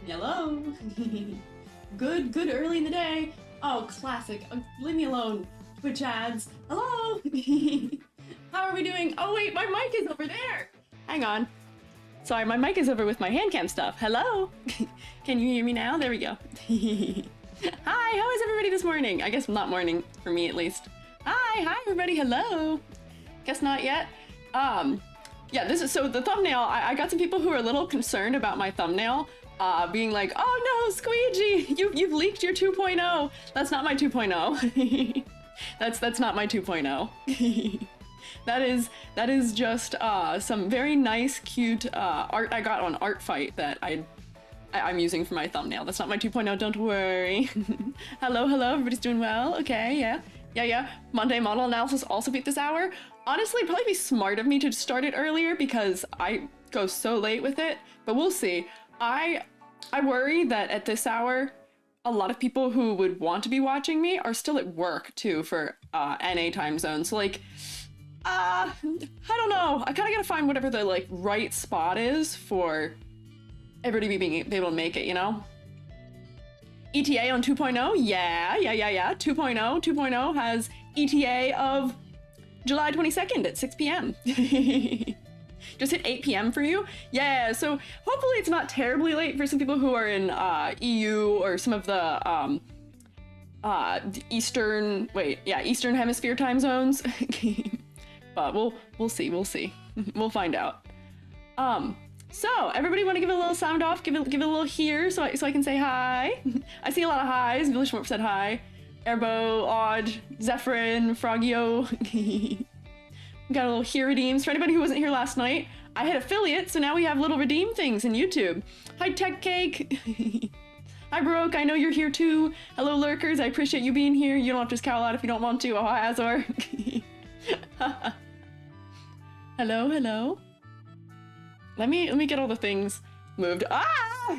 Hello. Good early in the day. Oh, classic. Leave me alone. Twitch ads. Hello. How are we doing? Oh wait, my mic is over there. Hang on. Sorry, my mic is over with my HANDCAM stuff. Hello. Can you hear me now? There we go. Hi, how is everybody this morning? I guess not morning, for me at least. Hi everybody, hello. Guess not yet. Yeah, this is, so the thumbnail, I got some people who are a little concerned about my thumbnail, being like, oh no, Squiiji, you've leaked your 2.0. That's not my 2.0. That's not my 2.0. That is just some very nice, cute art I got on Art Fight that I'm using for my thumbnail. That's not my 2.0, don't worry. Hello, everybody's doing well? Okay, yeah. Monday model analysis also peaked this hour. Honestly, it'd probably be smart of me to start it earlier because I go so late with it, but we'll see. I worry that at this hour, a lot of people who would want to be watching me are still at work too for NA time zone. So like, I don't know. I kind of gotta find whatever the like right spot is for everybody being able to make it, you know? ETA on 2.0? Yeah. 2.0 has ETA of July 22nd at 6 p.m. Just hit 8 p.m. for you? Yeah, so hopefully it's not terribly late for some people who are in EU or some of the Eastern Hemisphere time zones. But we'll see. We'll find out. So everybody want to give it a little sound off, give it a little here so I can say hi. I see a lot of highs. Billy Schwartz said hi. Erbo, Odd, Zephyrin, Frogio. Got a little here redeems. For anybody who wasn't here last night, I had affiliate, so now we have little redeem things in YouTube. Hi Tech Cake. Hi Baroque, I know you're here too. Hello Lurkers, I appreciate you being here. You don't have to scowl out if you don't want to. Oh hi Azor. Hello. Let me get all the things moved. Ah!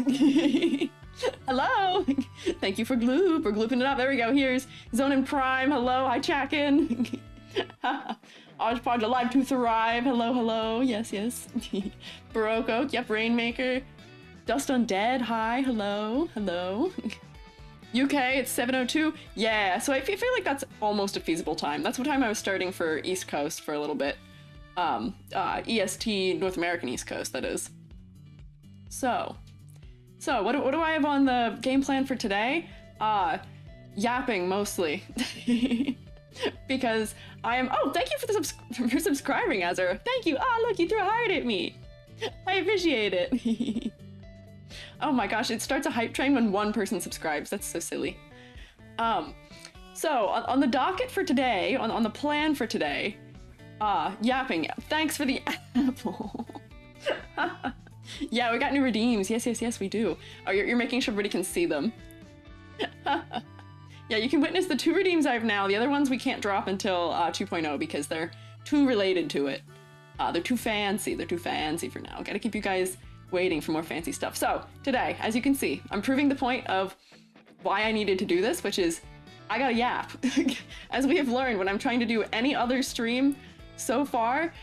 Hello! Thank you for glue, for glooping it up. There we go. Here's Zone and Prime. Hello. Hi, Chakin. Hodgepodge Alive to Thrive. Hello. Yes. Baroque Oak. Yep. Rainmaker. Dust Undead. Hi. Hello. UK, it's 7:02. Yeah, so I feel like that's almost a feasible time. That's what time I was starting for East Coast for a little bit. EST, North American East Coast, that is. So what do I have on the game plan for today? Yapping mostly. Because I am, oh, thank you for subscribing, Azur. Thank you. Oh, look, you threw a heart at me. I appreciate it. Oh my gosh, it starts a hype train when one person subscribes. That's so silly. So on the docket for today, on the plan for today, yapping. Thanks for the apple. Yeah, we got new redeems. Yes, we do. Oh, you're making sure everybody can see them. Yeah, you can witness the 2 redeems I have now. The other ones we can't drop until 2.0 because they're too related to it. They're too fancy. They're too fancy for now. Gotta keep you guys waiting for more fancy stuff. So today, as you can see, I'm proving the point of why I needed to do this, which is I gotta yap. As we have learned, when I'm trying to do any other stream so far,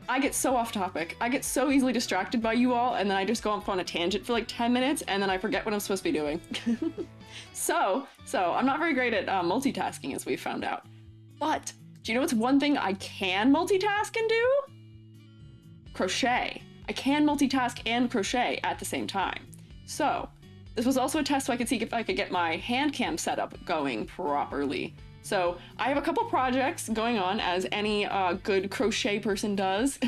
I get so off topic. I get so easily distracted by you all, and then I just go off on a tangent for like 10 minutes, and then I forget what I'm supposed to be doing. So I'm not very great at multitasking, as we've found out. But do you know what's one thing I can multitask and do? Crochet. I can multitask and crochet at the same time. So this was also a test so I could see if I could get my HANDCAM setup going properly. So I have a couple projects going on, as any good crochet person does.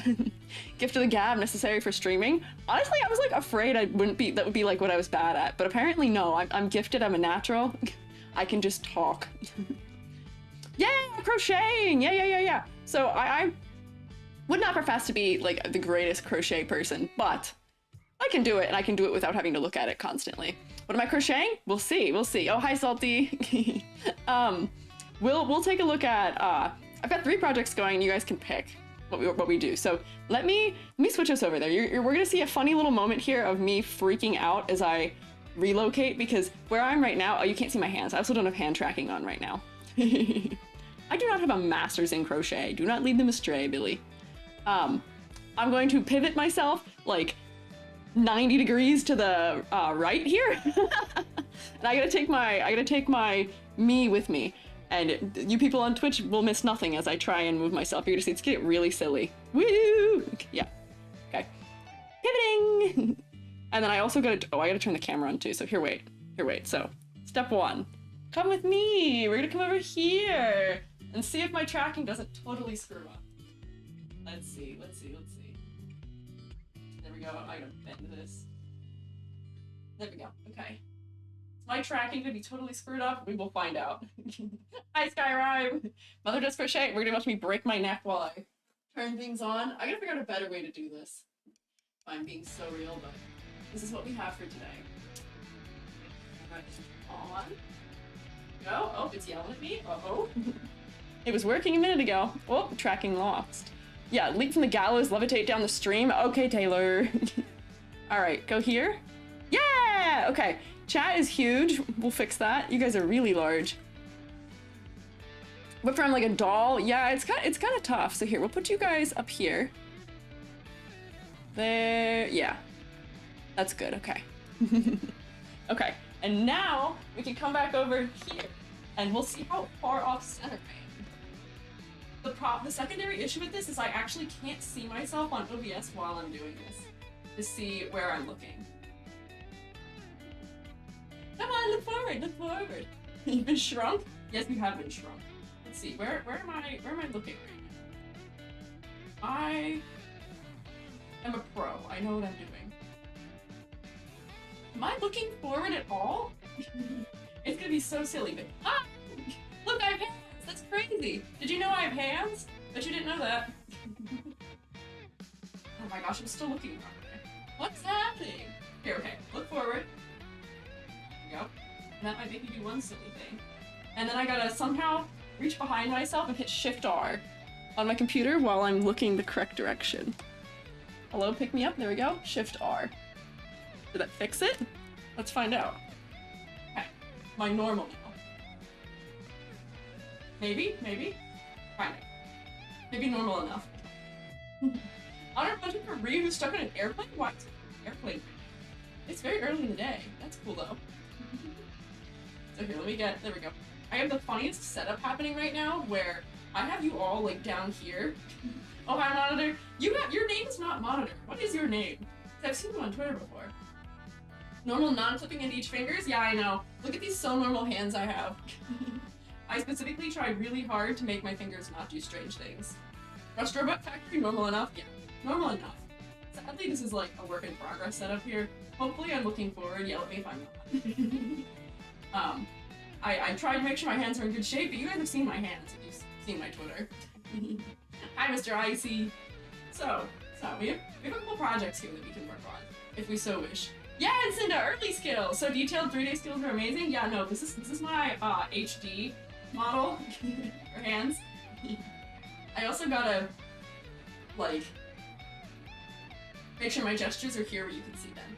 Gift of the gab necessary for streaming. Honestly, I was like afraid that would be like what I was bad at, but apparently no, I'm gifted, I'm a natural. I can just talk. Yeah, crocheting, yeah. So I would not profess to be like the greatest crochet person, but I can do it, and I can do it without having to look at it constantly. What am I crocheting? We'll see. Oh, hi Salty. We'll take a look at, I've got 3 projects going, you guys can pick what we do. So let me switch us over there. We're gonna see a funny little moment here of me freaking out as I relocate, because where I'm right now, oh, you can't see my hands. I also don't have hand tracking on right now. I do not have a master's in crochet. Do not lead them astray, Billy. I'm going to pivot myself like 90 degrees to the right here. And I gotta take my me with me. And you people on Twitch will miss nothing as I try and move myself. You're gonna see it's getting really silly. Woo! Yeah. Okay. Pivoting! And then I also gotta, I gotta turn the camera on too, so here, wait. So, step 1. Come with me! We're gonna come over here! And see if my tracking doesn't totally screw up. Let's see. There we go, I gotta bend this. There we go, okay. Is my tracking gonna be totally screwed up? We will find out. Hi, Skyrime! Mother does crochet. We're gonna watch me break my neck while I turn things on. I gotta figure out a better way to do this. I'm being so real, but this is what we have for today. On. Go. Oh, it's yelling at me. Uh-oh. It was working a minute ago. Oh, tracking lost. Yeah, leap from the gallows, levitate down the stream. Okay, Taylor. All right, go here. Yeah! Okay, chat is huge. We'll fix that. You guys are really large. Whip around like a doll. Yeah, it's kind of tough. So here, we'll put you guys up here. There, yeah. That's good, okay. Okay, and now we can come back over here and we'll see how far off center I am. The secondary issue with this is I actually can't see myself on OBS while I'm doing this to see where I'm looking. Come on, look forward. You've been shrunk? Yes, you have been shrunk. Let's see, where am I looking right now? I am a pro. I know what I'm doing. Am I looking forward at all? It's gonna be so silly, but look, I have hands! That's crazy! Did you know I have hands? Bet you didn't know that. Oh my gosh, I'm still looking wrong way. What's happening? Here, okay, look forward. There we go. And that might make you do one silly thing. And then I gotta somehow reach behind myself and hit Shift-R on my computer while I'm looking the correct direction. Hello, pick me up. There we go. Shift-R. Did that fix it? Let's find out. Okay, my normal now. Maybe? Find it. Maybe normal enough. Honor budget for Ryu who's stuck in an airplane? What? Airplane. It's very early in the day. That's cool though. So here, there we go. I have the funniest setup happening right now where I have you all like down here. Oh, hi Monitor. Your name is not Monitor. What is your name? I've seen you on Twitter before. Normal non-clipping into each fingers? Yeah, I know. Look at these so normal hands I have. I specifically tried really hard to make my fingers not do strange things. Rust Robot Factory, normal enough? Yeah, normal enough. Sadly, this is like a work in progress setup here. Hopefully I'm looking forward. Yell at me if I'm not. I tried to make sure my hands are in good shape, but you guys have seen my hands if you've seen my Twitter. Hi, Mr. Icy. So we have a couple projects here that we can work on, if we so wish. Yeah, it's into early skills. So detailed 3-day skills are amazing. Yeah, no, this is my HD model for hands. I also gotta like make sure my gestures are here where you can see them.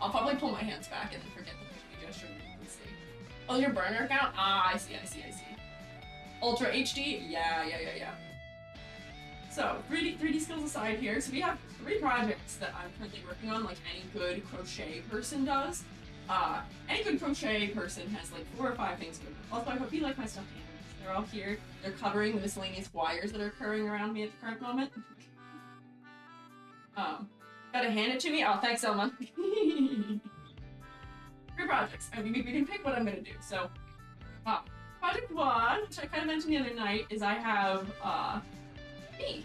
I'll probably pull my hands back and then forget the gesture where you can see. Oh, your burner account? Ah, I see. Ultra HD? Yeah. So, 3D skills aside here, so we have 3 projects that I'm currently working on, like any good crochet person does. Any good crochet person has like 4 or 5 things going on. Also, I hope you like my stuffed animals. They're all here. They're covering the miscellaneous wires that are occurring around me at the current moment. Gotta hand it to me? Oh, thanks, Elma. 3 projects. I mean, we can pick what I'm gonna do. So, project 1, which I kind of mentioned the other night, is I have, me.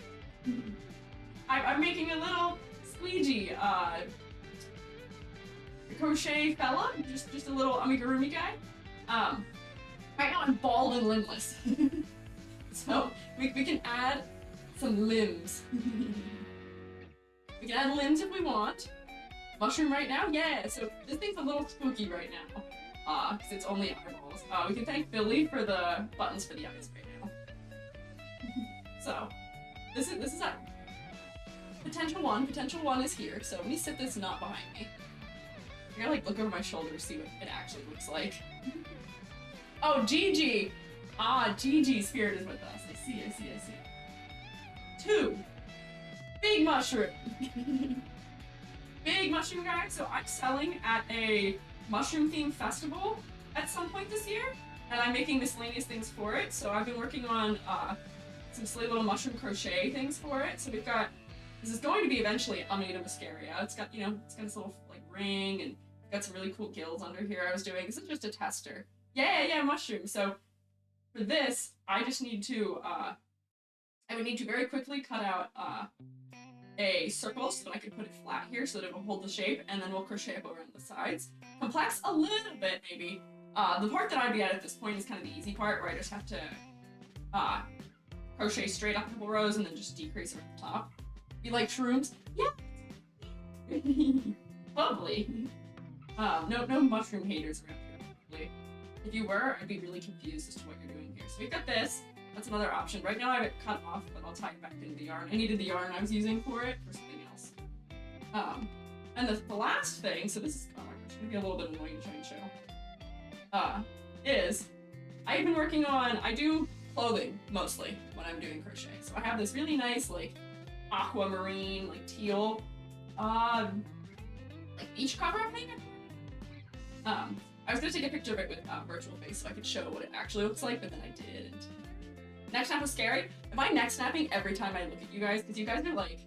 I'm making a little Squiiji, crochet fella, just a little amigurumi guy. Right now I'm bald and limbless. So we can add some limbs. We can add limbs if we want. Mushroom right now? Yeah, so this thing's a little spooky right now. Because it's only eyeballs. We can thank Billy for the buttons for the eyes right now. So, this is a potential one. Potential 1 is here, so let me sit this knot behind me. I gotta like look over my shoulder to see what it actually looks like. Oh, Gigi! Gigi Spirit is with us. I see. 2. Big mushroom. big mushroom guy. So I'm selling at a mushroom themed festival at some point this year, and I'm making miscellaneous things for it. So I've been working on some silly little mushroom crochet things for it. So we've got, this is going to be eventually a made of mascaria. It's got, you know, it's got this little like ring and got some really cool gills under here I was doing. This is just a tester. Yeah, mushroom. So for this, I just need to, I would need to very quickly cut out a circle so that I can put it flat here so that it will hold the shape, and then we'll crochet up over on the sides. Complex a little bit, maybe. The part that I'd be at this point is kind of the easy part, where I just have to crochet straight up a couple rows and then just decrease it at the top. You like shrooms? Yeah. Lovely. No mushroom haters around here, hopefully. If you were, I'd be really confused as to what you're doing here. So we've got this. That's another option. Right now I have it cut off, but I'll tie it back into the yarn. I needed the yarn I was using for it for something else. And the last thing, so this is, oh my gosh, it's gonna be a little bit annoying to try and show, is I've been working on, I do clothing mostly when I'm doing crochet. So I have this really nice, like, aquamarine, like teal, like beach cover, I think. I was gonna take a picture of it with virtual face so I could show what it actually looks like, but then I didn't. Neck snap was scary. Am I neck snapping every time I look at you guys? Because you guys are like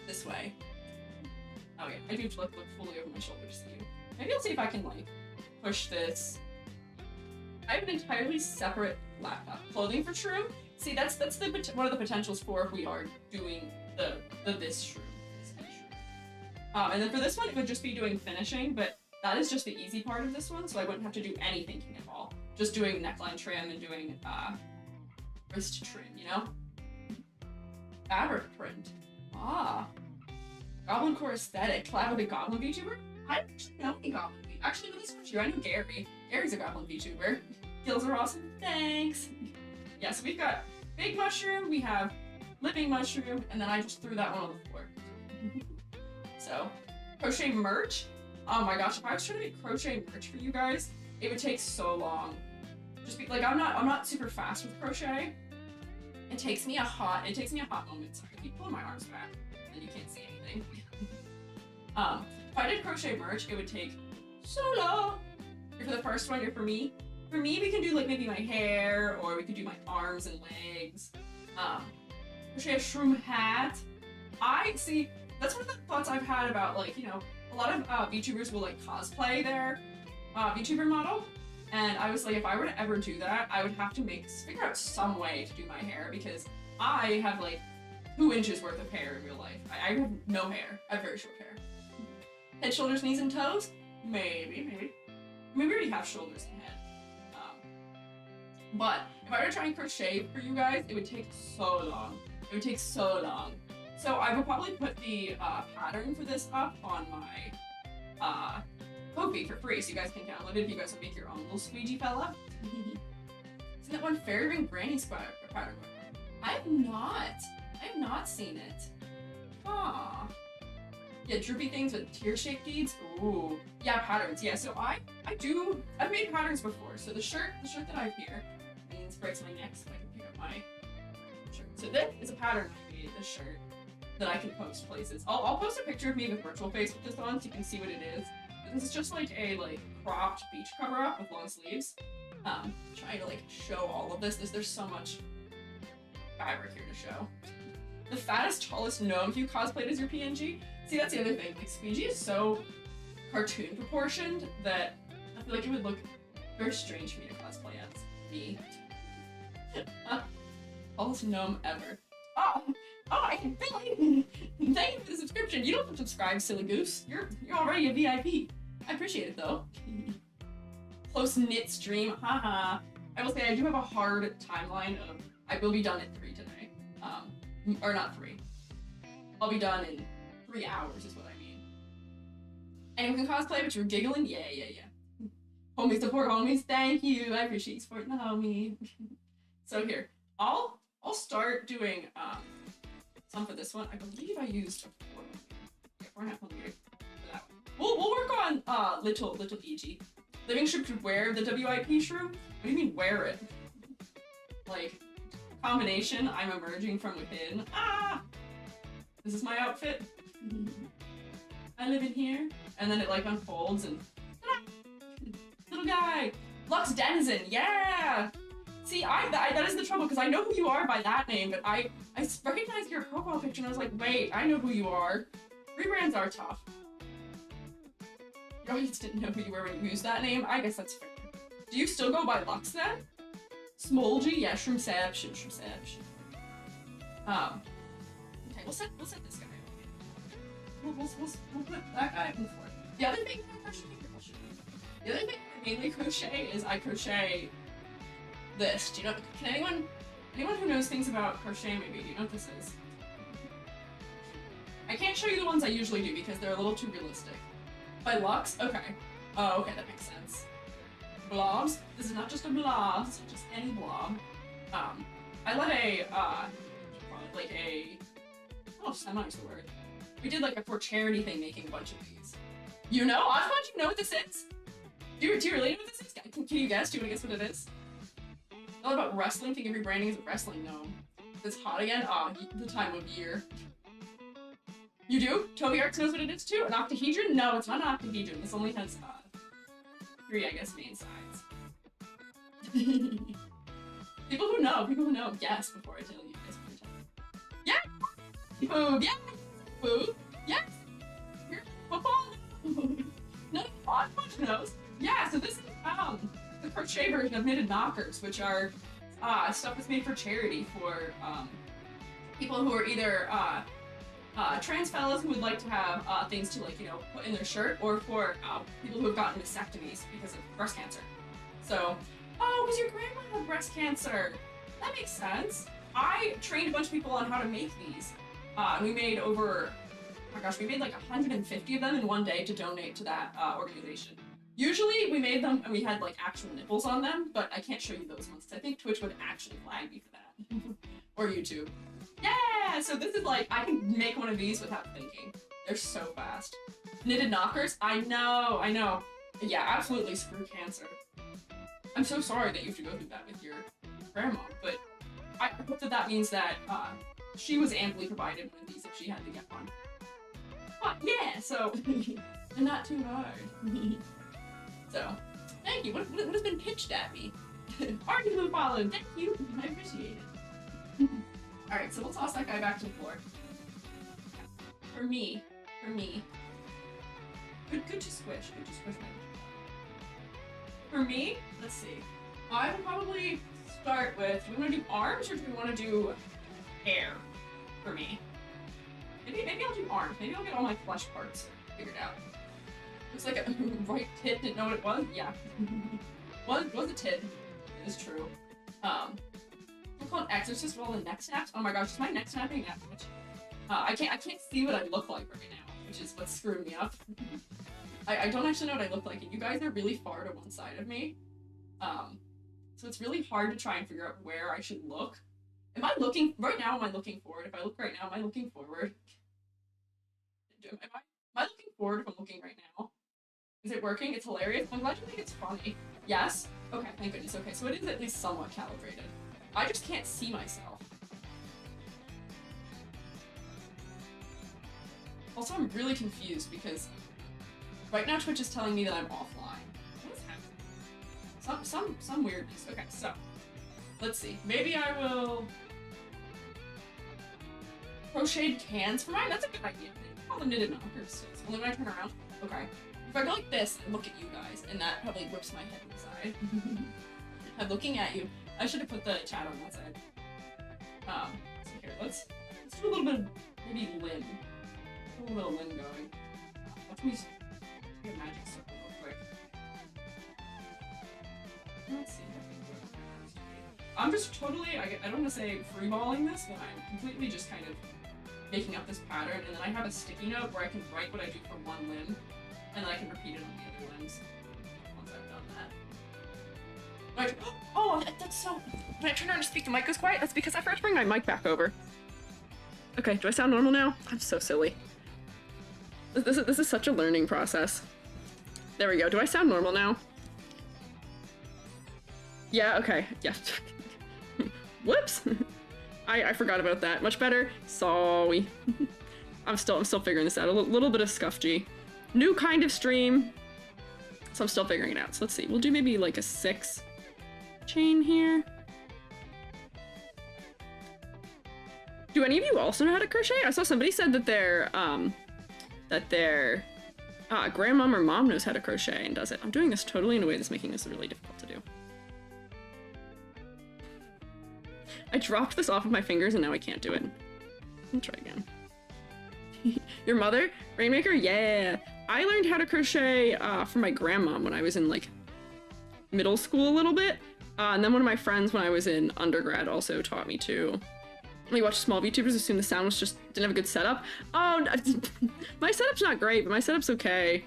this way. Oh yeah, I do have to look fully over my shoulder to see you. Maybe I'll see if I can like push this. I have an entirely separate laptop clothing for shroom. See, that's the one of the potentials for if we are doing the this shroom. And then for this one, it would just be doing finishing, but that is just the easy part of this one, so I wouldn't have to do any thinking at all. Just doing neckline trim and doing wrist trim, you know? Fabric print. Ah. Goblin Core aesthetic. Collab with a Goblin VTuber? I don't actually know any Goblin VTuber. Actually, with this one, I know Gary. Gary's a Goblin VTuber. Gills are awesome. Thanks. Yeah, so we've got big mushroom, we have living mushroom, and then I just threw that one on the floor. So, crochet merch. Oh my gosh, if I was trying to make crochet merch for you guys, it would take so long. Just be like, I'm not super fast with crochet. It takes me a hot moment. So I keep pulling my arms back, then you can't see anything. If I did crochet merch, it would take so long. You're for the first one, you're for me. For me, we can do like maybe my hair, or we could do my arms and legs. Crochet a shroom hat. That's one of the thoughts I've had about, like, you know, a lot of VTubers will like cosplay their VTuber model, and I was like, if I were to ever do that, I would have to figure out some way to do my hair, because I have like 2 inches worth of hair in real life. I have no hair. I have very short hair. Head, shoulders, knees, and toes? Maybe. I mean, we already have shoulders and head. But if I were to try and crochet for you guys, it would take so long. So I would probably put the pattern for this up on my Ko-fi for free, so you guys can download it if you guys will make your own little squeegee fella. Isn't that one fairy ring granny pattern? I have not seen it. Aww. Yeah, droopy things with tear-shaped beads. Ooh. Yeah, patterns. Yeah, so I've made patterns before. So the shirt that I have here, breaks my neck so I can pick up my shirt. So this is a pattern I made, this shirt, that I can post places. I'll post a picture of me with virtual face with this on so you can see what it is. But this is just like a cropped beach cover up with long sleeves. Trying to show all of this. There's so much fabric here to show. The fattest, tallest gnome if you cosplayed as your PNG. See, that's the other thing. Squeiji is so cartoon proportioned that I feel like it would look very strange for me to cosplay as me. Tallest gnome ever. Oh, I can thank you for the subscription. You don't have to subscribe, silly goose. You're already a VIP. I appreciate it though. Close knit stream, haha. I will say I do have a hard timeline of I will be done at 3 today. Or not 3. I'll be done in 3 hours is what I mean. Anyone can cosplay, but you're giggling? Yeah. Homie support homies, thank you. I appreciate you supporting the homie. So here, I'll start doing some for this one. I believe I used a 4.5mm for that one. We'll work on little Iiji. Living Shroom could wear the WIP shroom? What do you mean wear it? Like, combination, I'm emerging from within. Ah! This is my outfit. I live in here. And then it like unfolds and little guy. Lux Denizen, yeah! See, that is the trouble, because I know who you are by that name, but I recognized your profile picture and I was like, wait, I know who you are. Rebrands are tough. You always didn't know who you were when you used that name? I guess that's fair. Do you still go by Lux then? Smolgy? Yeah, Shroomception. Okay, we'll set this guy. We'll put that guy in for it. The other thing I mainly crochet is I crochet this. Do you know? Can anyone who knows things about crochet maybe? Do you know what this is? I can't show you the ones I usually do because they're a little too realistic. By Lux? Okay. Oh, okay, that makes sense. Blobs? This is not just a blob, it's not just any blob. I let I'm not using the word. We did like a for charity thing making a bunch of these. You know? Osmond, you know what this is? Do you really know what this is? Can you guess? Do you want to guess what it is? All about wrestling, think of rebranding as a wrestling gnome. It's hot again? Ah, the time of year. You do? Toby Arts knows what it is too? An octahedron? No, it's not an octahedron. This only has 3, I guess, main sides. People who know, guess before I tell you. Guess before I tell you. Yeah! Boob! Yeah! Boob! Yes! You're football! No, Oddpunch knows. Yeah, so this is the crochet version of knitted knockers, which are stuff that's made for charity for people who are either trans fellas who would like to have things to, like, you know, put in their shirt, or for people who have gotten mastectomies because of breast cancer. So, oh, because your grandma had breast cancer. That makes sense. I trained a bunch of people on how to make these. We made over, oh my gosh, we made like 150 of them in one day to donate to that organization. Usually we made them and we had like actual nipples on them, but I can't show you those ones. I think Twitch would actually flag me for that. Or YouTube. Yeah! So this is like, I can make one of these without thinking. They're so fast. Knitted knockers? I know. Yeah, absolutely, screw cancer. I'm so sorry that you have to go through that with your grandma, but I hope that that means that she was amply provided one of these if she had to get one. But yeah, so, and not too hard. So, thank you. What has been pitched at me? Argue and follow. Thank you. I appreciate it. Alright, so we'll toss that guy back to the floor. For me. Good to squish. For me, let's see. I would probably start with, do we want to do arms or do we want to do hair for me? Maybe I'll do arms. Maybe I'll get all my flesh parts figured out. Looks like a right tit, didn't know what it was? Yeah. was a tit. It is true. We'll call it exorcist with all the neck snaps. Oh my gosh, is my neck snapping that much? I can't see what I look like right now, which is what's screwing me up. I don't actually know what I look like, and you guys are really far to one side of me. So it's really hard to try and figure out where I should look. Am I looking forward? If I look right now, am I looking forward? Am I looking forward if I'm looking right now? Is it working? It's hilarious. I'm glad you think it's funny. Yes? Okay, thank goodness. Okay, so it is at least somewhat calibrated. I just can't see myself. Also, I'm really confused because right now Twitch is telling me that I'm offline. What is happening? Some weirdness. Okay, so let's see. Maybe I will crocheted cans for mine. That's a good idea. Call them knitted knockers. So it's only when I turn around. Okay. If I go like this and look at you guys, and that probably whips my head inside. I'm looking at you. I should have put the chat on that side. So here, let's do a little bit of maybe limb. A little bit of limb going. Watch me do a magic circle real quick. Let's see. I'm just totally, I don't want to say freeballing this, but I'm completely just kind of making up this pattern, and then I have a sticky note where I can write what I do for one limb, and then I can repeat it on the other limbs once I've done that. Right. Oh, that's so... When I turn around to speak, the mic goes quiet? That's because I forgot to bring my mic back over. Okay, do I sound normal now? I'm so silly. This is such a learning process. There we go. Do I sound normal now? Yeah, okay. Yeah. Whoops! I forgot about that. Much better. Sorry. I'm still figuring this out. A little bit of scuffy. New kind of stream. So I'm still figuring it out. So let's see. We'll do maybe like a 6 chain here. Do any of you also know how to crochet? I saw somebody said that their grandmom or mom knows how to crochet and does it. I'm doing this totally in a way that's making this really difficult to do. I dropped this off of my fingers and now I can't do it. Let me try again. Your mother? Rainmaker? Yeah! I learned how to crochet from my grandmom when I was in like middle school a little bit. And then one of my friends when I was in undergrad also taught me to. We watched small VTubers, assumed the sound was just didn't have a good setup. Oh, no, my setup's not great, but my setup's okay.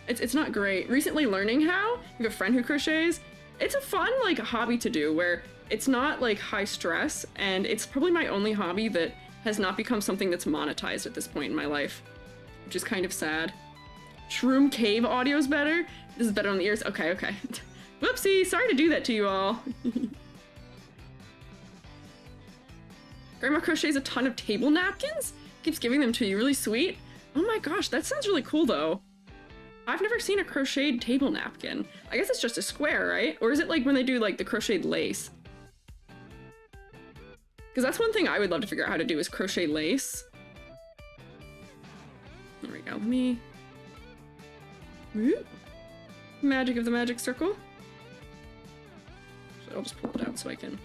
It's not great. Recently learning how, I have a friend who crochets. It's a fun like hobby to do where it's not like high stress, and it's probably my only hobby that has not become something that's monetized at this point in my life, which is kind of sad. Shroom Cave audio's better. This is better on the ears. Okay, okay. Whoopsie, sorry to do that to you all. Grandma crochets a ton of table napkins? Keeps giving them to you, really sweet. Oh my gosh, that sounds really cool though. I've never seen a crocheted table napkin. I guess it's just a square, right? Or is it like when they do like the crocheted lace? Because that's one thing I would love to figure out how to do is crochet lace. There we go, let me... Whoop. Magic of the magic circle. So I'll just pull it out so I can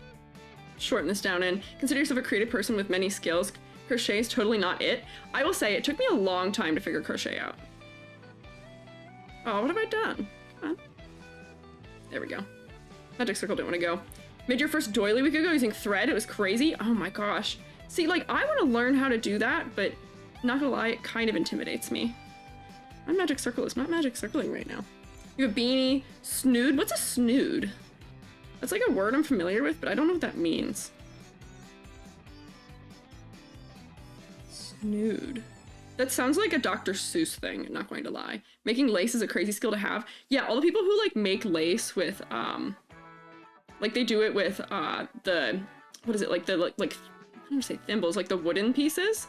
shorten this down in. Consider yourself a creative person with many skills. Crochet is totally not it. I will say it took me a long time to figure crochet out. Oh, what have I done? Come on. There we go. Magic circle didn't want to go. Made your first doily week ago using thread. It was crazy. Oh my gosh. See, like, I want to learn how to do that, but not gonna lie, it kind of intimidates me. My magic circle is not magic circling right now. You have a beanie. Snood? What's a snood? That's like a word I'm familiar with, but I don't know what that means. Snood. That sounds like a Dr. Seuss thing, not going to lie. Making lace is a crazy skill to have. Yeah, all the people who like make lace with, like they do it with, what is it, like the, like, I don't want to say thimbles, like the wooden pieces.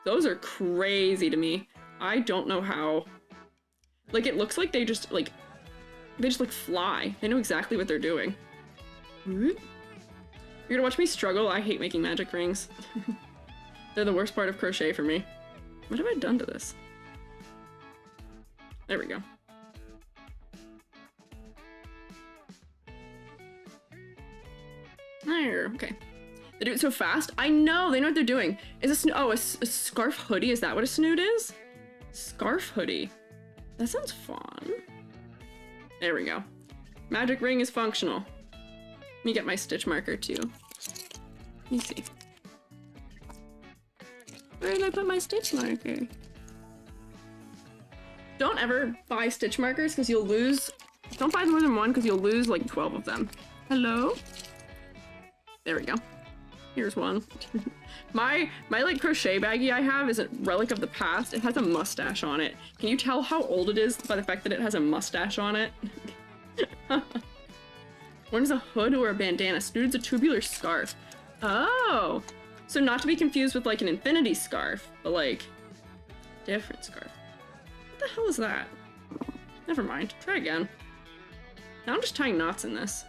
Those are crazy to me. I don't know how. Like, it looks like they just like fly. They know exactly what they're doing. You're gonna watch me struggle? I hate making magic rings. They're the worst part of crochet for me. What have I done to this? There we go. There, okay. They do it so fast. I know, they know what they're doing. Is a scarf hoodie? Is that what a snood is? Scarf hoodie. That sounds fun. There we go. Magic ring is functional. Let me get my stitch marker too. Let me see. Where did I put my stitch marker? Don't ever buy stitch markers because you'll lose. Don't buy more than one because you'll lose like 12 of them. Hello? There we go. Here's one. my like crochet baggie I have is a relic of the past. It has a mustache on it. Can you tell how old it is by the fact that it has a mustache on it? One is a hood or a bandana. Snood's a tubular scarf. Oh! So not to be confused with like an infinity scarf, but like different scarf. What the hell is that? Never mind. Try again. Now I'm just tying knots in this.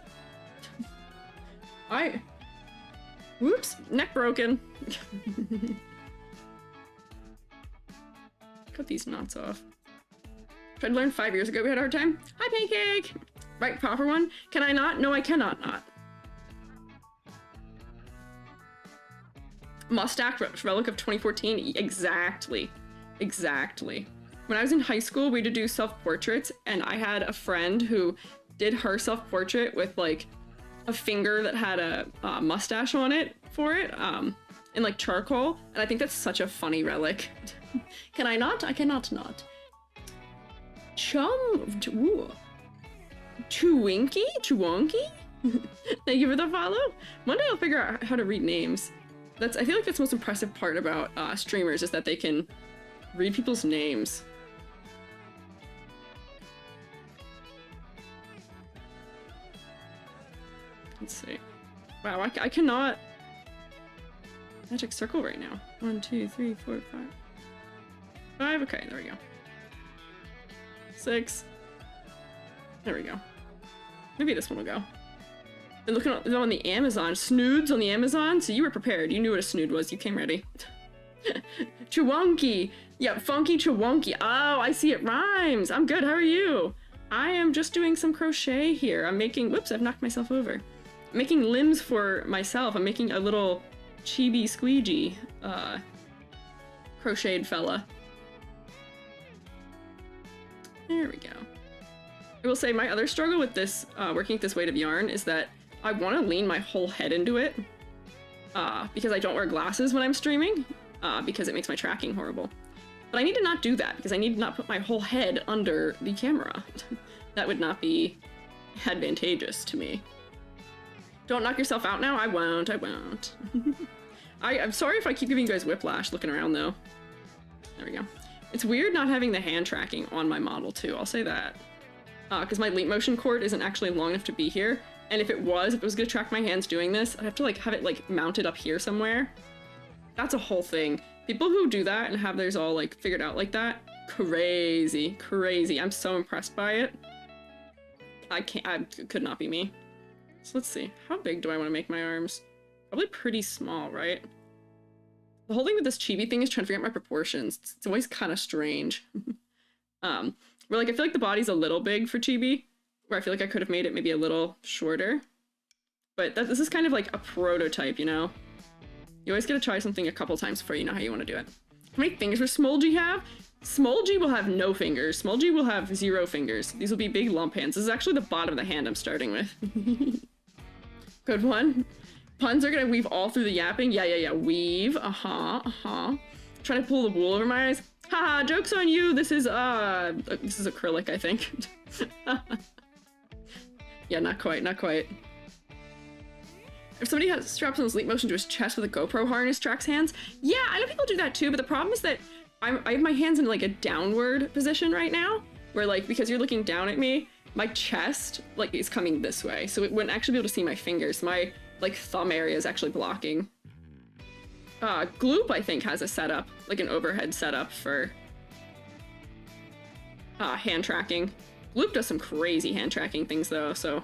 Whoops! Neck broken. Cut these knots off. Tried to learn 5 years ago. We had a hard time. Hi, Pancake! Right, proper one. Can I not? No, I cannot not. Mustache relic of 2014. Exactly. Exactly. When I was in high school, we had to do self-portraits, and I had a friend who did her self-portrait with like a finger that had a mustache on it for it, in like charcoal, and I think that's such a funny relic. Can I not? I cannot not. Ooh. Chewinky? Chewonky? Thank you for the follow. One day I'll figure out how to read names. I feel like that's the most impressive part about streamers is that they can read people's names. Let's see. Wow, I cannot magic circle right now. 1, 2, 3, 4, 5. 5, okay, there we go. 6. There we go. Maybe this one will go. Been looking on the Amazon. Snoods on the Amazon? So you were prepared. You knew what a snood was. You came ready. Chewonky. Yeah, funky chewonky. Oh, I see, it rhymes. I'm good. How are you? I am just doing some crochet here. I'm making... Whoops, I've knocked myself over. I'm making limbs for myself. I'm making a little chibi squeegee crocheted fella. There we go. I will say my other struggle with this, working with this weight of yarn, is that I want to lean my whole head into it, because I don't wear glasses when I'm streaming, because it makes my tracking horrible. But I need to not do that, because I need to not put my whole head under the camera. That would not be advantageous to me. Don't knock yourself out now? I won't, I won't. I'm sorry if I keep giving you guys whiplash looking around, though. There we go. It's weird not having the hand tracking on my model, too, I'll say that. Because my leap motion cord isn't actually long enough to be here. And if it was gonna track my hands doing this, I'd have to like have it like mounted up here somewhere. That's a whole thing. People who do that and have theirs all like figured out like that, crazy, crazy. I'm so impressed by it. I could not be me. So let's see, how big do I want to make my arms? Probably pretty small, right? The whole thing with this chibi thing is trying to figure out my proportions. It's always kind of strange. Where like I feel like the body's a little big for chibi, where I feel like I could have made it maybe a little shorter. But this is kind of like a prototype, you know? You always gotta try something a couple times before you know how you want to do it. How many fingers does Squiiji have? Squiiji will have no fingers. Squiiji will have 0 fingers. These will be big lump hands. This is actually the bottom of the hand I'm starting with. Good one. Puns are gonna weave all through the yapping. Yeah. Weave. Trying to pull the wool over my eyes. Haha, joke's on you. This is acrylic, I think. Yeah, not quite. If somebody straps on his leap motion to his chest with a GoPro harness, tracks hands. Yeah, I know people do that too, but the problem is that I have my hands in like a downward position right now, where like, because you're looking down at me, my chest like is coming this way, so it wouldn't actually be able to see my fingers. My like thumb area is actually blocking. Gloop, I think, has a setup, like an overhead setup for hand tracking. Gloop does some crazy hand tracking things though, so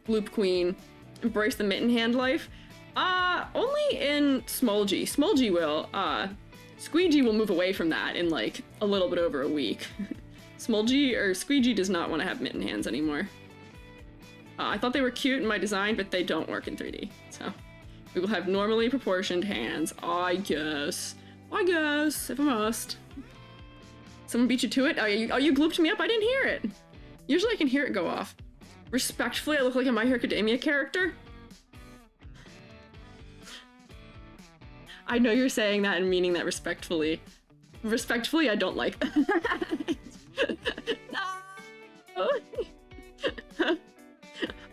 Gloop Queen, embrace the mitten hand life. Only in Squiiji. Squiiji will. Squiiji will move away from that in like a little bit over a week. Squiiji does not want to have mitten hands anymore. I thought they were cute in my design, but they don't work in 3D, so. We will have normally proportioned hands, I guess. If I must. Someone beat you to it? Oh, you glooped me up? I didn't hear it. Usually I can hear it go off. Respectfully, I look like a My Hero Academia character. I know you're saying that and meaning that respectfully. Respectfully, I don't like that. No!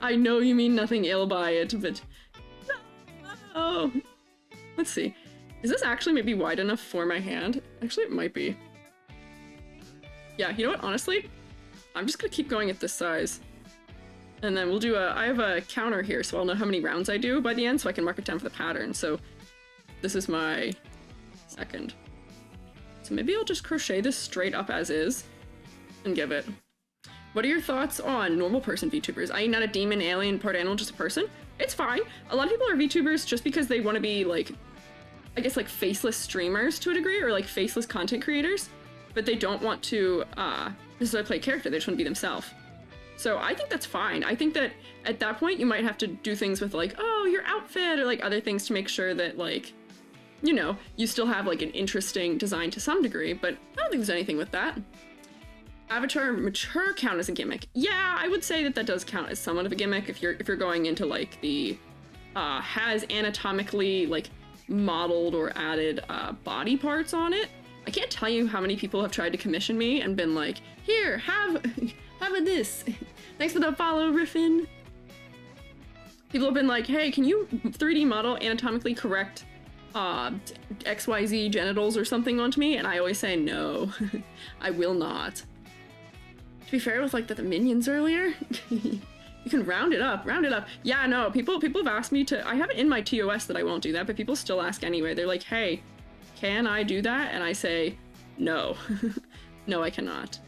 I know you mean nothing ill by it, but... Oh, let's see. Is this actually maybe wide enough for my hand? Actually, it might be. Yeah, you know what? Honestly, I'm just gonna keep going at this size. And then we'll do I have a counter here, so I'll know how many rounds I do by the end, so I can mark it down for the pattern. So this is my second. So maybe I'll just crochet this straight up as is and give it. What are your thoughts on normal person VTubers? I.e. not a demon, alien, part animal, just a person? It's fine. A lot of people are VTubers just because they want to be like, I guess like faceless streamers to a degree, or like faceless content creators, but they don't want to necessarily play a character, they just want to be themselves. So I think that's fine. I think that at that point you might have to do things with like, oh, your outfit, or like other things to make sure that like, you know, you still have like an interesting design to some degree, but I don't think there's anything with that. Avatar mature count as a gimmick. Yeah, I would say that that does count as somewhat of a gimmick if you're going into like the has anatomically like modeled or added body parts on it. I can't tell you how many people have tried to commission me and been like, here, have a this. Thanks for the follow, Riffin. People have been like, hey, can you 3D model anatomically correct XYZ genitals or something onto me? And I always say no, I will not. To be fair with like the minions earlier, you can round it up. Yeah, no, people have asked me to, I have it in my TOS that I won't do that, but people still ask anyway. They're like, hey, can I do that? And I say, no. No, I cannot.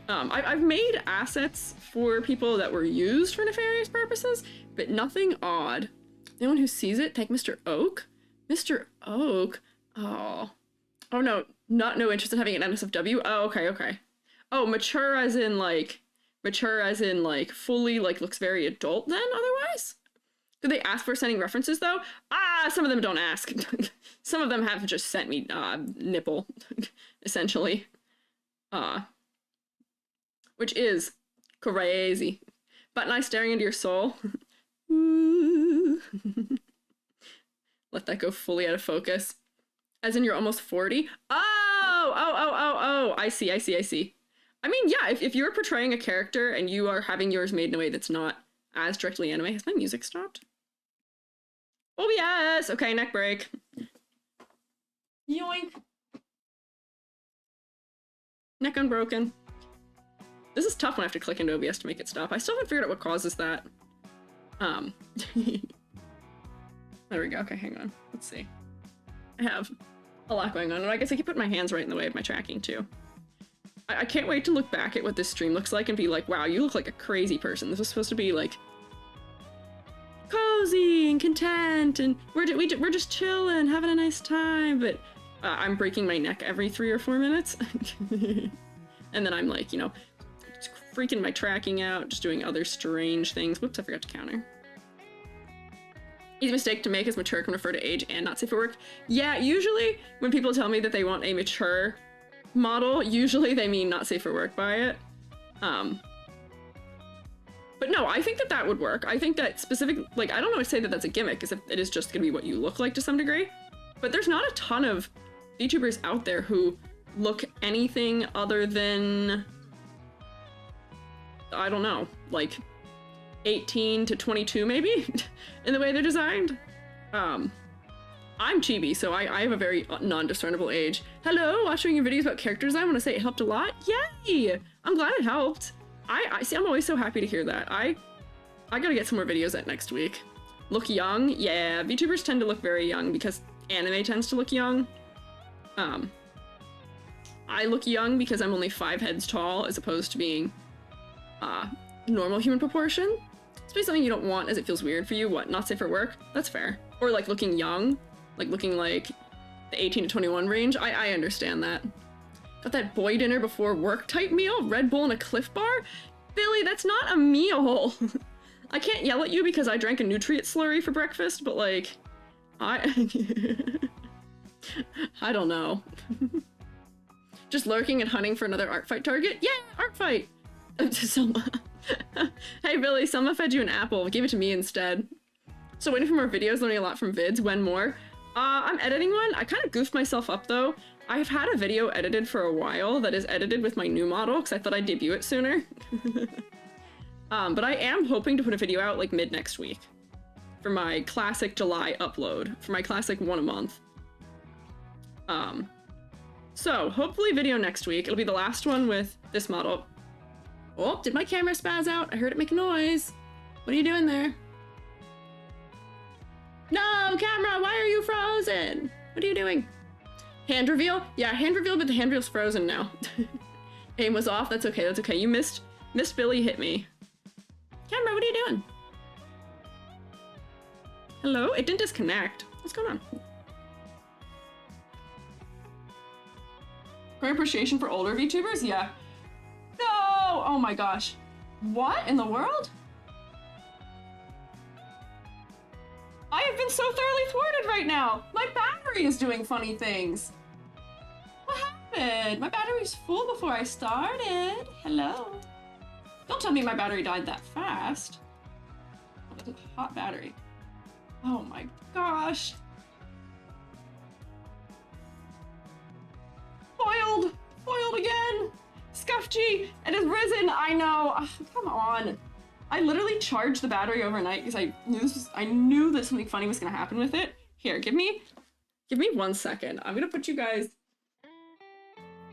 I've made assets for people that were used for nefarious purposes, but nothing odd. Anyone who sees it, thank Mr. Oak. Mr. Oak? Oh. Oh no, no interest in having an NSFW? Oh, okay. Oh, mature as in fully, like, looks very adult then, otherwise? Do they ask for sending references, though? Ah, some of them don't ask. Some of them have just sent me, nipple, essentially. Which is crazy. Button eye staring into your soul. Let that go fully out of focus. As in you're almost 40? Oh, I see. I mean, yeah, if you're portraying a character and you are having yours made in a way that's not as directly anime. Has my music stopped? Oh, yes! Okay, neck break. Yoink. Neck unbroken. This is tough when I have to click into OBS to make it stop. I still haven't figured out what causes that. There we go. Okay, hang on. Let's see. I have a lot going on, and I guess I can put my hands right in the way of my tracking, too. I can't wait to look back at what this stream looks like and be like, wow, you look like a crazy person. This was supposed to be, like, cozy and content, and we're just chilling, having a nice time, but I'm breaking my neck every 3 or 4 minutes. And then I'm like, you know, just freaking my tracking out, just doing other strange things. Whoops, I forgot to counter. Easy mistake to make is mature can refer to age and not safe for work. Yeah, usually when people tell me that they want a mature model, usually they mean not safe for work by it. But no, I think that would work. I think that specific, like, I don't know if I say that that's a gimmick, because it is just gonna be what you look like to some degree. But there's not a ton of VTubers out there who look anything other than, I don't know, like 18 to 22 maybe, in the way they're designed. I'm chibi, so I have a very non-discernible age. Hello, watching your videos about characters, I want to say it helped a lot. Yay! I'm glad it helped. I see, I'm always so happy to hear that. I gotta get some more videos out next week. Look young? Yeah, VTubers tend to look very young because anime tends to look young. I look young because I'm only 5 heads tall as opposed to being normal human proportion. It's basically something you don't want as it feels weird for you. What, not safe for work? That's fair. Or like looking young, like looking like the 18 to 21 range. I understand that. Got that boy dinner before work type meal? Red Bull and a Cliff Bar? Billy, that's not a meal! I can't yell at you because I drank a nutrient slurry for breakfast, but like, I don't know. Just lurking and hunting for another art fight target? Yeah, art fight! Selma. Hey Billy, Selma fed you an apple. Give it to me instead. So waiting for more videos, learning a lot from vids. When more? I'm editing one. I kind of goofed myself up though. I've had a video edited for a while that is edited with my new model because I thought I'd debut it sooner. But I am hoping to put a video out like mid next week for my classic July upload, for my classic one a month. So hopefully video next week. It'll be the last one with this model. Oh, did my camera spaz out? I heard it make a noise. What are you doing there? No, camera, why are you frozen? What are you doing? Hand reveal? Yeah, hand reveal, but the hand reveal's frozen now. Aim was off, that's okay, that's okay. You missed Billy hit me. Camera, what are you doing? Hello? It didn't disconnect. What's going on? Great appreciation for older VTubers? Yeah. No! Oh my gosh. What in the world? I have been so thoroughly thwarted right now! My battery is doing funny things! What happened? My battery was full before I started. Hello? Don't tell me my battery died that fast. Oh, that's a hot battery. Oh my gosh. Foiled! Foiled again! Scuffy! It has risen! I know! Ugh, come on. I literally charged the battery overnight because I knew that something funny was gonna happen with it. Here, give me 1 second. I'm gonna put you guys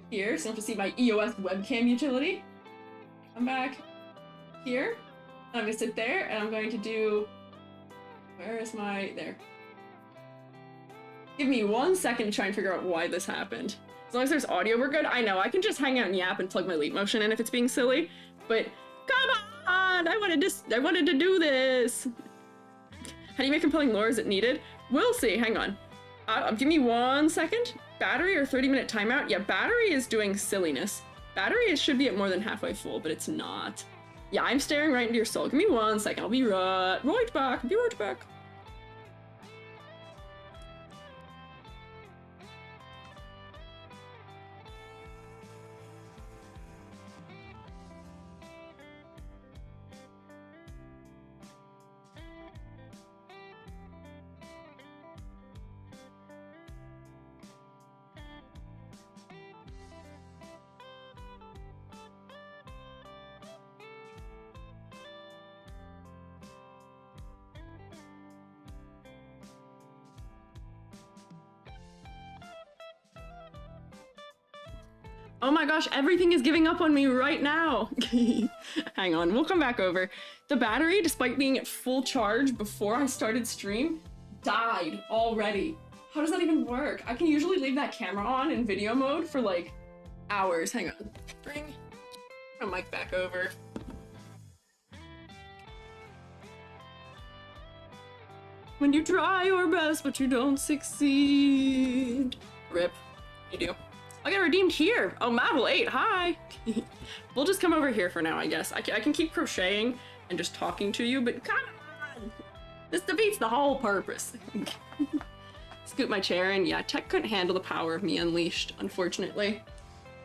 here so you have to see my EOS webcam utility. I'm back here. And I'm gonna sit there and I'm going to do, where is my, there. Give me 1 second to try and figure out why this happened. As long as there's audio, we're good. I know, I can just hang out and yap and plug my leap motion in if it's being silly, but come on! I wanted to do this! How do you make compelling lore? Is it needed? We'll see, hang on. Give me 1 second. Battery or 30-minute timeout? Yeah, battery is doing silliness. Battery should be at more than halfway full, but it's not. Yeah, I'm staring right into your soul. Give me 1 second, I'll be right back. Be right back. Oh my gosh, everything is giving up on me right now. Hang on, we'll come back over. The battery, despite being at full charge before I started stream, died already. How does that even work? I can usually leave that camera on in video mode for like hours. Hang on, bring my mic back over. When you try your best, but you don't succeed. Rip, you do. I got redeemed here. Oh, Marvel 8, hi. We'll just come over here for now, I guess. I can keep crocheting and just talking to you, but come on. This defeats the whole purpose. Scoot my chair in. Yeah, tech couldn't handle the power of me unleashed, unfortunately.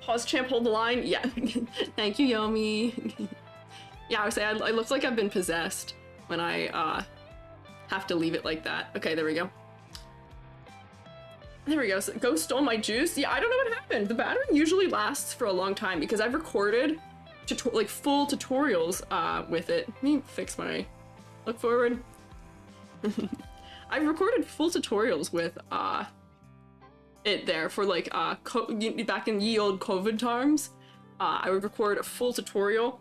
Pause champ, hold the line. Yeah, thank you, Yomi. Yeah, I would say I look like I've been possessed when I have to leave it like that. Okay, there we go. There we go. So Ghost stole my juice. Yeah, I don't know what happened. The battery usually lasts for a long time because I've recorded like full tutorials with it. Let me fix my look forward. I've recorded full tutorials with it there for like back in ye old COVID times. I would record a full tutorial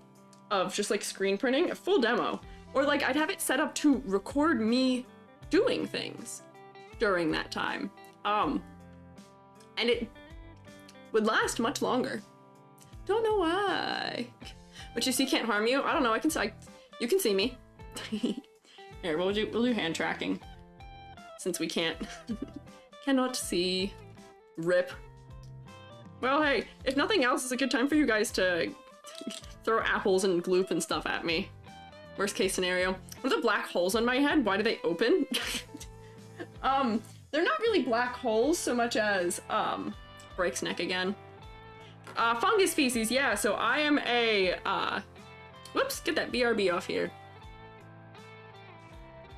of just like screen printing, a full demo, or like I'd have it set up to record me doing things during that time. And it would last much longer. Don't know why. What you see can't harm you. I don't know. You can see me. Here, we'll do hand tracking since we can't. Cannot see. Rip. Well, hey, if nothing else, it's a good time for you guys to throw apples and gloop and stuff at me. Worst case scenario. What are the black holes on my head? Why do they open? They're not really black holes so much as, breaks neck again. Fungus species, yeah, so I am a, whoops, get that BRB off here.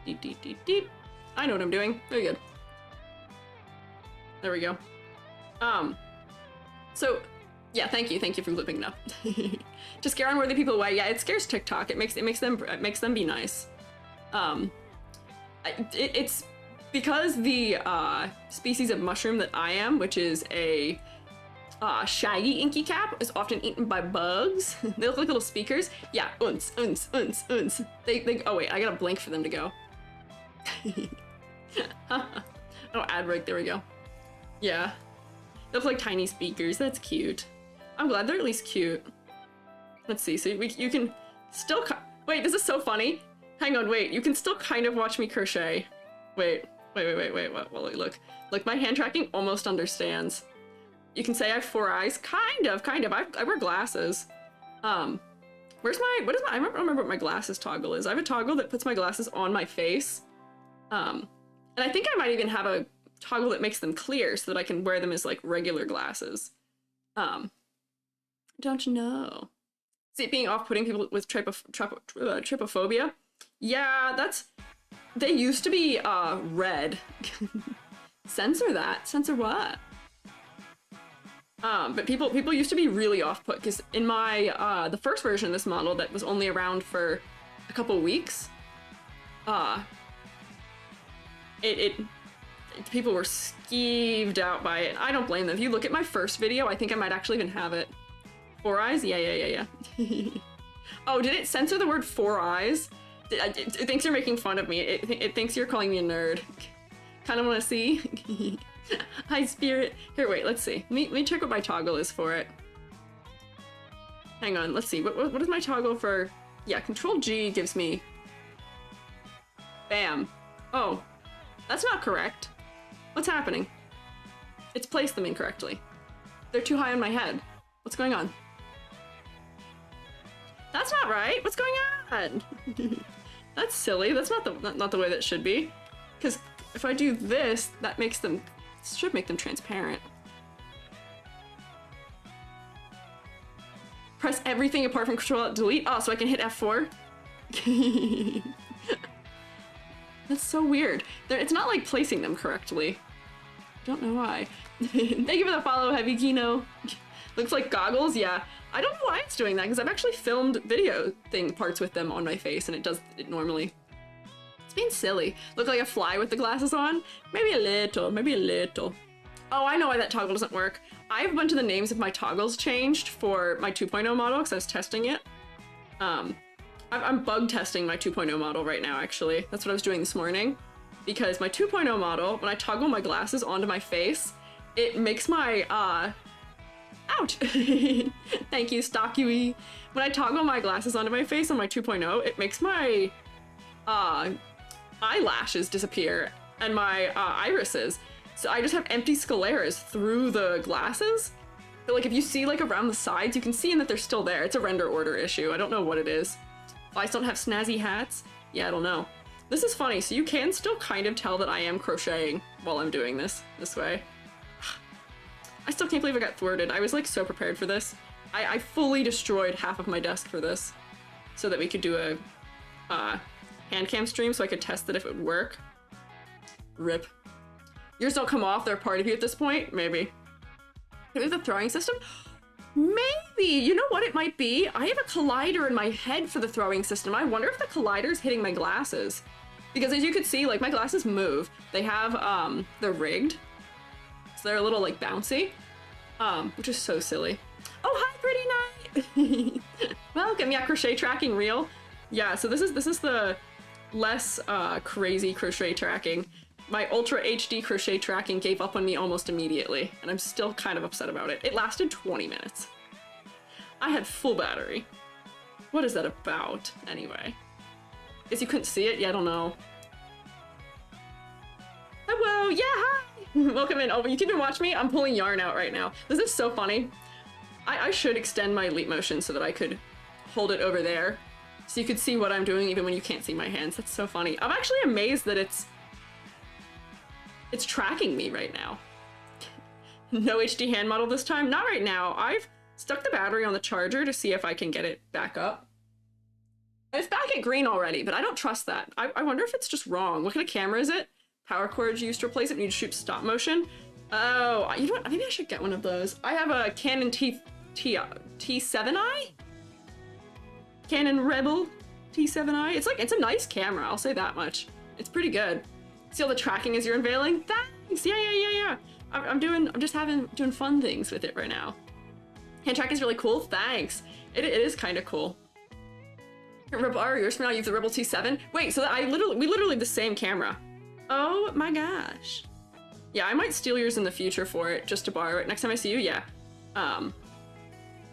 Deep, deep, deep, deep. I know what I'm doing. Very good. There we go. So, yeah, thank you for looping it up. To scare unworthy people away, yeah, it scares TikTok. It makes them be nice. It's because the species of mushroom that I am, which is a shaggy inky cap, is often eaten by bugs. They look like little speakers. Yeah, unce, unce, unce, unce. They oh wait, I gotta blink for them to go. Oh, ad break, there we go. Yeah. They look like tiny speakers, that's cute. I'm glad they're at least cute. Let's see, so you can still wait, this is so funny. Hang on, wait, you can still kind of watch me crochet. Wait, what, look, my hand tracking almost understands. You can say I have 4 eyes, kind of, I wear glasses. I don't remember what my glasses toggle is. I have a toggle that puts my glasses on my face. And I think I might even have a toggle that makes them clear so that I can wear them as like regular glasses. Don't you know? See it being off-putting people with trypophobia? Yeah, they used to be red. Censor that. Censor what? But people used to be really off-put because in my the first version of this model that was only around for a couple weeks, people were skeeved out by it. I don't blame them. If you look at my first video, I think I might actually even have it. 4 eyes? Yeah. Oh, did it censor the word 4 eyes? It thinks you're making fun of me. It thinks you're calling me a nerd. Kind of want to see. Hi, Spirit. Here, wait, let's see. Let me check what my toggle is for it. Hang on, let's see. What is my toggle for? Yeah, Control G gives me... Bam. Oh, that's not correct. What's happening? It's placed them incorrectly. They're too high on my head. What's going on? That's not right. What's going on? That's silly. That's not the way that should be. Because if I do this, that makes them... should make them transparent. Press everything apart from Control Delete. Oh, so I can hit F4. That's so weird. It's not like placing them correctly. Don't know why. Thank you for the follow, Heavy Kino. Looks like goggles, yeah. I don't know why it's doing that, because I've actually filmed video parts with them on my face, and it does it normally. It's being silly. Look like a fly with the glasses on? Maybe a little, maybe a little. Oh, I know why that toggle doesn't work. I have a bunch of the names of my toggles changed for my 2.0 model, because I was testing it. I'm bug testing my 2.0 model right now, actually. That's what I was doing this morning. Because my 2.0 model, when I toggle my glasses onto my face, it makes my, ouch! Thank you, Stocky. When I toggle my glasses onto my face on my 2.0, it makes my, eyelashes disappear and my, irises. So I just have empty scleras through the glasses. But like if you see like around the sides, you can see that they're still there. It's a render order issue. I don't know what it is. Flies don't have snazzy hats? Yeah, I don't know. This is funny, so you can still kind of tell that I am crocheting while I'm doing this way. I still can't believe I got thwarted. I was like so prepared for this. I fully destroyed half of my desk for this so that we could do a HANDCAM stream so I could test it if it would work. RIP. Yours don't come off, they're a part of you at this point? Maybe. Maybe the throwing system? Maybe! You know what it might be? I have a collider in my head for the throwing system. I wonder if the collider is hitting my glasses. Because as you can see, like, my glasses move. They have, they're rigged. So they're a little, like, bouncy. Which is so silly. Oh, hi, Pretty Night! Welcome, yeah, crochet tracking real. Yeah, so this is the less, crazy crochet tracking. My Ultra HD crochet tracking gave up on me almost immediately, and I'm still kind of upset about it. It lasted 20 minutes. I had full battery. What is that about, anyway? Guess you couldn't see it? Yeah, I don't know. Hello, yeah, hi! Welcome in. Oh, you can watch me? I'm pulling yarn out right now. This is so funny. I should extend my leap motion so that I could hold it over there, so you could see what I'm doing even when you can't see my hands. That's so funny. I'm actually amazed that it's tracking me right now. No HD hand model this time? Not right now. I've stuck the battery on the charger to see if I can get it back up. It's back at green already, but I don't trust that. I wonder if it's just wrong. What kind of camera is it? Power cords used to replace it. You need to shoot stop motion. Oh, you know what? Maybe I should get one of those. I have a Canon T7i? Canon Rebel T7i. It's a nice camera, I'll say that much. It's pretty good. See all the tracking as you're unveiling? Thanks! Yeah. I'm just doing fun things with it right now. Hand track is really cool. Thanks. It is kind of cool. Rebel, yours for now. You have the Rebel T7. Wait, so we literally have the same camera. Oh my gosh. Yeah, I might steal yours in the future for it, just to borrow it. Next time I see you, yeah.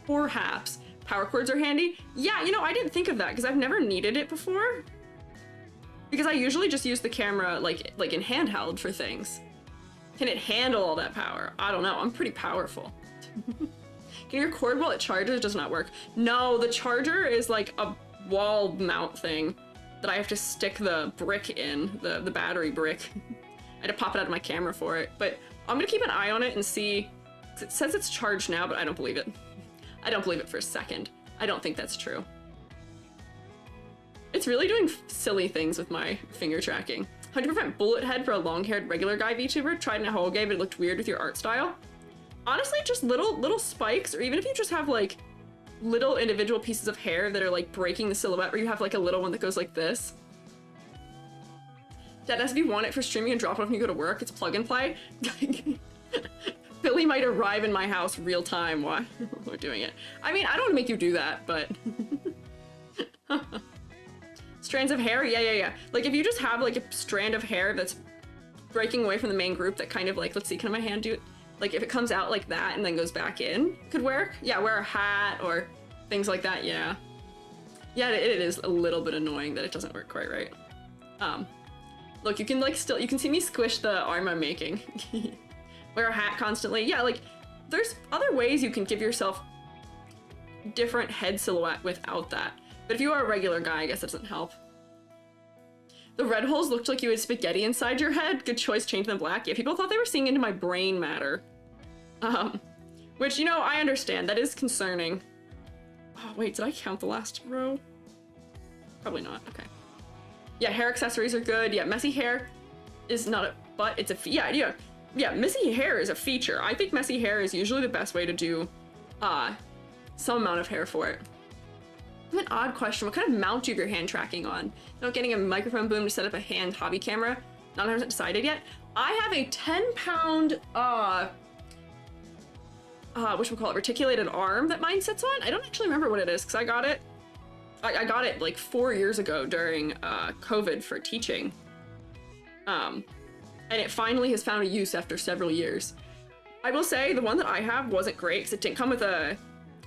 Perhaps. Power cords are handy. Yeah, you know, I didn't think of that because I've never needed it before. Because I usually just use the camera like in handheld for things. Can it handle all that power? I don't know. I'm pretty powerful. Can you record while it charges? It does not work. No, the charger is like a wall mount thing that I have to stick the brick in, the battery brick. I had to pop it out of my camera for it. But I'm gonna keep an eye on it and see. It says it's charged now, but I don't believe it. I don't believe it for a second. I don't think that's true. It's really doing silly things with my finger tracking. How do you prevent bullet head for a long-haired regular guy VTuber? Tried in a whole game, but it looked weird with your art style. Honestly, just little spikes, or even if you just have like little individual pieces of hair that are like breaking the silhouette, or you have like a little one that goes like this. Dad, as if you want it for streaming and drop it off when you go to work, it's plug and play. Billy might arrive in my house real time while we're doing it. I mean, I don't want to make you do that, but... Strands of hair? Yeah. Like, if you just have, like, a strand of hair that's breaking away from the main group that kind of like, let's see, can my hand do it? Like if it comes out like that and then goes back in, could work. Yeah, wear a hat or things like that, yeah. Yeah, it is a little bit annoying that it doesn't work quite right. Look, you can like you can see me squish the arm I'm making. Wear a hat constantly. Yeah, like there's other ways you can give yourself different head silhouette without that. But if you are a regular guy, I guess that doesn't help. The red holes looked like you had spaghetti inside your head. Good choice, change them black. Yeah, people thought they were seeing into my brain matter. Which, you know, I understand. That is concerning. Oh, wait, did I count the last row? Probably not, okay. Yeah, hair accessories are good. Yeah, messy hair is not a, but it's a, yeah, messy hair is a feature. I think messy hair is usually the best way to do, some amount of hair for it. I have an odd question. What kind of mount do you have your hand tracking on? Not getting a microphone boom to set up a hand hobby camera. Not 100% decided yet. I have a 10-pound, whatchamacallit, reticulated arm that mine sits on. I don't actually remember what it is because I got it like 4 years ago during COVID for teaching. And it finally has found a use after several years. I will say the one that I have wasn't great because it didn't come with a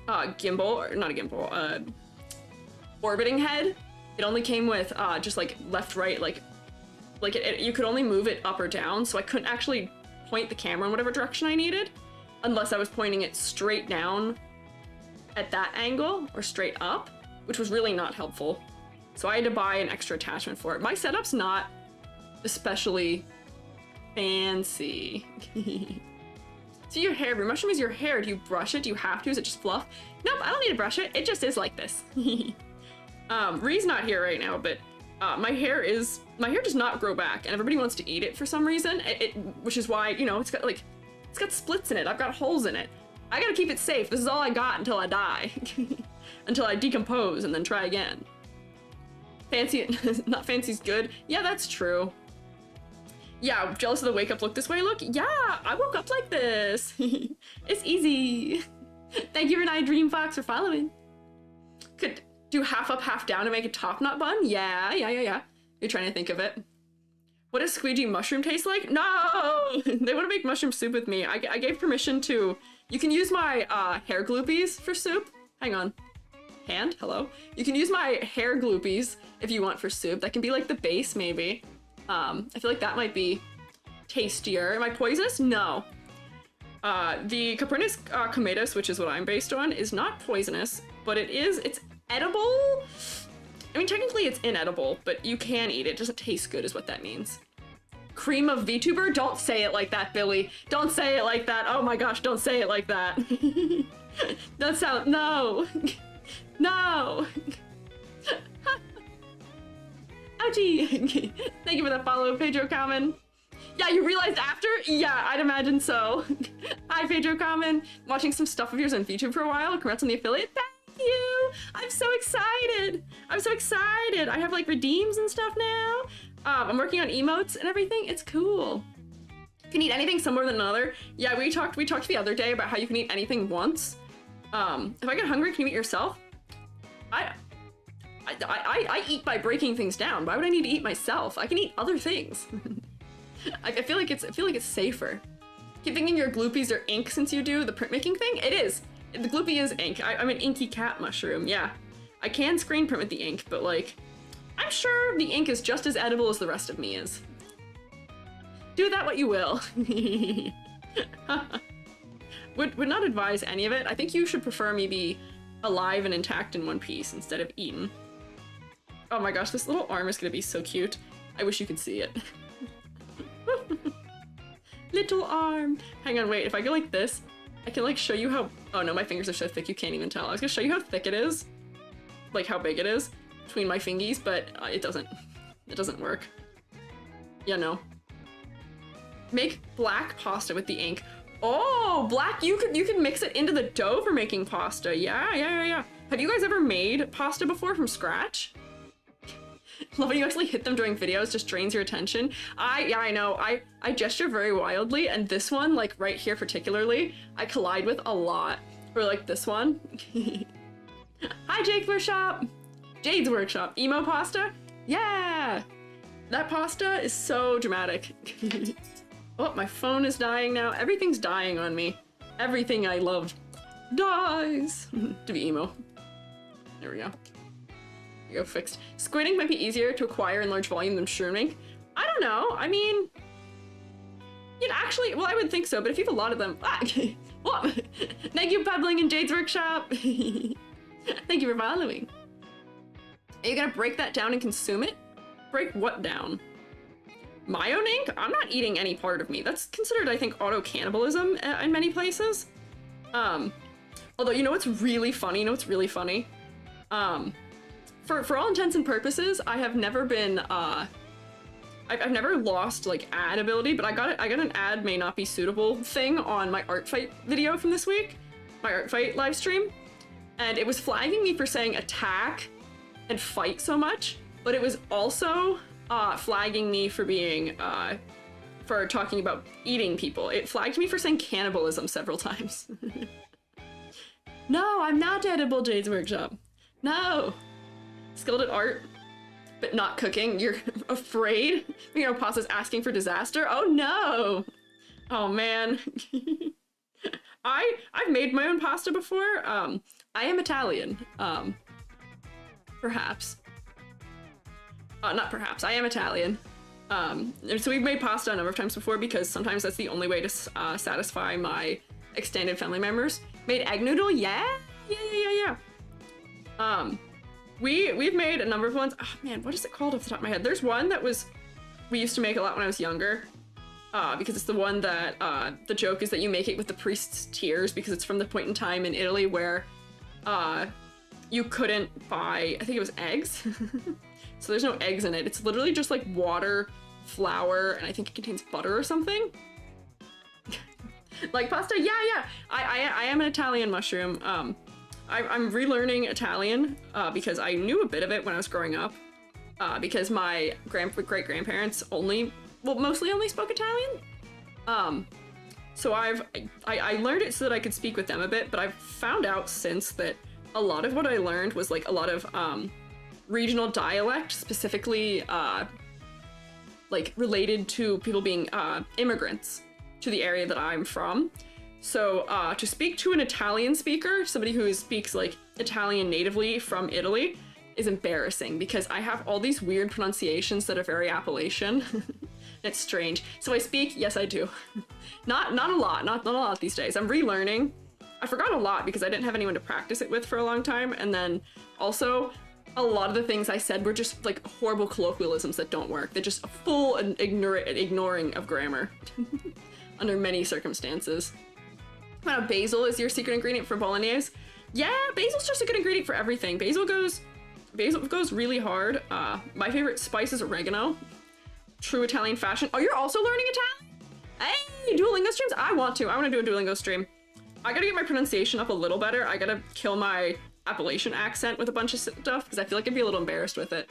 gimbal, or not a gimbal, orbiting head. It only came with just like left, right, like you could only move it up or down, so I couldn't actually point the camera in whatever direction I needed unless I was pointing it straight down at that angle or straight up, which was really not helpful. So I had to buy an extra attachment for it. My setup's not especially fancy. So your hair, your mushroom is your hair. Do you brush it? Do you have to? Is it just fluff? Nope, I don't need to brush it. It just is like this. Ree's not here right now, but my hair does not grow back, and everybody wants to eat it for some reason. Which is why, you know, it's got splits in it. I've got holes in it. I gotta keep it safe. This is all I got until I die. Until I decompose and then try again. Fancy, not fancy's good. Yeah, that's true. Yeah, jealous of the wake up look this way look? Yeah, I woke up like this. It's easy. Thank you, Renai Dream Fox, for following. Could do half up, half down to make a top knot bun? Yeah. You're trying to think of it. What does Squiiji mushroom taste like? No! They want to make mushroom soup with me. I gave permission to... You can use my hair gloopies for soup. Hang on. Hand? Hello? You can use my hair gloopies if you want for soup. That can be like the base, maybe. I feel like that might be tastier. Am I poisonous? No. The Caprinus comatus, which is what I'm based on, is not poisonous, but it's edible. I mean, technically it's inedible, but you can eat it. It doesn't taste good is what that means. Cream of VTuber? Don't say it like that, Billy. Don't say it like that. Oh my gosh, don't say it like that. That sound, no. No. Ouchie. Thank you for that follow, Pedro Common. Yeah, you realized after? Yeah, I'd imagine so. Hi, Pedro Common. Watching some stuff of yours on VTube for a while. Congrats on the affiliate. Thank you. I'm so excited. I'm so excited. I have like redeems and stuff now. I'm working on emotes and everything. It's cool. You can eat anything somewhere than another. Yeah, we talked the other day about how you can eat anything once. If I get hungry, can you eat yourself? I eat by breaking things down. Why would I need to eat myself? I can eat other things. I feel like it's safer. Keep thinking your gloopies are ink since you do the printmaking thing? It is. The gloopy is ink. I'm an inky cat mushroom, yeah. I can screen print with the ink, but like, I'm sure the ink is just as edible as the rest of me is. Do that what you will. Would not advise any of it. I think you should prefer me be alive and intact in one piece instead of eaten. Oh my gosh, this little arm is gonna be so cute. I wish you could see it. Little arm. Hang on, wait, if I go like this, I can like show you how, oh no, my fingers are so thick you can't even tell. I was gonna show you how thick it is, like how big it is between my fingies, but it doesn't work. Yeah, no. Make black pasta with the ink. Oh, black, you could mix it into the dough for making pasta. Yeah. Have you guys ever made pasta before from scratch? Love when you actually hit them during videos, just drains your attention. Yeah, I know, I gesture very wildly, and this one, like right here particularly, I collide with a lot. Or like this one. Hi, Jade's Workshop! Jade's Workshop. Emo pasta? Yeah! That pasta is so dramatic. Oh, my phone is dying now. Everything's dying on me. Everything I loved dies. To be emo. There we go. There we go, fixed. Squid ink might be easier to acquire in large volume than shroom ink. I don't know. I mean, you'd actually, well, I would think so, but if you have a lot of them, what? Thank you, Pebbling and Jade's Workshop. Thank you for following. Are you gonna break that down and consume it? Break what down? My own ink? I'm not eating any part of me. That's considered, I think, auto-cannibalism in many places. Although, you know what's really funny? You know what's really funny? For all intents and purposes, I have never been, I've never lost, like, ad ability, but I got an ad may not be suitable thing on my art fight video from this week. My art fight live stream. And it was flagging me for saying attack and fight so much, but it was also flagging me for being, for talking about eating people. It flagged me for saying cannibalism several times. No, I'm not edible, Jade's Workshop. No. Skilled at art, but not cooking. You're afraid? You know, pasta's asking for disaster? Oh no! Oh man. I've made my own pasta before. I am Italian. Perhaps. Not perhaps, I am Italian. So we've made pasta a number of times before because sometimes that's the only way to satisfy my extended family members. Made egg noodle, yeah. We've made a number of ones. Oh man, what is it called off the top of my head? There's one that we used to make a lot when I was younger. Because it's the one that, the joke is that you make it with the priest's tears because it's from the point in time in Italy where, you couldn't buy, I think it was eggs. So there's no eggs in it. It's literally just like water, flour, and I think it contains butter or something. Like pasta, yeah. I am an Italian mushroom. I'm relearning Italian because I knew a bit of it when I was growing up. Because my great-grandparents mostly only spoke Italian. So I learned it so that I could speak with them a bit, but I've found out since that a lot of what I learned was like a lot of regional dialect, specifically like related to people being immigrants to the area that I'm from. So to speak to an Italian speaker, somebody who speaks like Italian natively from Italy, is embarrassing because I have all these weird pronunciations that are very Appalachian. It's strange. So I speak, yes I do. Not a lot these days. I'm relearning. I forgot a lot because I didn't have anyone to practice it with for a long time, and then also a lot of the things I said were just like horrible colloquialisms that don't work. They're just a full ignoring of grammar under many circumstances. Basil is your secret ingredient for bolognese? Yeah, basil's just a good ingredient for everything. Basil goes really hard. My favorite spice is oregano. True Italian fashion. Oh, you're also learning Italian? Hey, Duolingo streams? I want to do a Duolingo stream. I gotta get my pronunciation up a little better. I gotta kill my Appalachian accent with a bunch of stuff because I feel like I'd be a little embarrassed with it.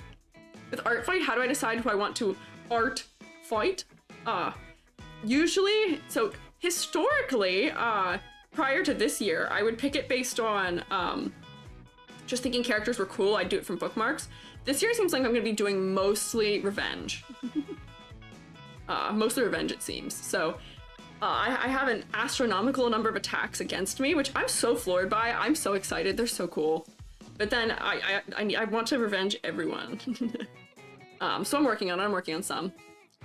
With art fight, how do I decide who I want to art fight? Usually, so historically, prior to this year, I would pick it based on just thinking characters were cool. I'd do it from bookmarks. This year seems like I'm gonna be doing mostly revenge. Mostly revenge, it seems. So I have an astronomical number of attacks against me, which I'm so floored by. I'm so excited. They're so cool. But then I want to revenge everyone. So I'm working on some.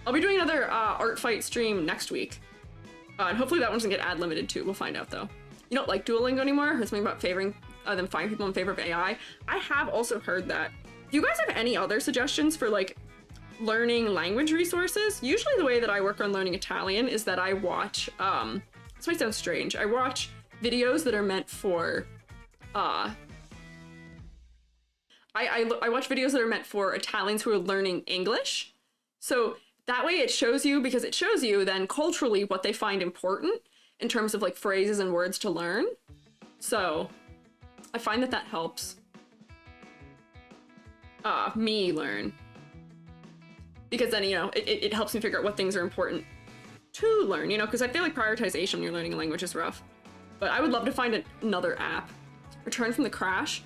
I'll be doing another art fight stream next week. And hopefully that one doesn't get ad limited too. We'll find out though. You don't like Duolingo anymore? Heard something about favoring them finding people in favor of AI. I have also heard that. Do you guys have any other suggestions for like learning language resources? Usually the way that I work on learning Italian is that I watch, this might sound strange, I watch videos that are meant for, I watch videos that are meant for Italians who are learning English. So that way it shows you, because it shows you then culturally what they find important in terms of like phrases and words to learn. So I find that helps me learn. Because then, you know, it helps me figure out what things are important to learn, you know, because I feel like prioritization when you're learning a language is rough. But I would love to find another app. Return from the crash.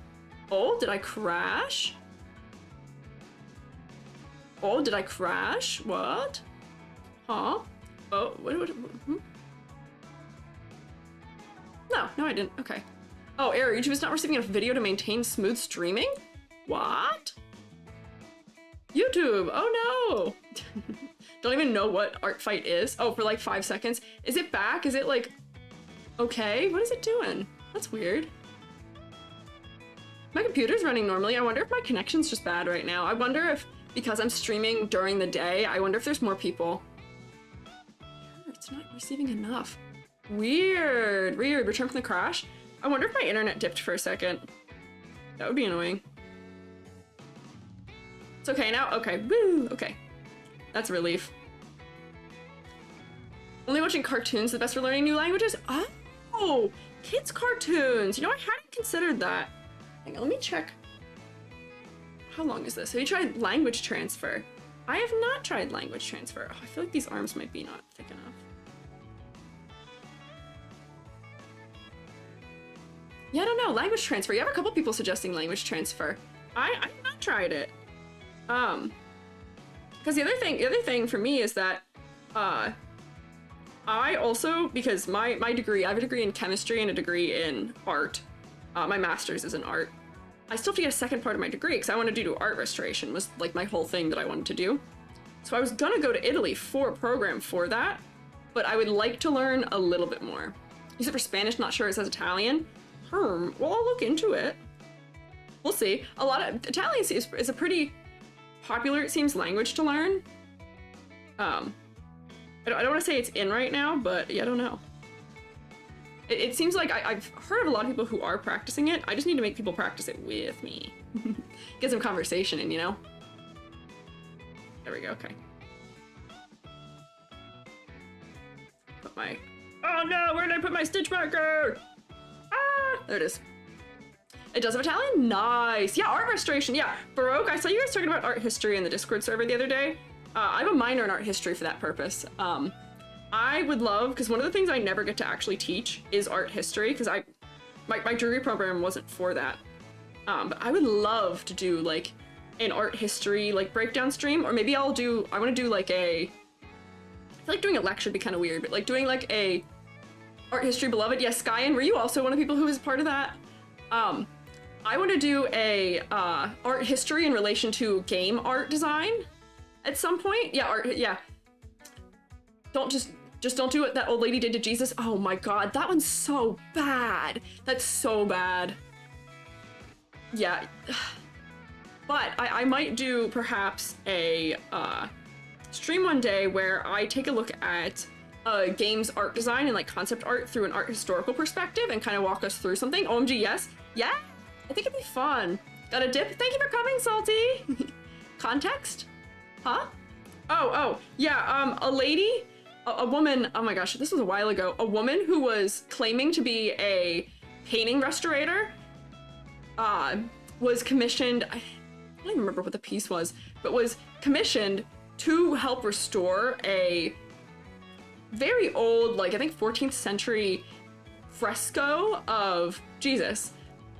Oh, did I crash? Oh, did I crash? What? Huh? Oh, what hmm? No, I didn't. Okay. Oh, error. YouTube is not receiving enough video to maintain smooth streaming? What? YouTube! Oh no! Don't even know what art fight is. Oh, for like 5 seconds. Is it back? Is it like... okay? What is it doing? That's weird. My computer's running normally. I wonder if my connection's just bad right now. I wonder if, because I'm streaming during the day, I wonder if there's more people. It's not receiving enough. Weird. Weird. Return from the crash. I wonder if my internet dipped for a second. That would be annoying. It's okay now? Okay. Woo! Okay. That's a relief. Only watching cartoons is the best for learning new languages? Oh! Kids' cartoons! You know, I hadn't considered that. Hang on, let me check. How long is this? Have you tried language transfer? I have not tried language transfer. Oh, I feel like these arms might be not thick enough. Yeah, I don't know. Language transfer. You have a couple people suggesting language transfer. I have not tried it. Because the other thing for me is that, I also, because my degree, I have a degree in chemistry and a degree in art. My master's is in art. I still have to get a second part of my degree because I wanted to do art restoration was like my whole thing that I wanted to do. So I was gonna go to Italy for a program for that, but I would like to learn a little bit more. Use it for Spanish, not sure it says Italian. Well, I'll look into it. We'll see. A lot of Italian is a pretty popular, it seems, language to learn. I don't want to say it's in right now, but yeah, I don't know. It seems like I've heard of a lot of people who are practicing it. I just need to make people practice it with me. Get some conversation in, you know? There we go, okay. Put my... oh no, where did I put my stitch marker? Ah, there it is. It does have Italian? Nice. Yeah, art restoration, yeah. Baroque, I saw you guys talking about art history in the Discord server the other day. I have a minor in art history for that purpose. I would love, because one of the things I never get to actually teach is art history, because my degree program wasn't for that. But I would love to do like an art history like breakdown stream, or maybe I want to do like I feel like doing a lecture would be kind of weird, but like doing like a art history beloved. Yes, Skyen, were you also one of the people who was part of that? I want to do a art history in relation to game art design at some point. Yeah, art, yeah. Just don't do what that old lady did to Jesus. Oh my god, that one's so bad. That's so bad. Yeah. But I might do perhaps a stream one day where I take a look at games art design and like concept art through an art historical perspective and kind of walk us through something. OMG, yes. Yeah, I think it'd be fun. Got a dip? Thank you for coming, Salty. Context? Huh? Oh, yeah, a lady, a woman, oh my gosh, this was a while ago, a woman who was claiming to be a painting restorator, was commissioned, I don't even remember what the piece was, but was commissioned to help restore a very old, like I think 14th century fresco of Jesus.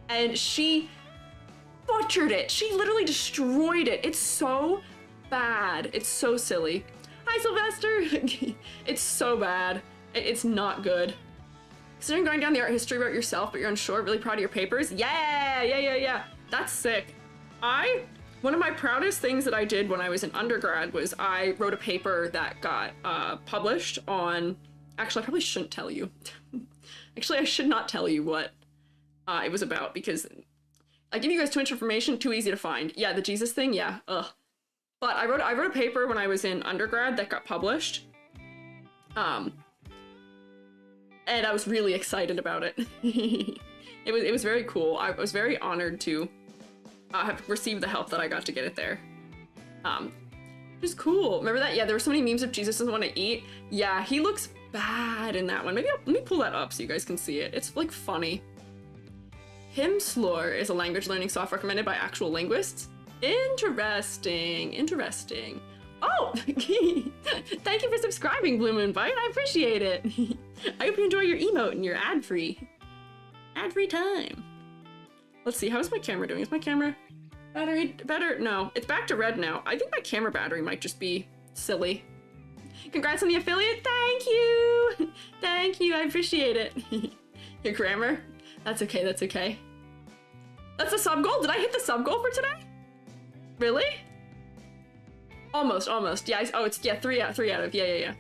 And she butchered it. She literally destroyed it. It's so bad. It's so silly. Hi, Sylvester. It's so bad. It's not good. Considering going down the art history route yourself, but you're unsure, really proud of your papers. Yeah. That's sick. One of my proudest things that I did when I was in undergrad was I wrote a paper that got published on, actually I probably shouldn't tell you. Actually, I should not tell you what it was about, because I give you guys too much information, too easy to find. Yeah, the Jesus thing, yeah, ugh. But I wrote a paper when I was in undergrad that got published. And I was really excited about it. It was very cool. I was very honored to have received the help that I got to get it there. Just cool. Remember that? Yeah, there were so many memes of Jesus doesn't want to eat. Yeah, he looks bad in that one. Maybe let me pull that up so you guys can see it. It's like funny. Himslore is a language learning software recommended by actual linguists. Interesting. Oh, thank you for subscribing, Blue Moon Bite. I appreciate it. I hope you enjoy your emote and your ad-free time. Let's see, how is my camera doing? Is my camera Battery, better, no. It's back to red now. I think my camera battery might just be silly. Congrats on the affiliate, thank you! Thank you, I appreciate it. Your grammar? That's okay, that's okay. That's the sub goal? Did I hit the sub goal for today? Really? Almost, almost. Yeah, oh, it's, yeah, 3 out of, yeah.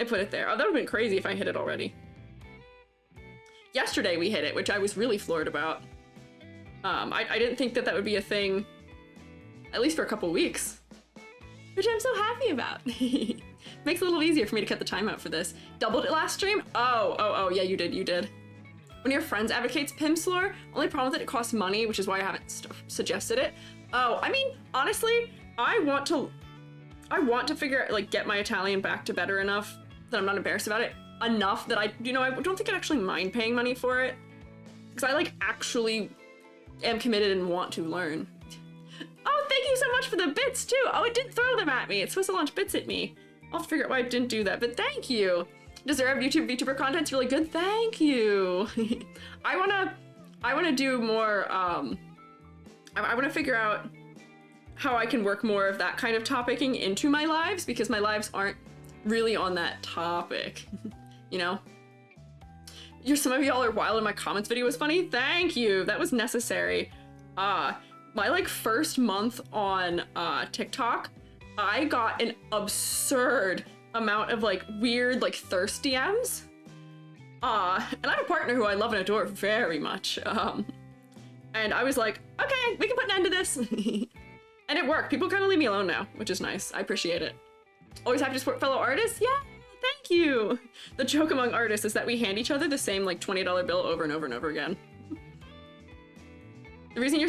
I put it there. Oh, that would've been crazy if I hit it already. Yesterday we hit it, which I was really floored about. I didn't think that that would be a thing, at least for a couple weeks, which I'm so happy about. Makes it a little easier for me to cut the time out for this. Doubled it last stream? Oh, yeah, you did. One of your friends advocates Pimsleur. Only problem with it costs money, which is why I haven't suggested it. Oh, I mean, honestly, I want to figure out, like, get my Italian back to better enough that I'm not embarrassed about it. Enough that I don't think I'd actually mind paying money for it. Because I, like, actually am committed and want to learn. Oh, thank you so much for the bits, too. Oh, it didn't throw them at me. It's supposed to launch bits at me. I'll have to figure out why it didn't do that, but thank you. Deserve VTuber content's really good. Thank you. I wanna do more, I wanna figure out how I can work more of that kind of topicing into my lives, because my lives aren't really on that topic, you know? Some of y'all are wild and my comments video was funny. Thank you, that was necessary. My like first month on TikTok, I got an absurd amount of like weird like thirst DMs. And I have a partner who I love and adore very much. And I was like, okay, we can put an end to this. And it worked. People kind of leave me alone now, which is nice. I appreciate it. Always happy to support fellow artists? Yeah, thank you. The joke among artists is that we hand each other the same like $20 bill over and over and over again. The reason you're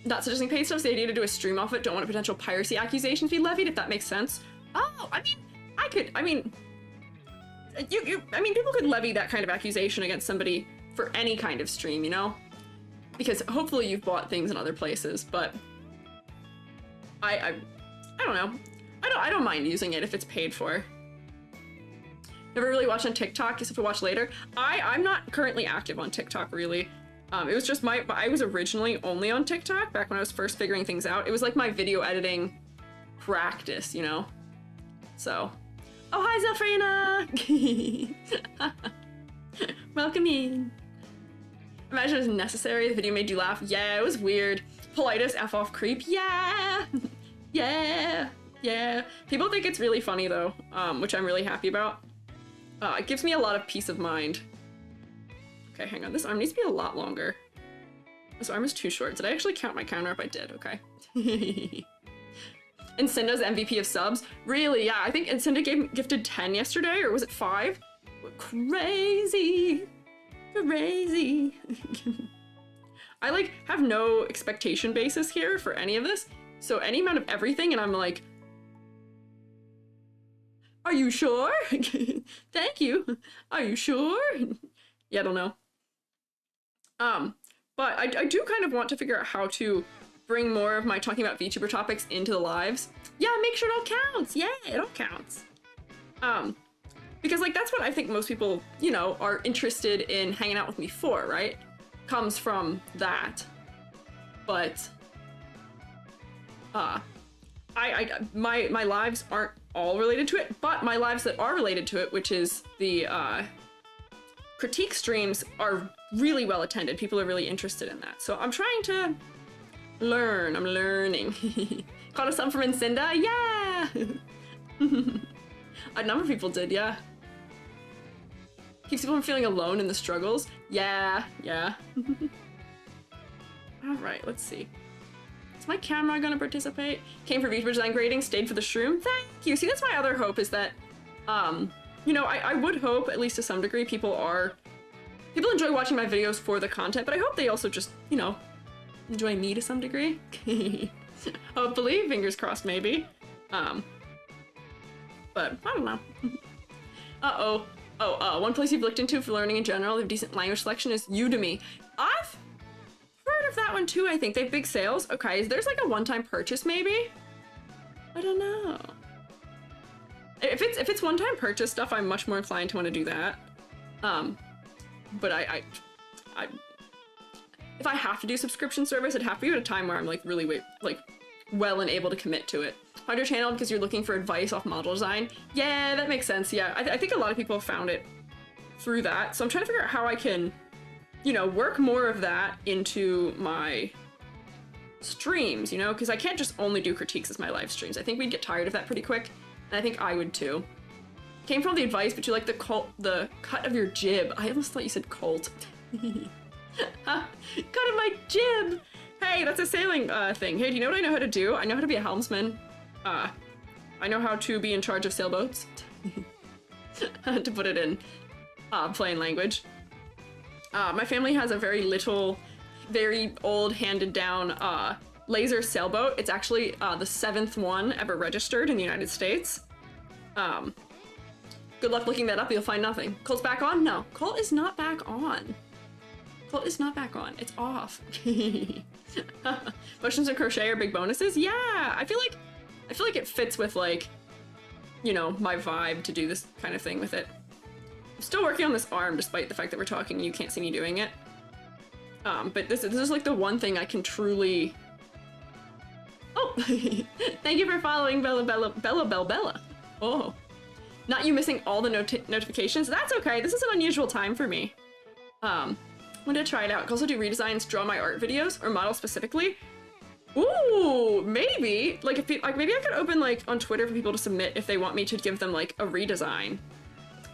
not suggesting paid stuff is the idea to do a stream off it. Don't want a potential piracy accusation to be levied, if that makes sense. Oh, I mean, people could levy that kind of accusation against somebody for any kind of stream, you know? Because hopefully you've bought things in other places, but I don't know. I don't mind using it if it's paid for. Never really watched on TikTok, except to watch later. I'm not currently active on TikTok, really. It was just I was originally only on TikTok back when I was first figuring things out. It was like my video editing practice, you know? So, oh, hi, Zafrina! Welcome in. Imagine it was necessary, the video made you laugh. Yeah, it was weird. Politest F off creep. Yeah! Yeah. People think it's really funny though, which I'm really happy about. It gives me a lot of peace of mind. Okay, hang on, this arm needs to be a lot longer. This arm is too short. Did I actually count my counter up? I did, okay. And Cinda's MVP of subs? Really, yeah, I think Cinda gifted 10 yesterday, or was it 5? Crazy. I like have no expectation basis here for any of this, so any amount of everything and I'm like, are you sure? Thank you. Are you sure? Yeah, I don't know. But I do kind of want to figure out how to bring more of my talking about VTuber topics into the lives. Yeah, make sure it all counts. Yeah, it all counts. Because like that's what I think most people, you know, are interested in hanging out with me for, right? Comes from that. But my lives aren't all related to it, but my lives that are related to it, which is the critique streams, are really well attended. People are really interested in that. So I'm trying to learn. I'm learning. Caught a sub from Incinda? Yeah! A number of people did, yeah. Keeps people from feeling alone in the struggles. Yeah. Alright, let's see. Is my camera gonna participate? Came for VTuber design grading, stayed for the shroom. Thank you. See, that's my other hope, is that, you know, I would hope, at least to some degree, people enjoy watching my videos for the content, but I hope they also just, you know, enjoy me to some degree. Hopefully, fingers crossed, maybe. But I don't know. One place you've looked into for learning in general, they have decent language selection, is Udemy. I've heard of that one too, I think. They have big sales. Okay, there's like a one-time purchase, maybe? I don't know. If it's one-time purchase stuff, I'm much more inclined to want to do that. But if I have to do subscription service, it'd have to be at a time where I'm like really well and able to commit to it. Find your channel because you're looking for advice off model design. Yeah, that makes sense. Yeah, I think a lot of people have found it through that. So I'm trying to figure out how I can, you know, work more of that into my streams, you know, because I can't just only do critiques as my live streams. I think we'd get tired of that pretty quick, and I think I would too. Came from the advice, but you like the cut of your jib. I almost thought you said cult. Cut of my jib! Hey, that's a sailing thing. Hey, do you know what I know how to do? I know how to be a helmsman. I know how to be in charge of sailboats. To put it in plain language. My family has a very old handed down laser sailboat. It's actually the 7th one ever registered in the United States. Good luck looking that up, you'll find nothing. Colt's back on? No, Colt is not back on. Colt is not back on, it's off. Motions and crochet are big bonuses? Yeah, I feel like it fits with, like, you know, my vibe to do this kind of thing with it. I'm still working on this arm despite the fact that we're talking and you can't see me doing it. But this is like the one thing I can truly... Oh! Thank you for following Bella. Oh. Not you missing all the notifications. That's okay, this is an unusual time for me. I'm gonna try it out. I can also do redesigns, draw my art videos, or model specifically. Ooh, maybe! Like, maybe I could open, like, on Twitter for people to submit if they want me to give them, like, a redesign.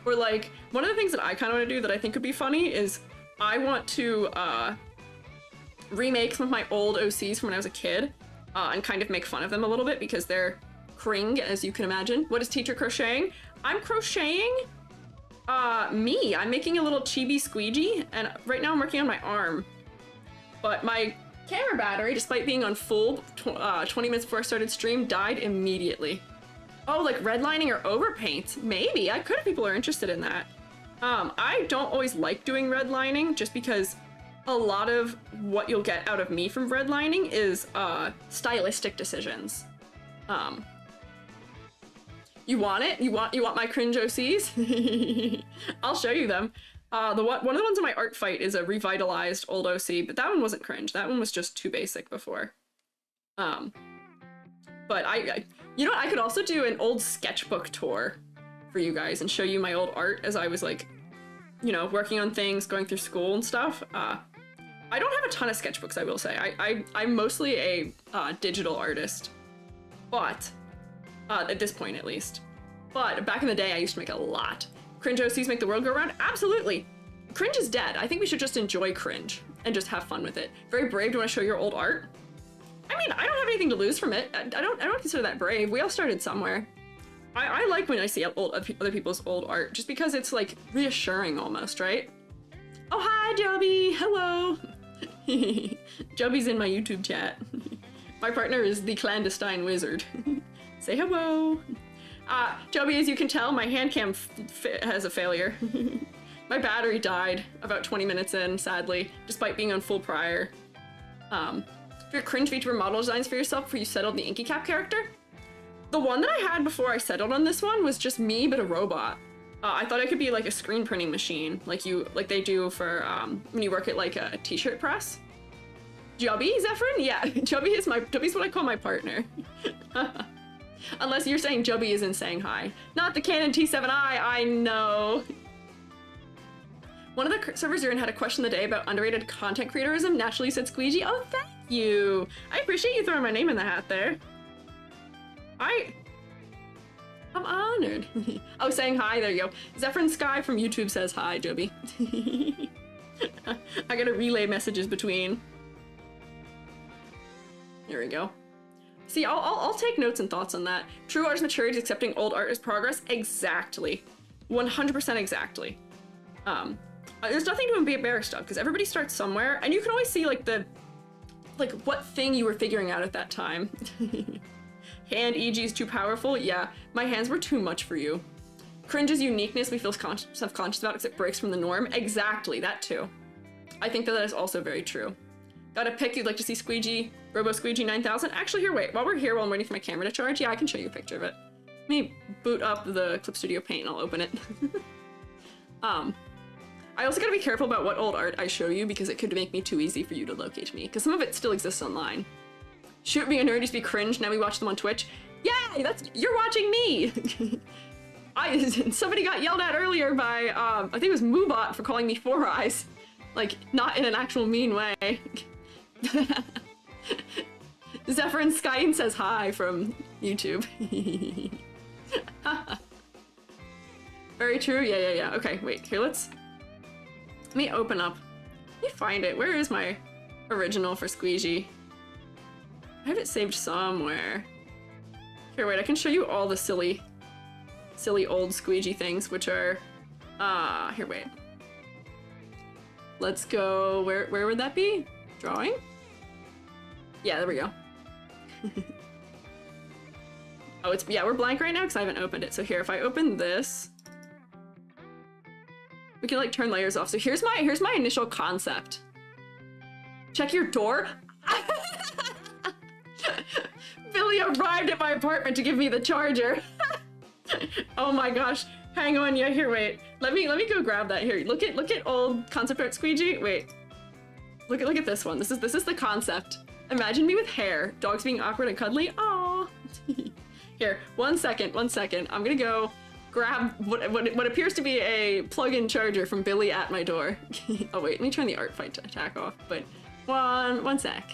Or, like, one of the things that I kind of want to do that I think would be funny is I want to, remake some of my old OCs from when I was a kid, and kind of make fun of them a little bit because they're cring, as you can imagine. What is teacher crocheting? I'm crocheting, me. I'm making a little chibi squeegee, and right now I'm working on my arm. But my camera battery, despite being on full 20 minutes before I started stream, died immediately. Oh, like redlining or overpaint? Maybe. I could if people are interested in that. I don't always like doing redlining just because a lot of what you'll get out of me from redlining is stylistic decisions. You want it? You want my cringe OCs? I'll show you them. One of the ones in my art fight is a revitalized old OC, but that one wasn't cringe. That one was just too basic before. But you know what? I could also do an old sketchbook tour for you guys and show you my old art as I was, like, you know, working on things, going through school and stuff. I don't have a ton of sketchbooks, I will say. I'm mostly a digital artist, but at this point at least. But back in the day, I used to make a lot. Cringe OCs make the world go round? Absolutely. Cringe is dead. I think we should just enjoy cringe and just have fun with it. Very brave. Do you want to show your old art? I mean, I don't have anything to lose from it. I don't consider that brave. We all started somewhere. I like when I see other people's old art, just because it's, like, reassuring almost, right? Oh, hi, Joby. Hello. Joby's in my YouTube chat. My partner is the clandestine wizard. Say hello. Joby, as you can tell, my hand cam has a failure. My battery died about 20 minutes in, sadly, despite being on full prior. For your cringe feature model designs for yourself before you settled the Inky Cap character? The one that I had before I settled on this one was just me, but a robot. I thought I could be like a screen printing machine, like they do for when you work at like a t-shirt press. Jubby, Zephyrin? Yeah, Jubby's what I call my partner. Unless you're saying Jubby isn't saying hi. Not the Canon T7i, I know. One of the servers you're in had a question the day about underrated content creatorism. Naturally said Squiiji. Oh, thank you. I appreciate you throwing my name in the hat there. I'm honored. Oh, saying hi, there you go. Zephyrin Sky from YouTube says hi, Joby. I gotta relay messages between. There we go. See, I'll take notes and thoughts on that. True art is maturity is accepting old art as progress. Exactly. 100% exactly. There's nothing to be embarrassed of, because everybody starts somewhere, and you can always see, like, what thing you were figuring out at that time. Hand Iiji is too powerful? Yeah, my hands were too much for you. Cringe's uniqueness we feel self-conscious about because it breaks from the norm. Exactly, that too. I think that is also very true. Got a pic you'd like to see Squiiji, Robo Squiiji 9000? Actually, here, wait, while we're here, while I'm waiting for my camera to charge, yeah, I can show you a picture of it. Let me boot up the Clip Studio Paint and I'll open it. I also gotta be careful about what old art I show you because it could make me too easy for you to locate me, because some of it still exists online. Shoot, being a nerd used to be cringe, now we watch them on Twitch. Yay, you're watching me! Somebody got yelled at earlier by, I think it was Moobot for calling me Four Eyes. Like, not in an actual mean way. Zephyrin Skyen says hi from YouTube. Very true, yeah. Okay, wait, here, let me open up. Let me find it. Where is my original for Squiiji? I have it saved somewhere. Here, wait, I can show you all the silly old Squiiji things, which are, here, wait. Let's go, where would that be? Drawing? Yeah, there we go. Oh, yeah, we're blank right now because I haven't opened it. So here, if I open this, we can like turn layers off. So here's my initial concept. Check your door. Billy arrived at my apartment to give me the charger. Oh my gosh. Hang on, yeah, here, wait. Let me go grab that here. Look at old concept art Squiiji. Wait. Look at this one. This is the concept. Imagine me with hair, dogs being awkward and cuddly. Aww. Here, one second. I'm gonna go grab what appears to be a plug-in charger from Billy at my door. Oh wait, let me turn the art fight attack off, but one sec.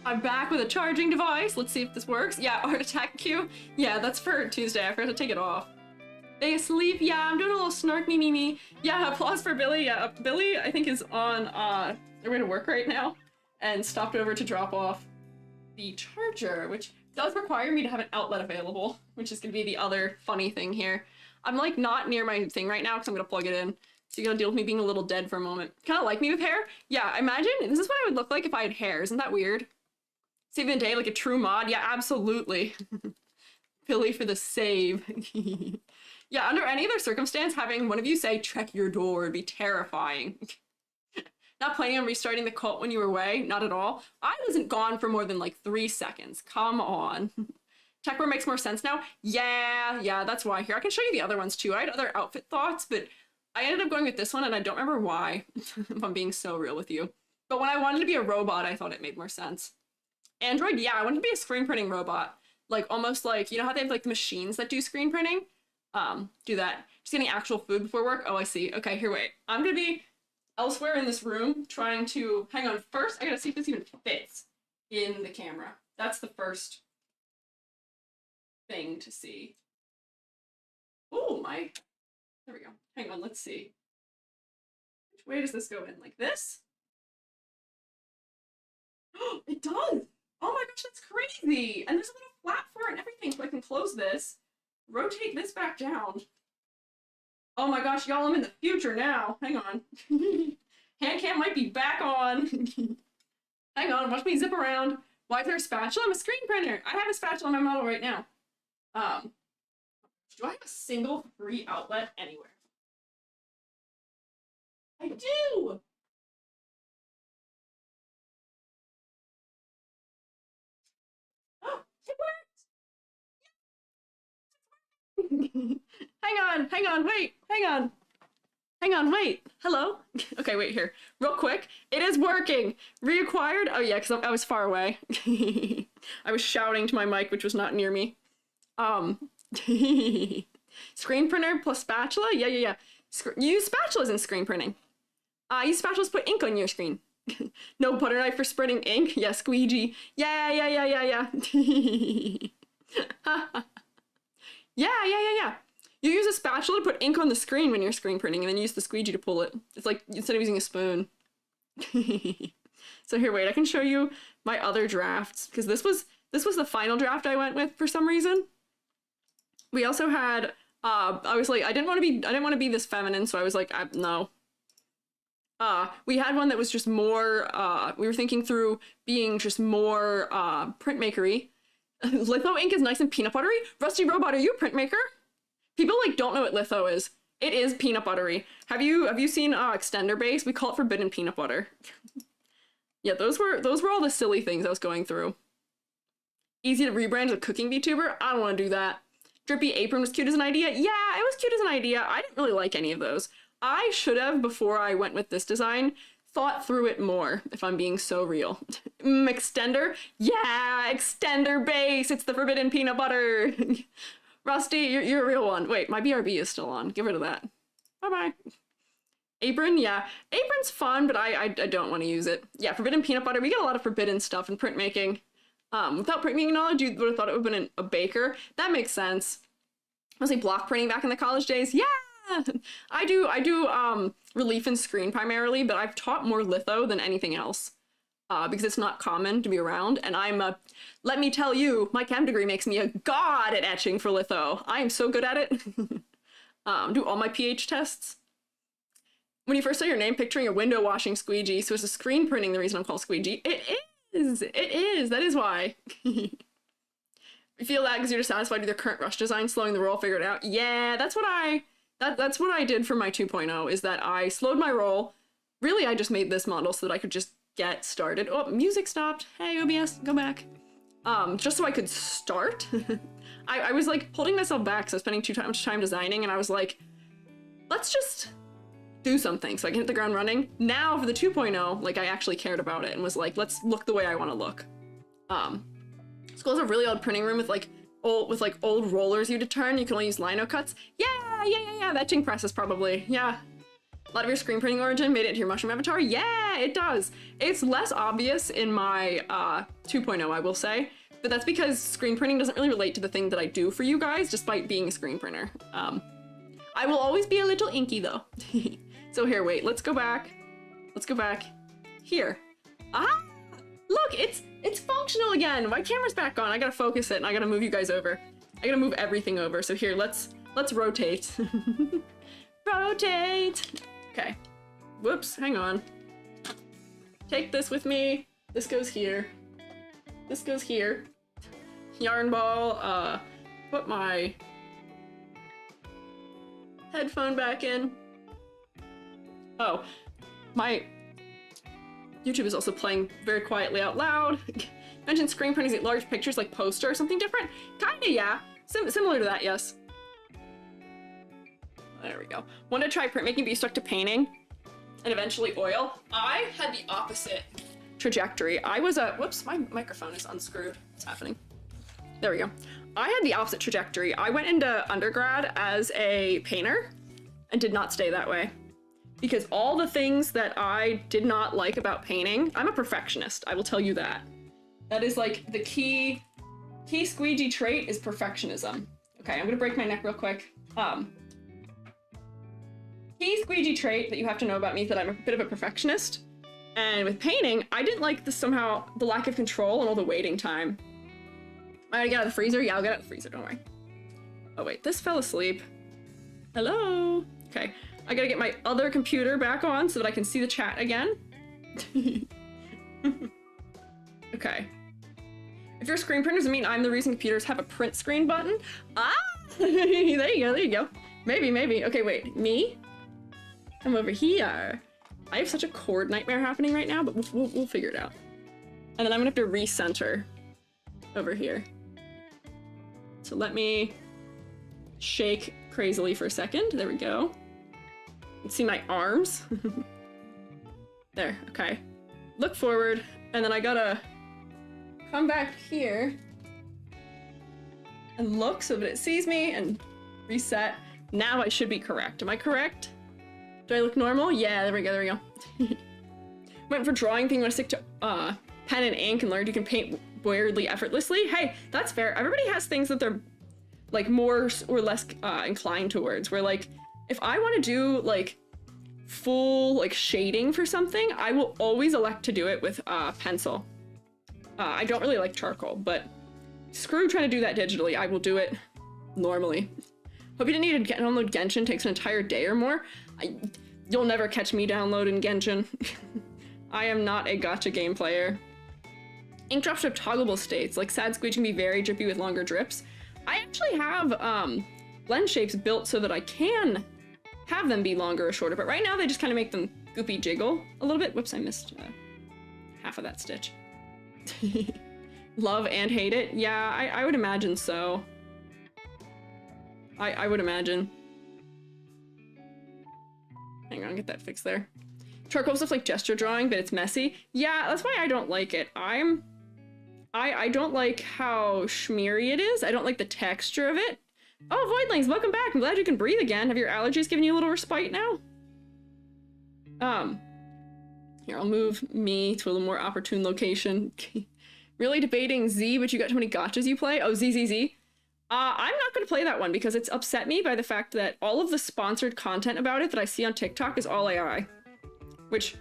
I'm back with a charging device. Let's see if this works. Yeah, art attack cue. Yeah, that's for Tuesday. I forgot to take it off. They asleep? Yeah, I'm doing a little snark me. Yeah, applause for Billy. Yeah, Billy, I think, is on their way to work right now and stopped over to drop off the charger, which does require me to have an outlet available, which is gonna be the other funny thing here. I'm like not near my thing right now because I'm gonna plug it in. So you're gonna deal with me being a little dead for a moment. Kind of like me with hair? Yeah, imagine this is what I would look like if I had hair. Isn't that weird? Save the day like a true mod? Yeah, absolutely. Billy for the save. Yeah, under any other circumstance, having one of you say, check your door would be terrifying. Not planning on restarting the cult when you were away? Not at all. I wasn't gone for more than like 3 seconds. Come on. Tech makes more sense now? Yeah, that's why. Here, I can show you the other ones too. I had other outfit thoughts, but I ended up going with this one and I don't remember why, if I'm being so real with you. But when I wanted to be a robot, I thought it made more sense. Android, yeah, I wanted to be a screen printing robot. Like, almost like, you know how they have, like, the machines that do screen printing? Do that. Just getting actual food before work? Oh, I see. Okay, here, wait. I'm gonna be elsewhere in this room trying to... Hang on, first, I gotta see if this even fits in the camera. That's the first thing to see. Oh, my... There we go. Hang on, let's see. Which way does this go in? Like this? Oh, it does! Oh my gosh, that's crazy! And there's a little flap for it and everything, so I can close this, rotate this back down. Oh my gosh, y'all, I'm in the future now. Hang on. HANDCAM might be back on. Hang on, watch me zip around. Why is there a spatula? I'm a screen printer. I have a spatula on my model right now. Do I have a single free outlet anywhere? I do! Hang on, wait. Hello? Okay, wait here. Real quick. It is working! Reacquired? Oh yeah, because I was far away. I was shouting to my mic, which was not near me. Screen printer plus spatula? Yeah. Use spatulas in screen printing. Use spatulas to put ink on your screen. No butter knife for spreading ink? Yeah, Squiiji. Yeah. Yeah. You use a spatula to put ink on the screen when you're screen printing, and then use the Squiiji to pull it. It's like, instead of using a spoon. So here, wait, I can show you my other drafts, because this was the final draft I went with for some reason. We also had, I was like, I didn't want to be this feminine, so I was like, no. We had one that was just more, we were thinking through being just more printmakery. Litho ink is nice and peanut buttery. Rusty Robot, are you a printmaker? People like don't know what litho is. It is peanut buttery. Have you seen extender base? We call it forbidden peanut butter. Yeah, those were all the silly things I was going through. Easy to rebrand as a cooking VTuber? I don't want to do that. Drippy apron was cute as an idea. Yeah, it was cute as an idea. I didn't really like any of those. I should have, before I went with this design, thought through it more, if I'm being so real. Extender? Yeah, extender base! It's the forbidden peanut butter! Rusty, you're a real one. Wait, my BRB is still on. Get rid of that. Bye-bye. Apron? Yeah. Apron's fun, but I don't want to use it. Yeah, forbidden peanut butter. We get a lot of forbidden stuff in printmaking. Without printmaking knowledge, you would have thought it would have been a baker. That makes sense. Mostly block printing back in the college days. Yeah! I do relief and screen primarily, but I've taught more litho than anything else because it's not common to be around. And let me tell you, my chem degree makes me a god at etching for litho. I am so good at it. Do all my pH tests. When you first saw your name, picturing a window washing squeegee, so it's a screen printing the reason I'm called Squeiji. It is, that is why. You feel that because you're dissatisfied with your current rush design, slowing the roll, figure it out. Yeah, that's what I did for my 2.0, is that I slowed my roll. Really, I just made this model so that I could just get started. Oh, music stopped. Hey, OBS, go back. Just so I could start. I was like holding myself back, so I was spending too much time designing, and I was like, let's just do something so I can hit the ground running. Now for the 2.0, like I actually cared about it and was like, let's look the way I want to look. School has a really old printing room with old rollers you to turn. You can only use lino cuts. Yeah. That etching press is probably, yeah. A lot of your screen printing origin made it into your mushroom avatar. Yeah, it does. It's less obvious in my 2.0, I will say, but that's because screen printing doesn't really relate to the thing that I do for you guys, despite being a screen printer. I will always be a little inky though. So here, wait, let's go back. Let's go back here. Ah, look, it's functional again. My camera's back on. I gotta focus it and I gotta move you guys over. I gotta move everything over. So here, let's rotate. Rotate. Okay. Whoops, hang on. Take this with me. This goes here. This goes here. Yarn ball, put my headphone back in. Oh, my YouTube is also playing very quietly out loud. Mentioned screen printing at large pictures like poster or something different. Kinda, yeah. Similar to that, yes. There we go. Wanted to try printmaking, but you stuck to painting and eventually oil. I had the opposite trajectory. I was whoops, my microphone is unscrewed. What's happening? There we go. I had the opposite trajectory. I went into undergrad as a painter and did not stay that way. Because all the things that I did not like about painting, I'm a perfectionist, I will tell you that. That is like the key Squiiji trait is perfectionism. Okay, I'm gonna break my neck real quick. Key Squiiji trait that you have to know about me is that I'm a bit of a perfectionist. And with painting, I didn't like the lack of control and all the waiting time. I gotta get out of the freezer? Yeah, I'll get out of the freezer, don't worry. Oh wait, this fell asleep. Hello? Okay, I gotta get my other computer back on so that I can see the chat again. Okay. If you're a screen printer, does it mean I'm the reason computers have a print screen button? Ah! There you go. Maybe. Okay, wait, me? I'm over here. I have such a cord nightmare happening right now, but we'll figure it out. And then I'm gonna have to recenter over here. So let me shake crazily for a second. There we go. You can see my arms. There, okay. Look forward, and then I gotta come back here and look so that it sees me and reset. Now I should be correct. Am I correct? Do I look normal? Yeah, there we go. Went for drawing thing, want to stick to pen and ink and learned you can paint weirdly effortlessly. Hey, that's fair. Everybody has things that they're like more or less inclined towards, where like if I want to do like full like shading for something, I will always elect to do it with pencil. I don't really like charcoal, but screw trying to do that digitally. I will do it normally. Hope you didn't need to download Genshin. Takes an entire day or more. You'll never catch me downloading Genshin. I am not a gacha game player. Ink drops have toggleable states, like sad Squiiji can be very drippy with longer drips. I actually have blend shapes built so that I can have them be longer or shorter, but right now they just kind of make them goopy jiggle a little bit. Whoops, I missed half of that stitch. Love and hate it? Yeah, I would imagine so. I would imagine. Hang on, get that fixed there. Charcoal stuff like gesture drawing, but it's messy. Yeah, that's why I don't like it. I don't like how schmeary it is. I don't like the texture of it. Oh, Voidlings, welcome back. I'm glad you can breathe again. Have your allergies given you a little respite now? Here, I'll move me to a little more opportune location. Really debating Z, but you got too many gotchas you play? Oh, ZZZ. I'm not going to play that one because it's upset me by the fact that all of the sponsored content about it that I see on TikTok is all AI. Which,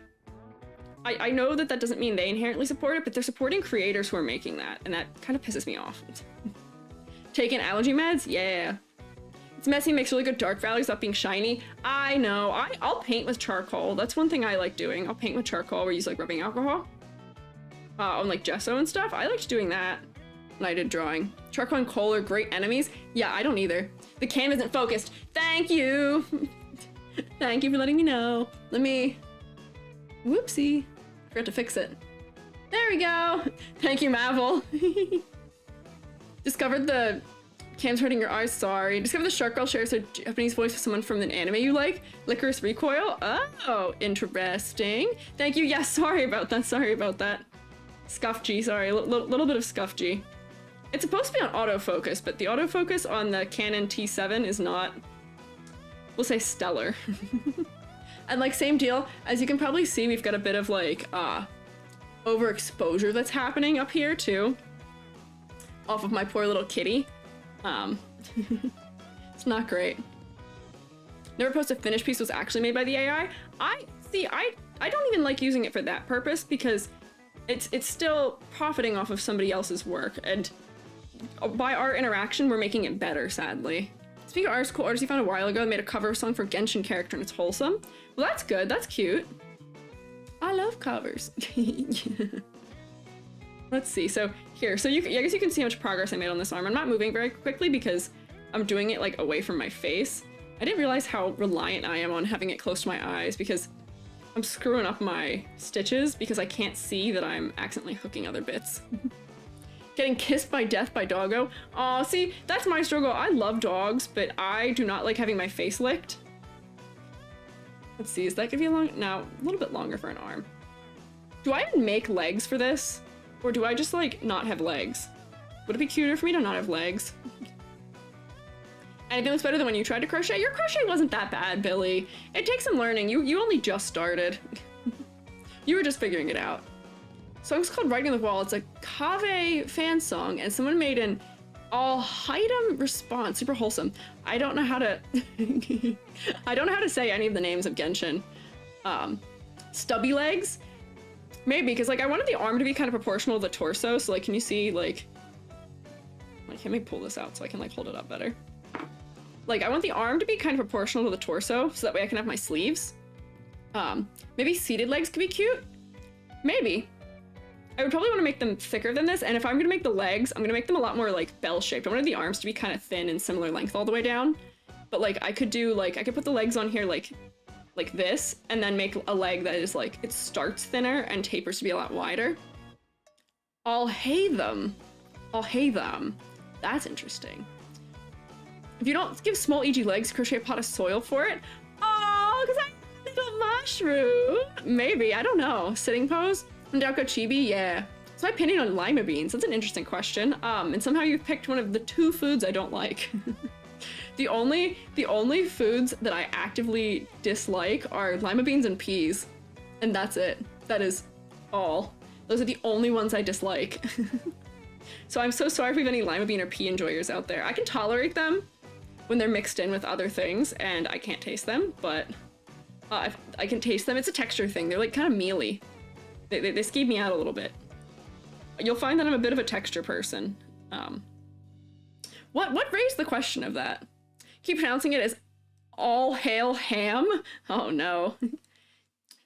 I know that that doesn't mean they inherently support it, but they're supporting creators who are making that, and that kind of pisses me off. Taking allergy meds? Yeah. It's messy, makes really good dark values without being shiny. I know. I'll paint with charcoal. That's one thing I like doing. I'll paint with charcoal or use like rubbing alcohol. On like gesso and stuff. I liked doing that when I did drawing. Charcoal and coal are great enemies. Yeah, I don't either. The cam isn't focused. Thank you. Thank you for letting me know. Let me... Whoopsie. Forgot to fix it. There we go. Thank you, Mavel. Discovered the cam's hurting your eyes, sorry. Discovered the shark girl shares her Japanese voice with someone from an anime you like. Licorice Recoil. Oh, interesting. Thank you. Yeah, sorry about that. Sorry about that. Scuff G, sorry. Little bit of Scuff G. It's supposed to be on autofocus, but the autofocus on the Canon T7 is not, we'll say, stellar. And like, same deal. As you can probably see, we've got a bit of like overexposure that's happening up here too. Off of my poor little kitty. It's not great. Never post a finished piece was actually made by the AI. I don't even like using it for that purpose because it's still profiting off of somebody else's work, and by our interaction, we're making it better, sadly. Speaking of artists, cool artist you found a while ago, made a cover song for Genshin character and it's wholesome. Well, that's good. That's cute. I love covers. Let's see. So here, so I guess you can see how much progress I made on this arm. I'm not moving very quickly because I'm doing it like away from my face. I didn't realize how reliant I am on having it close to my eyes because I'm screwing up my stitches because I can't see that I'm accidentally hooking other bits. Getting kissed by death by doggo. Aw, see, that's my struggle. I love dogs, but I do not like having my face licked. Let's see, is that gonna be long? No, a little bit longer for an arm. Do I even make legs for this? Or do I just like not have legs? Would it be cuter for me to not have legs? Anything looks better than when you tried to crochet? Your crochet wasn't that bad, Billy. It takes some learning. You only just started. You were just figuring it out. Song's called Writing on the Wall. It's a Kave fan song, and someone made an all-item response. Super wholesome. I don't know how to... I don't know how to say any of the names of Genshin. Stubby legs? Maybe, because like I wanted the arm to be kind of proportional to the torso, so like can you see like let me pull this out so I can like hold it up better. Like I want the arm to be kind of proportional to the torso so that way I can have my sleeves. Maybe seated legs could be cute. Maybe. I would probably want to make them thicker than this, and if I'm gonna make the legs, I'm gonna make them a lot more like bell-shaped. I wanted the arms to be kind of thin and similar length all the way down. But like I could do like I could put the legs on here like this, and then make a leg that is like, it starts thinner and tapers to be a lot wider. I'll hay them. I'll hay them. That's interesting. If you don't give small Iiji legs, crochet a pot of soil for it. Oh, because I'm a little mushroom. Maybe, I don't know. Sitting pose? Ndauko Chibi? Yeah. So I pinned on lima beans. That's an interesting question. And somehow you've picked one of the 2 foods I don't like. The only foods that I actively dislike are lima beans and peas. And that's it. That is all. Those are the only ones I dislike. So I'm so sorry if we have any lima bean or pea enjoyers out there. I can tolerate them when they're mixed in with other things and I can't taste them, but I can taste them. It's a texture thing. They're like kind of mealy. They skeeve me out a little bit. You'll find that I'm a bit of a texture person. What raised the question of that? Keep pronouncing it as All hail ham. Oh no.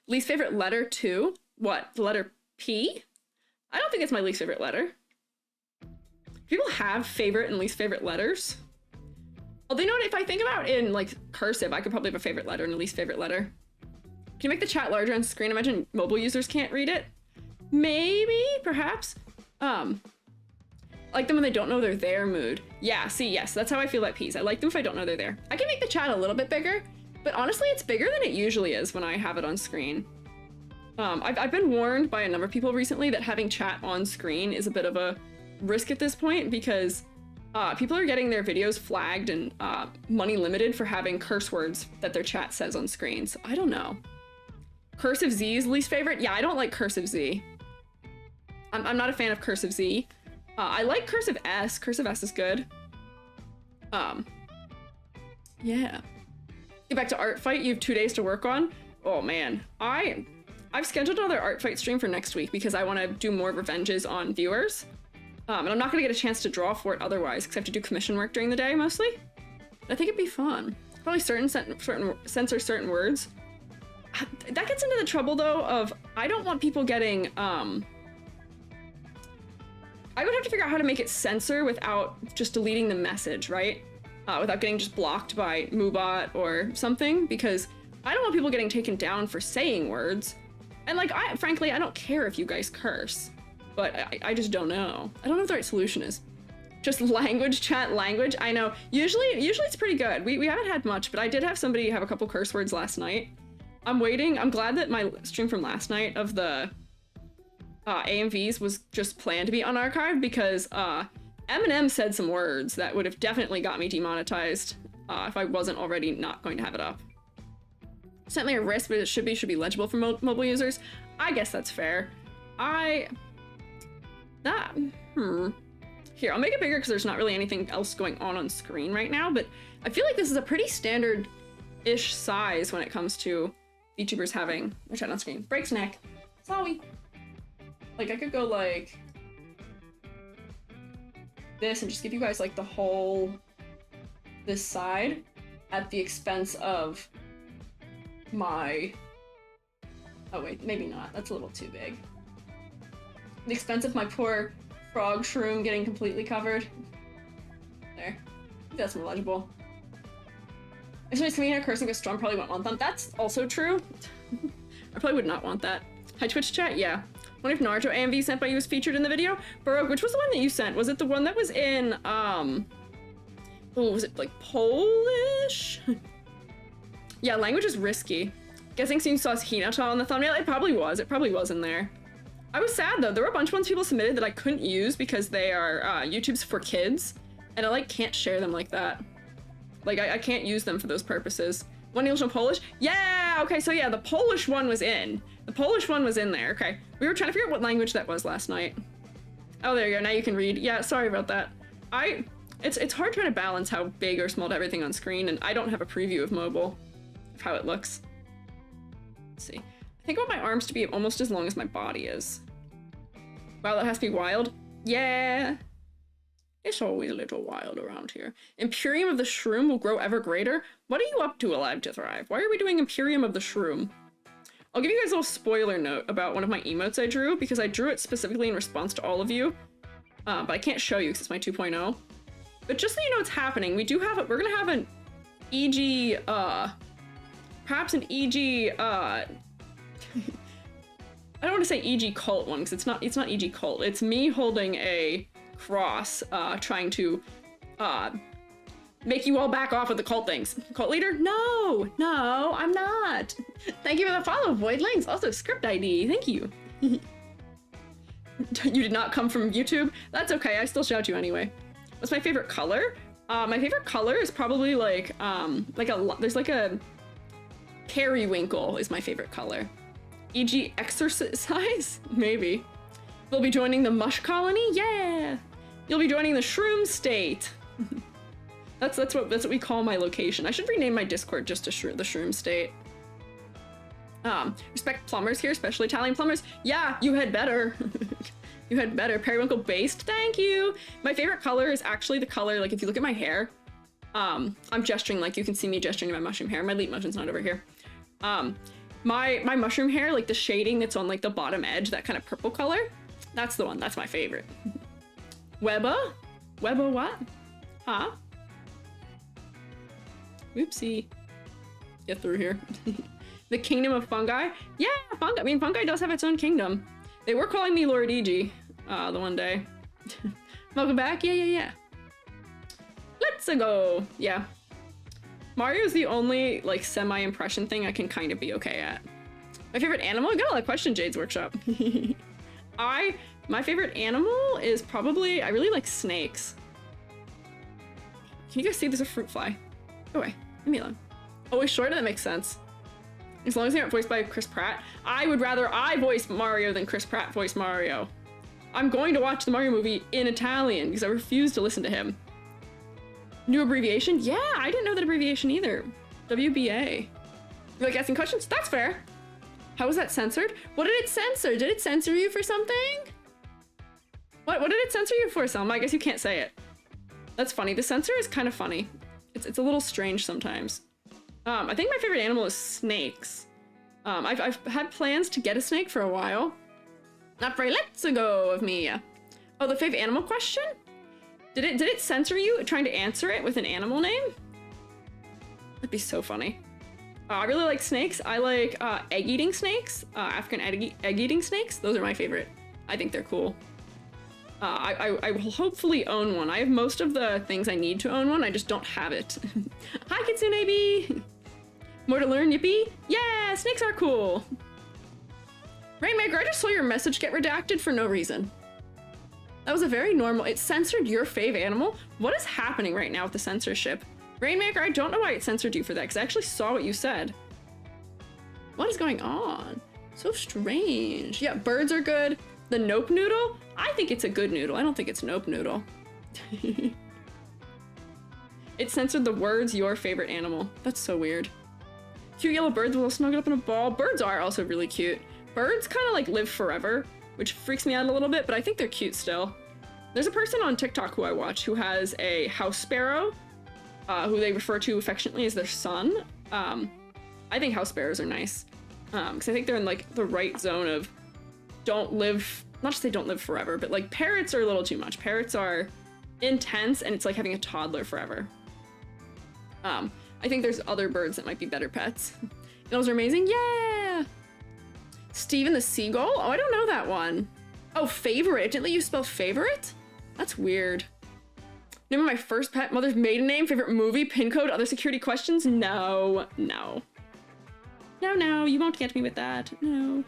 Least favorite letter too? What? The letter P? I don't think it's my least favorite letter. People have favorite and least favorite letters. Although, you know what? If I think about it in like cursive, I could probably have a favorite letter and a least favorite letter. Can you make the chat larger on screen? Imagine mobile users can't read it. Maybe, perhaps. Like them when they don't know they're there mood. Yeah, see, yes, that's how I feel about P's. I like them if I don't know they're there. I can make the chat a little bit bigger, but honestly, it's bigger than it usually is when I have it on screen. I've been warned by a number of people recently that having chat on screen is a bit of a risk at this point because people are getting their videos flagged and money limited for having curse words that their chat says on screen. So I don't know. Cursive Z is least favorite? Yeah, I don't like cursive Z. I'm not a fan of cursive Z. I like cursive S. Cursive S is good. Yeah. Get back to art fight. You have 2 days to work on. Oh man, I've scheduled another art fight stream for next week because I want to do more revenges on viewers. And I'm not gonna get a chance to draw for it otherwise because I have to do commission work during the day mostly. I think it'd be fun. Probably censor certain words. That gets into the trouble though of I don't want people getting I would have to figure out how to make it censor without just deleting the message, right? Without getting just blocked by Moobot or something, because I don't want people getting taken down for saying words. And like, frankly, I don't care if you guys curse, but I just don't know. I don't know what the right solution is. Just language, chat language. I know, usually it's pretty good. We haven't had much, but I did have somebody have a couple curse words last night. I'm waiting. I'm glad that my stream from last night of the AMVs was just planned to be unarchived because Eminem said some words that would have definitely got me demonetized if I wasn't already not going to have it up. Certainly a risk, but it should be legible for mobile users. I guess that's fair. Here, I'll make it bigger because there's not really anything else going on screen right now, but I feel like this is a pretty standard-ish size when it comes to VTubers having their chat on screen. Breaks neck. Sorry. Like, I could go like this and just give you guys like the whole this side at the expense of my oh wait, maybe not, that's a little too big. The expense of my poor frog shroom getting completely covered. There, I think that's more legible. If somebody's coming here cursing a storm, probably won't want them. That's also true. I probably would not want that. Hi Twitch chat, yeah. One of Naruto AMV sent by you was featured in the video. Baroque, which was the one that you sent? Was it the one that was in, oh, was it like Polish? Yeah, language is risky. Guessing since you saw Hinata on the thumbnail, it probably was in there. I was sad though, there were a bunch of ones people submitted that I couldn't use because they are YouTube's for kids, and I like can't share them like that. Like I can't use them for those purposes. One English and Polish? Yeah, okay, so yeah, the Polish one was in. The Polish one was in there, okay. We were trying to figure out what language that was last night. Oh, there you go, now you can read. Yeah, sorry about that. It's hard trying to balance how big or small to everything on screen, and I don't have a preview of mobile, of how it looks. Let's see. I think I want my arms to be almost as long as my body is. Wow, that has to be wild. Yeah. It's always a little wild around here. Imperium of the Shroom will grow ever greater. What are you up to, Alive to Thrive? Why are we doing Imperium of the Shroom? I'll give you guys a little spoiler note about one of my emotes I drew, because I drew it specifically in response to all of you. But I can't show you because it's my 2.0. But just so you know what's happening, we're gonna have an Iiji, perhaps an Iiji, I don't want to say Iiji cult one, because it's not Iiji cult. It's me holding a cross, trying to, make you all back off with the cult things. Cult leader? No, I'm not. Thank you for the follow, Void Links. Also, script ID, thank you. You did not come from YouTube? That's okay, I still shout you anyway. What's my favorite color? My favorite color is probably like there's like a periwinkle is my favorite color. E.g. exercise? Maybe. You'll be joining the Mush Colony? Yeah! You'll be joining the Shroom State. That's what we call my location. I should rename my Discord just to the Shroom State. Respect plumbers here, especially Italian plumbers. Yeah, you had better. You had better. Periwinkle based, thank you. My favorite color is actually the color, like if you look at my hair, I'm gesturing like you can see me gesturing to my mushroom hair. My leap motion's not over here. My mushroom hair, like the shading that's on like the bottom edge, that kind of purple color, that's the one. That's my favorite. Webba? Webba what? Huh? Whoopsie. Get through here. The kingdom of fungi? Yeah, fungi. I mean, fungi does have its own kingdom. They were calling me Lord Iiji the one day. Welcome back. Yeah. Let's go. Yeah. Mario's the only like semi-impression thing I can kind of be okay at. My favorite animal? I got a lot of questions, Jade's workshop. My favorite animal is probably, I really like snakes. Can you guys see there's a fruit fly? Go away, leave me alone. Always short, that makes sense. As long as they aren't voiced by Chris Pratt. I would rather I voice Mario than Chris Pratt voice Mario. I'm going to watch the Mario movie in Italian because I refuse to listen to him. New abbreviation? Yeah, I didn't know that abbreviation either. WBA. You like asking questions? That's fair. How was that censored? What did it censor? Did it censor you for something? What did it censor you for, Selma? I guess you can't say it. That's funny. The censor is kind of funny. It's a little strange sometimes. I think my favorite animal is snakes. I've had plans to get a snake for a while. Not very let's go of me. Oh, the fave animal question? Did it censor you trying to answer it with an animal name? That'd be so funny. I really like snakes. I like egg-eating snakes, African egg-eating snakes. Those are my favorite. I think they're cool. I will hopefully own one. I have most of the things I need to own one. I just don't have it. Hi, Kitsune B. More to learn, yippee. Yeah, snakes are cool. Rainmaker, I just saw your message get redacted for no reason. That was a very normal, it censored your fave animal? What is happening right now with the censorship? Rainmaker, I don't know why it censored you for that, because I actually saw what you said. What is going on? So strange. Yeah, birds are good. The nope noodle? I think it's a good noodle. I don't think it's nope noodle. It censored the words, your favorite animal. That's so weird. Cute yellow birds will snuggle up in a ball. Birds are also really cute. Birds kind of like live forever, which freaks me out a little bit, but I think they're cute still. There's a person on TikTok who I watch who has a house sparrow, who they refer to affectionately as their son. I think house sparrows are nice, because I think they're in like the right zone of don't live, not just they don't live forever, but like parrots are a little too much. Parrots are intense and it's like having a toddler forever. I think there's other birds that might be better pets. Those are amazing. Yeah! Steven the Seagull? Oh, I don't know that one. Oh, favorite. Didn't let you spell favorite? That's weird. Name of my first pet, mother's maiden name, favorite movie, pin code, other security questions? No. No, you won't get me with that. No.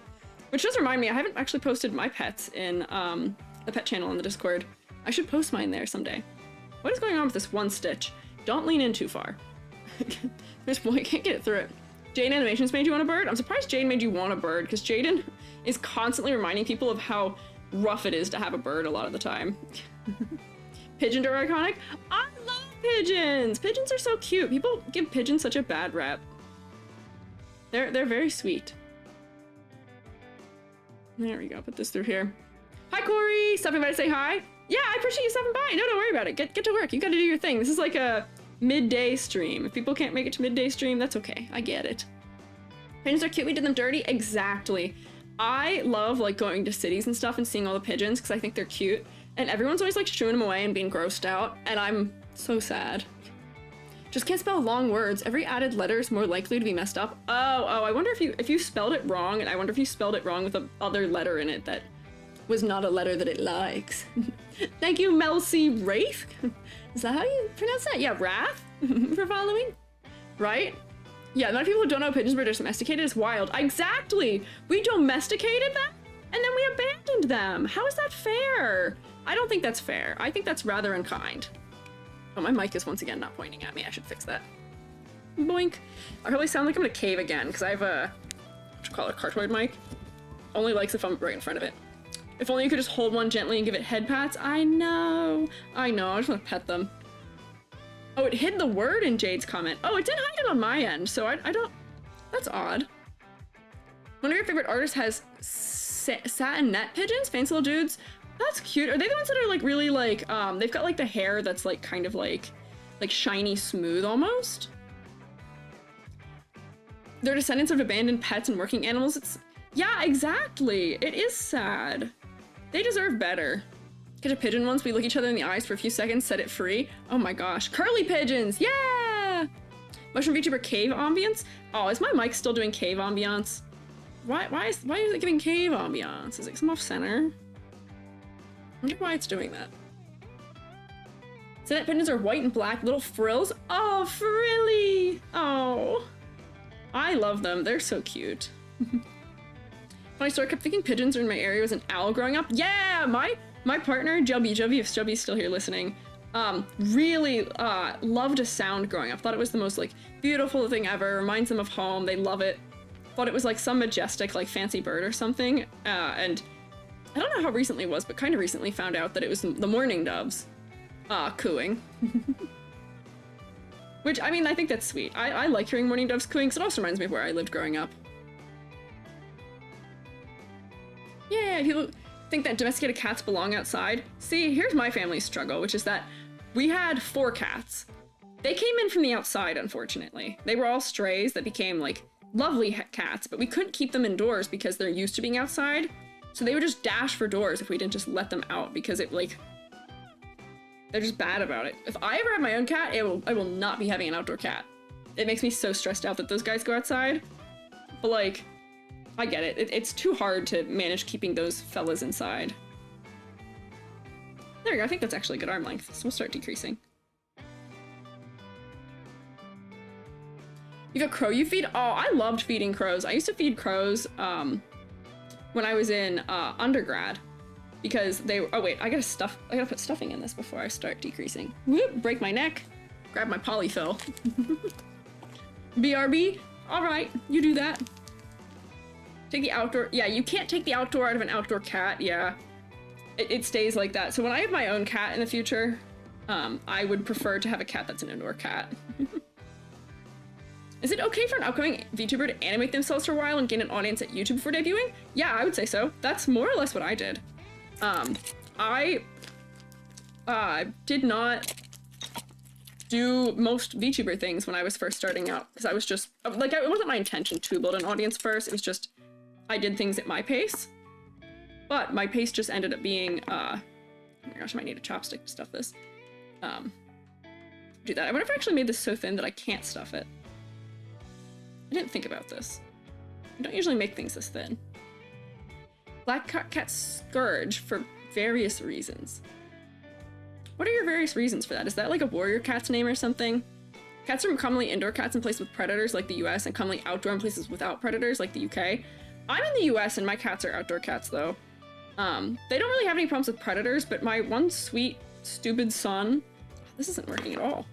Which does remind me, I haven't actually posted my pets in the pet channel on the Discord. I should post mine there someday. What is going on with this one stitch? Don't lean in too far. This boy can't get it through it. Jade Animations made you want a bird? I'm surprised Jade made you want a bird, because Jaden is constantly reminding people of how rough it is to have a bird a lot of the time. Pigeons are iconic? I love pigeons! Pigeons are so cute. People give pigeons such a bad rap. They're very sweet. There we go, put this through here. Hi, Corey! Stopping by to say hi? Yeah, I appreciate you stopping by. No, don't worry about it. Get to work. You gotta do your thing. This is like a midday stream. If people can't make it to midday stream, that's okay. I get it. Pigeons are cute. We did them dirty. Exactly. I love like going to cities and stuff and seeing all the pigeons because I think they're cute. And everyone's always like shooing them away and being grossed out. And I'm so sad. Just can't spell long words. Every added letter is more likely to be messed up. Oh, I wonder if you spelled it wrong, and I wonder if you spelled it wrong with a other letter in it that was not a letter that it likes. Thank you, Mel C. Wraith. Is that how you pronounce that? Yeah, Wrath for following, right? Yeah, a lot of people who don't know pigeons were just domesticated is wild. Exactly. We domesticated them and then we abandoned them. How is that fair? I don't think that's fair. I think that's rather unkind. Oh, my mic is once again not pointing at me. I should fix that. Boink. I probably sound like I'm gonna cave again because I have a, what you call it, a cartoid mic. Only likes if I'm right in front of it. If only you could just hold one gently and give it head pats. I know. I just want to pet them. Oh, it hid the word in Jade's comment. Oh, it didn't hide it on my end, so I don't, that's odd. One of your favorite artists has satin net pigeons, fancy little dudes. That's cute. Are they the ones that are like really like, they've got like the hair that's like kind of like like shiny smooth almost. They're descendants of abandoned pets and working animals. It's, yeah, exactly. It is sad. They deserve better. Catch a pigeon once, we look each other in the eyes for a few seconds, set it free. Oh my gosh, curly pigeons, yeah! Mushroom VTuber cave ambience? Oh, is my mic still doing cave ambience? Why is it giving cave ambiance? Is it some off center? I wonder why it's doing that. Senate pigeons are white and black, little frills. Oh, frilly! Oh. I love them, they're so cute. Funny story, I kept thinking pigeons in my area was an owl growing up. Yeah, my partner, Jubby, if Jubby's still here listening, really loved a sound growing up. Thought it was the most like beautiful thing ever, reminds them of home, they love it. Thought it was like some majestic like fancy bird or something. And I don't know how recently it was, but kind of recently found out that it was the mourning doves cooing. Which, I mean, I think that's sweet. I like hearing mourning doves cooing because it also reminds me of where I lived growing up. Yeah, people think that domesticated cats belong outside. See, here's my family's struggle, which is that we had 4 cats. They came in from the outside, unfortunately. They were all strays that became, like, lovely cats, but we couldn't keep them indoors because they're used to being outside. So they would just dash for doors if we didn't just let them out because it, like, they're just bad about it. If I ever have my own cat, I will not be having an outdoor cat. It makes me so stressed out that those guys go outside. But, like, I get it. It's too hard to manage keeping those fellas inside. There we go. I think that's actually a good arm length, so we'll start decreasing. You have a crow you feed? Oh, I loved feeding crows. I used to feed crows when I was in undergrad because they were, oh wait, I gotta put stuffing in this before I start decreasing. Whoop, break my neck. Grab my polyfill. BRB? All right, you do that. Take the outdoor, yeah, you can't take the outdoor out of an outdoor cat, yeah. It stays like that. So when I have my own cat in the future, I would prefer to have a cat that's an indoor cat. Is it okay for an upcoming VTuber to animate themselves for a while and gain an audience at YouTube before debuting? Yeah, I would say so. That's more or less what I did. I did not do most VTuber things when I was first starting out because I was just, like, it wasn't my intention to build an audience first. It was just, I did things at my pace. But my pace just ended up being, oh my gosh, I might need a chopstick to stuff this. Do that. I wonder if I actually made this so thin that I can't stuff it. I didn't think about this. I don't usually make things this thin. Black cat scourge for various reasons. What are your various reasons for that? Is that like a warrior cat's name or something? Cats are commonly indoor cats in places with predators like the US and commonly outdoor in places without predators like the UK. I'm in the US and my cats are outdoor cats though. They don't really have any problems with predators, but my one sweet, stupid son, this isn't working at all.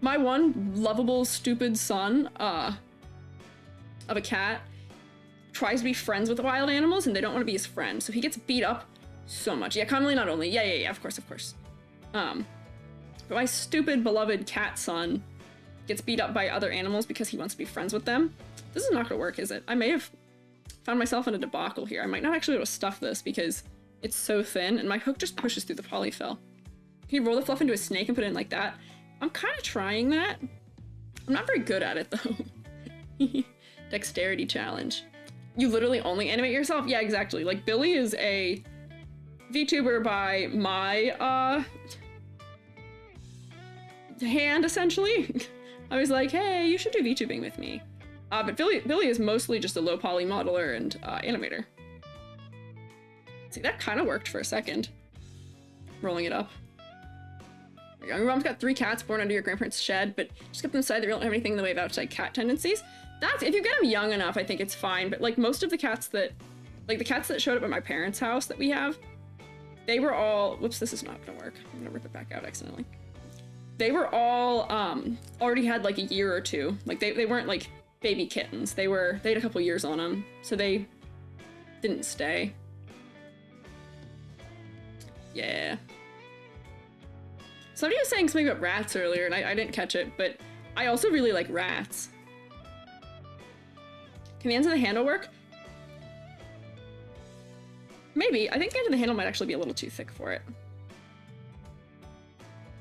My one lovable, stupid son, of a cat tries to be friends with the wild animals and they don't want to be his friend. So he gets beat up so much. Yeah, commonly not only. Yeah, of course. But my stupid, beloved cat son gets beat up by other animals because he wants to be friends with them. This is not gonna work, is it? I may have found myself in a debacle here. I might not actually be able to stuff this because it's so thin and my hook just pushes through the polyfill. Can you roll the fluff into a snake and put it in like that? I'm kind of trying that. I'm not very good at it though. Dexterity challenge. You literally only animate yourself? Yeah, exactly. Like Billy is a VTuber by my hand essentially. I was like, hey, you should do VTubing with me. But Billy is mostly just a low poly modeler and animator. See, that kind of worked for a second. Rolling it up. Your mom's got 3 cats born under your grandparents' shed, but just kept them inside. They don't have anything in the way of outside cat tendencies. That's, if you get them young enough, I think it's fine. But like most of the cats that, like the cats that showed up at my parents' house that we have, they were all, whoops, this is not gonna work. I'm gonna rip it back out accidentally. They were all already had like a year or 2. Like they weren't like baby kittens. They had a couple years on them, so they didn't stay. Yeah. Somebody was saying something about rats earlier, and I didn't catch it, but I also really like rats. Can the ends of the handle work? Maybe. I think the end of the handle might actually be a little too thick for it.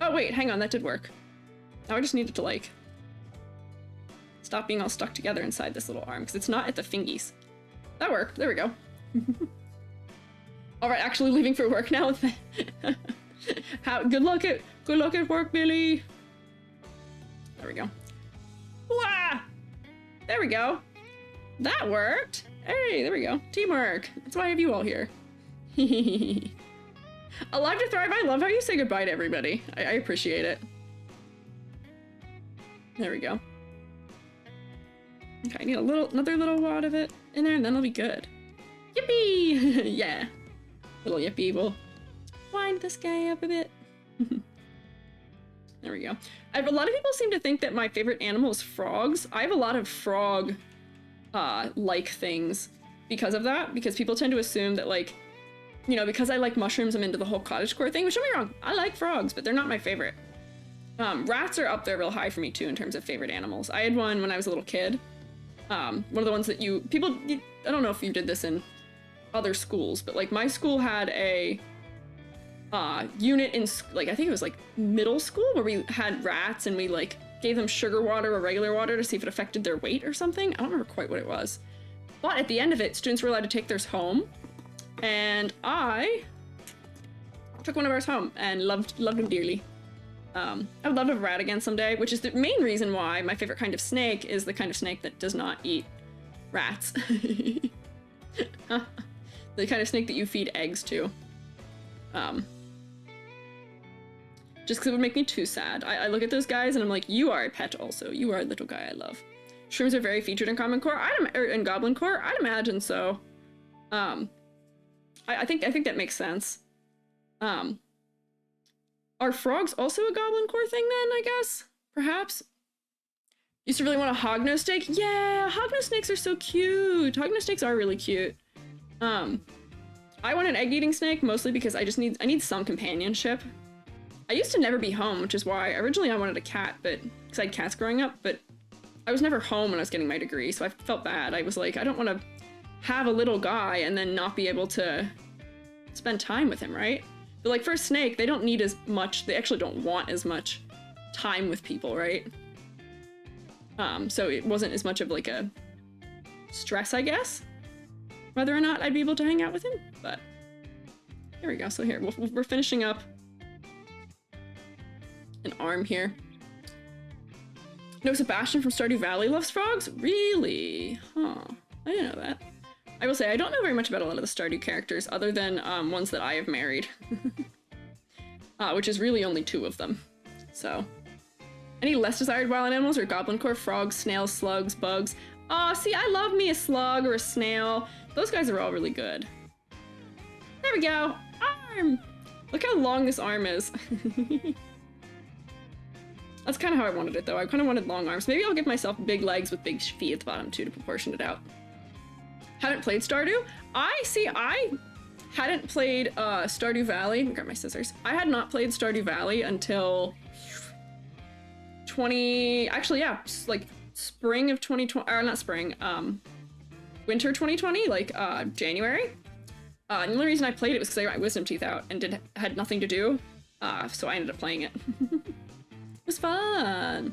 Oh, wait, hang on, that did work. Now I just needed to, like, stop being all stuck together inside this little arm, because it's not at the fingies. That worked. There we go. All right, actually leaving for work now. Good luck at work, Billy. There we go. Wah! There we go. That worked. Hey, there we go. Teamwork. That's why I have you all here. Alive to thrive. I love how you say goodbye to everybody. I appreciate it. There we go. Okay, I need another little wad of it in there, and then it'll be good. Yippee! Yeah. Little yippee will wind this guy up a bit. There we go. A lot of people seem to think that my favorite animal is frogs. I have a lot of frog like things because of that, because people tend to assume that, like, you know, because I like mushrooms, I'm into the whole cottagecore thing, which don't get me wrong, I like frogs, but they're not my favorite. Rats are up there real high for me too in terms of favorite animals. I had one when I was a little kid. One of the ones that I don't know if you did this in other schools, but like my school had a unit in, like, I think it was like middle school, where we had rats and we like gave them sugar water or regular water to see if it affected their weight or something. I don't remember quite what it was. But at the end of it, students were allowed to take theirs home, and I took one of ours home and loved him dearly. I would love to have a rat again someday, which is the main reason why my favorite kind of snake is the kind of snake that does not eat rats. The kind of snake that you feed eggs to. Just because it would make me too sad. I look at those guys and I'm like, you are a pet also. You are a little guy I love. Shrooms are very featured in Common Core. In Goblin Core? I'd imagine so. I think that makes sense. Are frogs also a Goblin Core thing then, I guess? Perhaps? Used to really want a hognose snake? Yeah, hognose snakes are so cute. Hognose snakes are really cute. I want an egg-eating snake mostly because I need some companionship. I used to never be home, which is why originally I wanted a cat, but because I had cats growing up, but I was never home when I was getting my degree, so I felt bad. I was like, I don't want to have a little guy and then not be able to spend time with him, right? But like for a snake, they don't need as much, they actually don't want as much time with people, right? So it wasn't as much of like a stress, I guess, whether or not I'd be able to hang out with him, but here we go. So here, we're finishing up an arm here. No, Sebastian from Stardew Valley loves frogs? Really? Huh. I didn't know that. I will say, I don't know very much about a lot of the Stardew characters, other than ones that I have married. Which is really only 2 of them. So. Any less desired wild animals or Goblin Core? Frogs, snails, slugs, bugs. Aw, see, I love me a slug or a snail. Those guys are all really good. There we go! Arm! Look how long this arm is. That's kind of how I wanted it, though. I kind of wanted long arms. Maybe I'll give myself big legs with big feet at the bottom, too, to proportion it out. Haven't played Stardew? I hadn't played Stardew Valley. Let me grab my scissors. I had not played Stardew Valley until like spring of 2020, or not spring, winter 2020, like January. And the only reason I played it was because I got my wisdom teeth out and had nothing to do, so I ended up playing it. It was fun.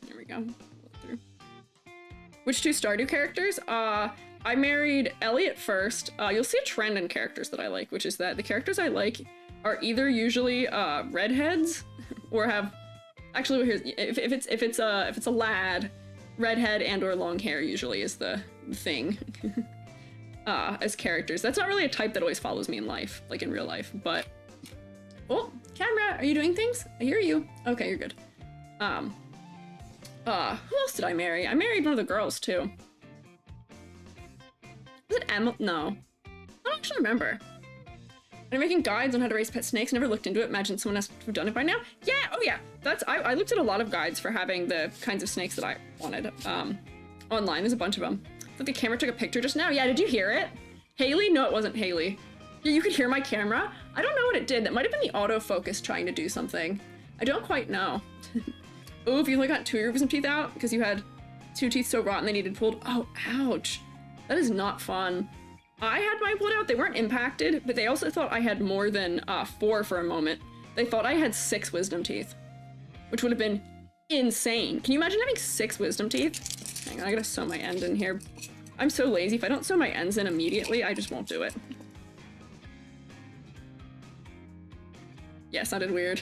There we go. Look through. Which 2 Stardew characters? I married Elliot first. You'll see a trend in characters that I like, which is that the characters I like are either usually redheads or have, actually here's, if it's a lad, redhead and or long hair usually is the thing. As characters. That's not really a type that always follows me in life, like in real life, but oh, camera, are you doing things? I hear you. Okay, you're good. Who else did I marry? I married one of the girls, too. Was it Emma? No. I don't actually remember. I'm making guides on how to raise pet snakes. Never looked into it. Imagine someone else would have done it by now. Yeah, oh yeah. I looked at a lot of guides for having the kinds of snakes that I wanted. Online, there's a bunch of them. I thought the camera took a picture just now. Yeah, did you hear it? Haley? No, it wasn't Haley. You could hear my camera? I don't know what it did. That might have been the autofocus trying to do something. I don't quite know. Oh, if you only got 2 of your wisdom teeth out because you had 2 teeth so rotten they needed pulled. Oh, ouch. That is not fun. I had my blood out. They weren't impacted, but they also thought I had more than 4 for a moment. They thought I had 6 wisdom teeth, which would have been insane. Can you imagine having 6 wisdom teeth? Hang on, I gotta sew my end in here. I'm so lazy. If I don't sew my ends in immediately, I just won't do it. Yeah, sounded weird.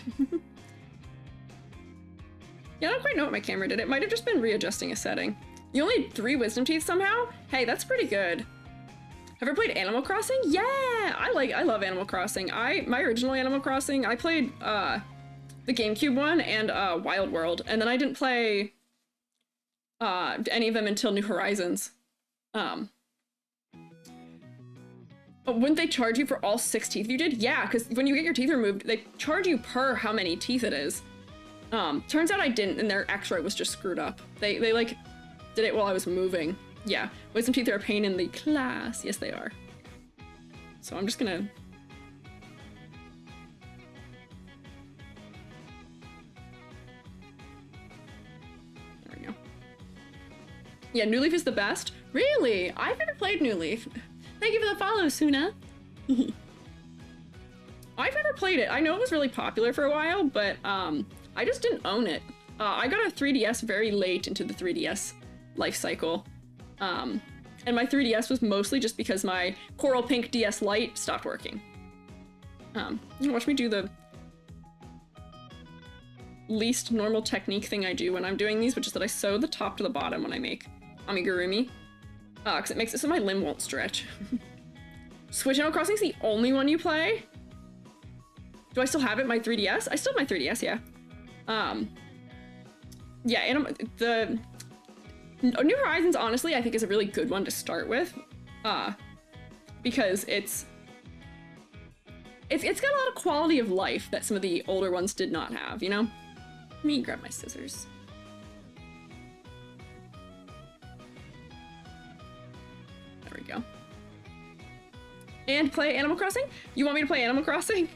Yeah, I don't quite know what my camera did. It might have just been readjusting a setting. You only had 3 wisdom teeth somehow? Hey, that's pretty good. Ever played Animal Crossing? Yeah, I love Animal Crossing. My original Animal Crossing, I played the GameCube one and Wild World, and then I didn't play any of them until New Horizons. But wouldn't they charge you for all 6 teeth you did? Yeah, because when you get your teeth removed, they charge you per how many teeth it is. Turns out I didn't, and their X-ray was just screwed up. They like did it while I was moving. Yeah, wisdom teeth are a pain in the class. Yes, they are. So I'm just gonna... There we go. Yeah, New Leaf is the best. Really? I've never played New Leaf. Thank you for the follow, Suna. I've never played it. I know it was really popular for a while, but I just didn't own it. I got a 3DS very late into the 3DS life cycle. And my 3DS was mostly just because my Coral Pink DS Lite stopped working. You watch me do the least normal technique thing I do when I'm doing these, which is that I sew the top to the bottom when I make amigurumi. Because it makes it so my limb won't stretch. Switch Animal Crossing is the only one you play? Do I still have it, my 3DS? I still have my 3DS, yeah. Yeah, the New Horizons, honestly, I think is a really good one to start with. Because it's got a lot of quality of life that some of the older ones did not have, you know? Let me grab my scissors. There we go. And play Animal Crossing? You want me to play Animal Crossing?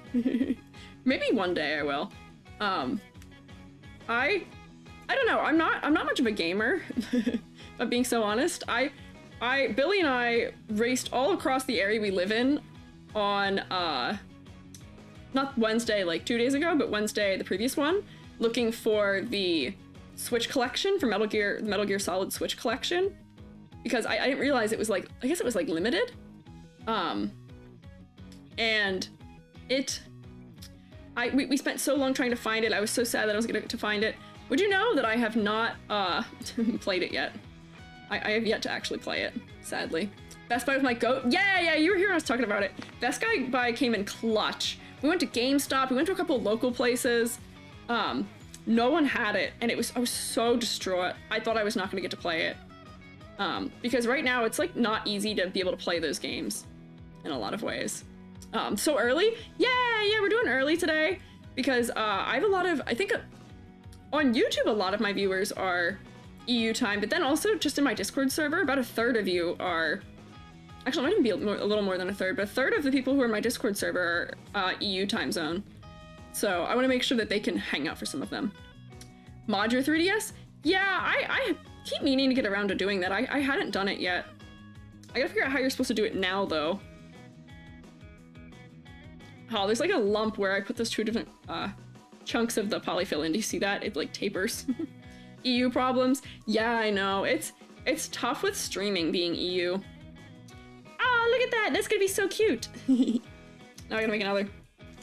Maybe one day I will. I don't know. I'm not much of a gamer, if I'm being so honest. Billy and I raced all across the area we live in on not Wednesday like 2 days ago, but Wednesday the previous one, looking for the Switch collection for Metal Gear Solid Switch collection, because I didn't realize it was like, I guess it was like limited. And we spent so long trying to find it. I was so sad that I was gonna get to find it. Would you know that I have not played it yet? I have yet to actually play it, sadly. Best Buy with my goat? Yeah, you were here when I was talking about it. Best Buy came in clutch. We went to GameStop, we went to a couple of local places. No one had it, and I was so distraught. I thought I was not gonna get to play it. Because right now it's like not easy to be able to play those games in a lot of ways. So early? Yeah, we're doing early today because I have a lot of, I think on YouTube a lot of my viewers are EU time, but then also just in my Discord server, about a third of you are, actually it might even be a little more than a third, but a third of the people who are in my Discord server are EU time zone. So I want to make sure that they can hang out for some of them. Mod your 3DS? Yeah, I keep meaning to get around to doing that. I hadn't done it yet. I gotta figure out how you're supposed to do it now, though. Oh, there's like a lump where I put those 2 different chunks of the polyfill in. Do you see that? It like tapers. EU problems? Yeah, I know. It's tough with streaming being EU. Oh, look at that! That's gonna be so cute! Now I gotta make another.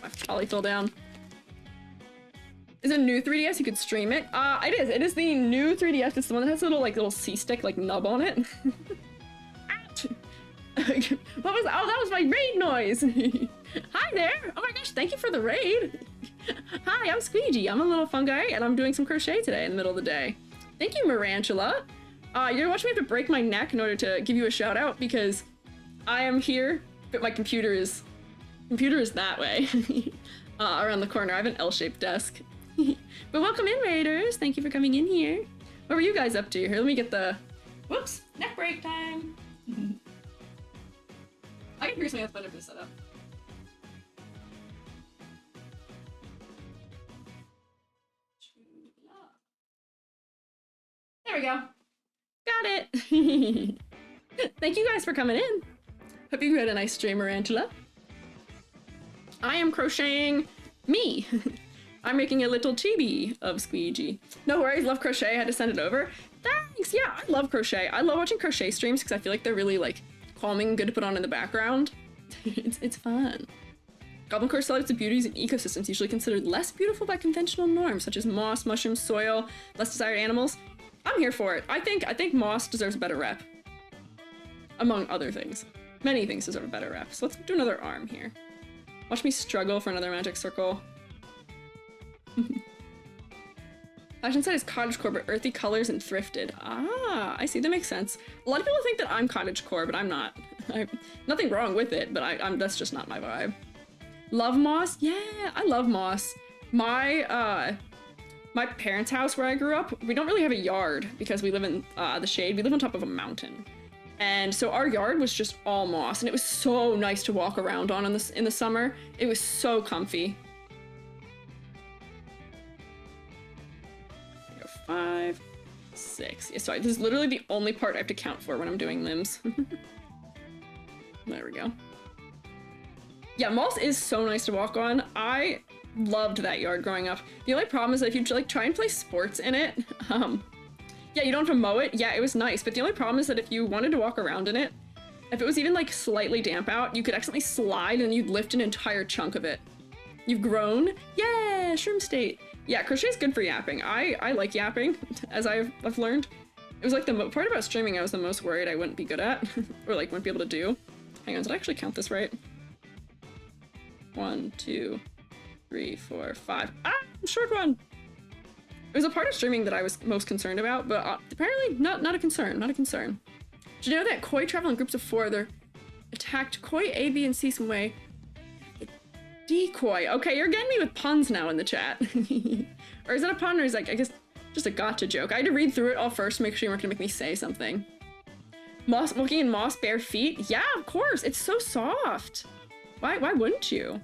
My polyfill down. Is it a new 3DS? You could stream it? It is. It is the new 3DS. It's the one that has a little C-stick like nub on it. What was that? Oh, that was my raid noise! Hi there! Oh my gosh, thank you for the raid! Hi, I'm Squiiji. I'm a little fungi, and I'm doing some crochet today in the middle of the day. Thank you, Marantula. You're watching me have to break my neck in order to give you a shout out because I am here, but my computer is that way. Around the corner. I have an L-shaped desk. But welcome in, raiders. Thank you for coming in here. What were you guys up to? Here, let me get the... Whoops! Neck break time! I can figure something else better for the setup. There we go. Got it. Thank you guys for coming in. Hope you had a nice stream, Angela. I am crocheting me. I'm making a little chibi of Squiiji. No worries, love crochet, I had to send it over. Thanks, yeah, I love crochet. I love watching crochet streams because I feel like they're really like calming and good to put on in the background. it's fun. Goblin Core celebrates the beauties of ecosystems usually considered less beautiful by conventional norms, such as moss, mushrooms, soil, less desired animals. I'm here for it. I think moss deserves a better rep. Among other things. Many things deserve a better rep. So let's do another arm here. Watch me struggle for another magic circle. Fashion side is cottagecore, but earthy colors and thrifted. Ah, I see, that makes sense. A lot of people think that I'm cottagecore, but I'm not. Nothing wrong with it, but I'm that's just not my vibe. Love moss? Yeah, I love moss. My parents' house where I grew up, we don't really have a yard because we live in the shade. We live on top of a mountain. And so our yard was just all moss, and it was so nice to walk around on in the summer. It was so comfy. 5, 6. Yeah, sorry, this is literally the only part I have to count for when I'm doing limbs. There we go. Yeah, moss is so nice to walk on. I loved that yard growing up. The only problem is that if you like try and play sports in it, yeah, you don't have to mow it. Yeah, it was nice, but the only problem is that if you wanted to walk around in it, if it was even like slightly damp out, you could accidentally slide and you'd lift an entire chunk of it. You've grown? Yeah, shroom state. Yeah, crochet is good for yapping. I like yapping, as I've learned. It was like the part about streaming I was the most worried I wouldn't be good at, or like wouldn't be able to do. Hang on, did I actually count this right? 1, 2, 3, 4, 5. Ah, short one! It was a part of streaming that I was most concerned about, but apparently not a concern, not a concern. Did you know that koi travel in groups of 4? They're attacked koi A, B, and C some way. Decoy. Okay, you're getting me with puns now in the chat. Or is that a pun, or is like, I guess, just a gotcha joke? I had to read through it all first to make sure you weren't gonna make me say something. Moss, walking in moss, bare feet? Yeah, of course, it's so soft. Why wouldn't you?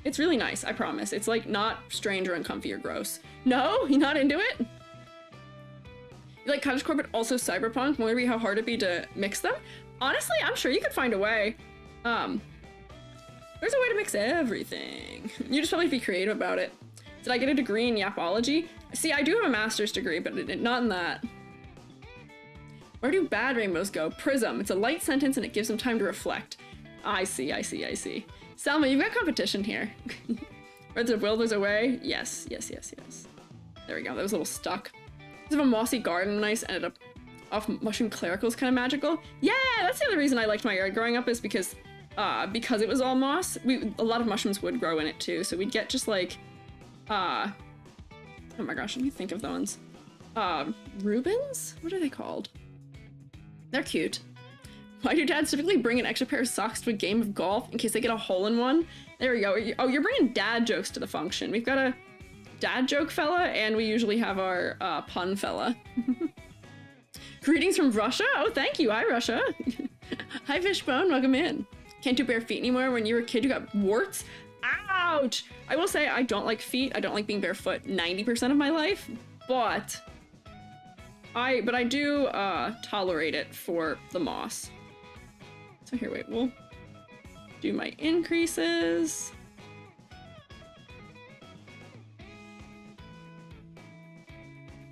It's really nice, I promise. It's like not strange or uncomfy or gross. No? You're not into it? You like cottagecore but also cyberpunk? Wonder how hard it'd be to mix them? Honestly, I'm sure you could find a way. There's a way to mix everything. You just probably be creative about it. Did I get a degree in yapology? See, I do have a master's degree, but not in that. Where do bad rainbows go? Prism. It's a light sentence and it gives them time to reflect. I see, I see, I see. Selma, you've got competition here. Where the will, there's a way. Yes, yes, yes, yes. There we go, that was a little stuck. This is a mossy garden, nice, ended up off mushroom clericals, kind of magical. Yeah, that's the other reason I liked my yard growing up is because it was all moss. A lot of mushrooms would grow in it too, so we'd get just like, oh my gosh, let me think of the ones. Rubens? What are they called? They're cute. Why do dads typically bring an extra pair of socks to a game of golf in case they get a hole in one? There we go. Oh, you're bringing dad jokes to the function. We've got a dad joke fella, and we usually have our pun fella. Greetings from Russia. Oh, thank you. Hi, Russia. Hi, Fishbone. Welcome in. Can't do bare feet anymore. When you were a kid, you got warts. Ouch! I will say I don't like feet. I don't like being barefoot 90% of my life, but I do tolerate it for the moss. So here, wait, we'll do my increases.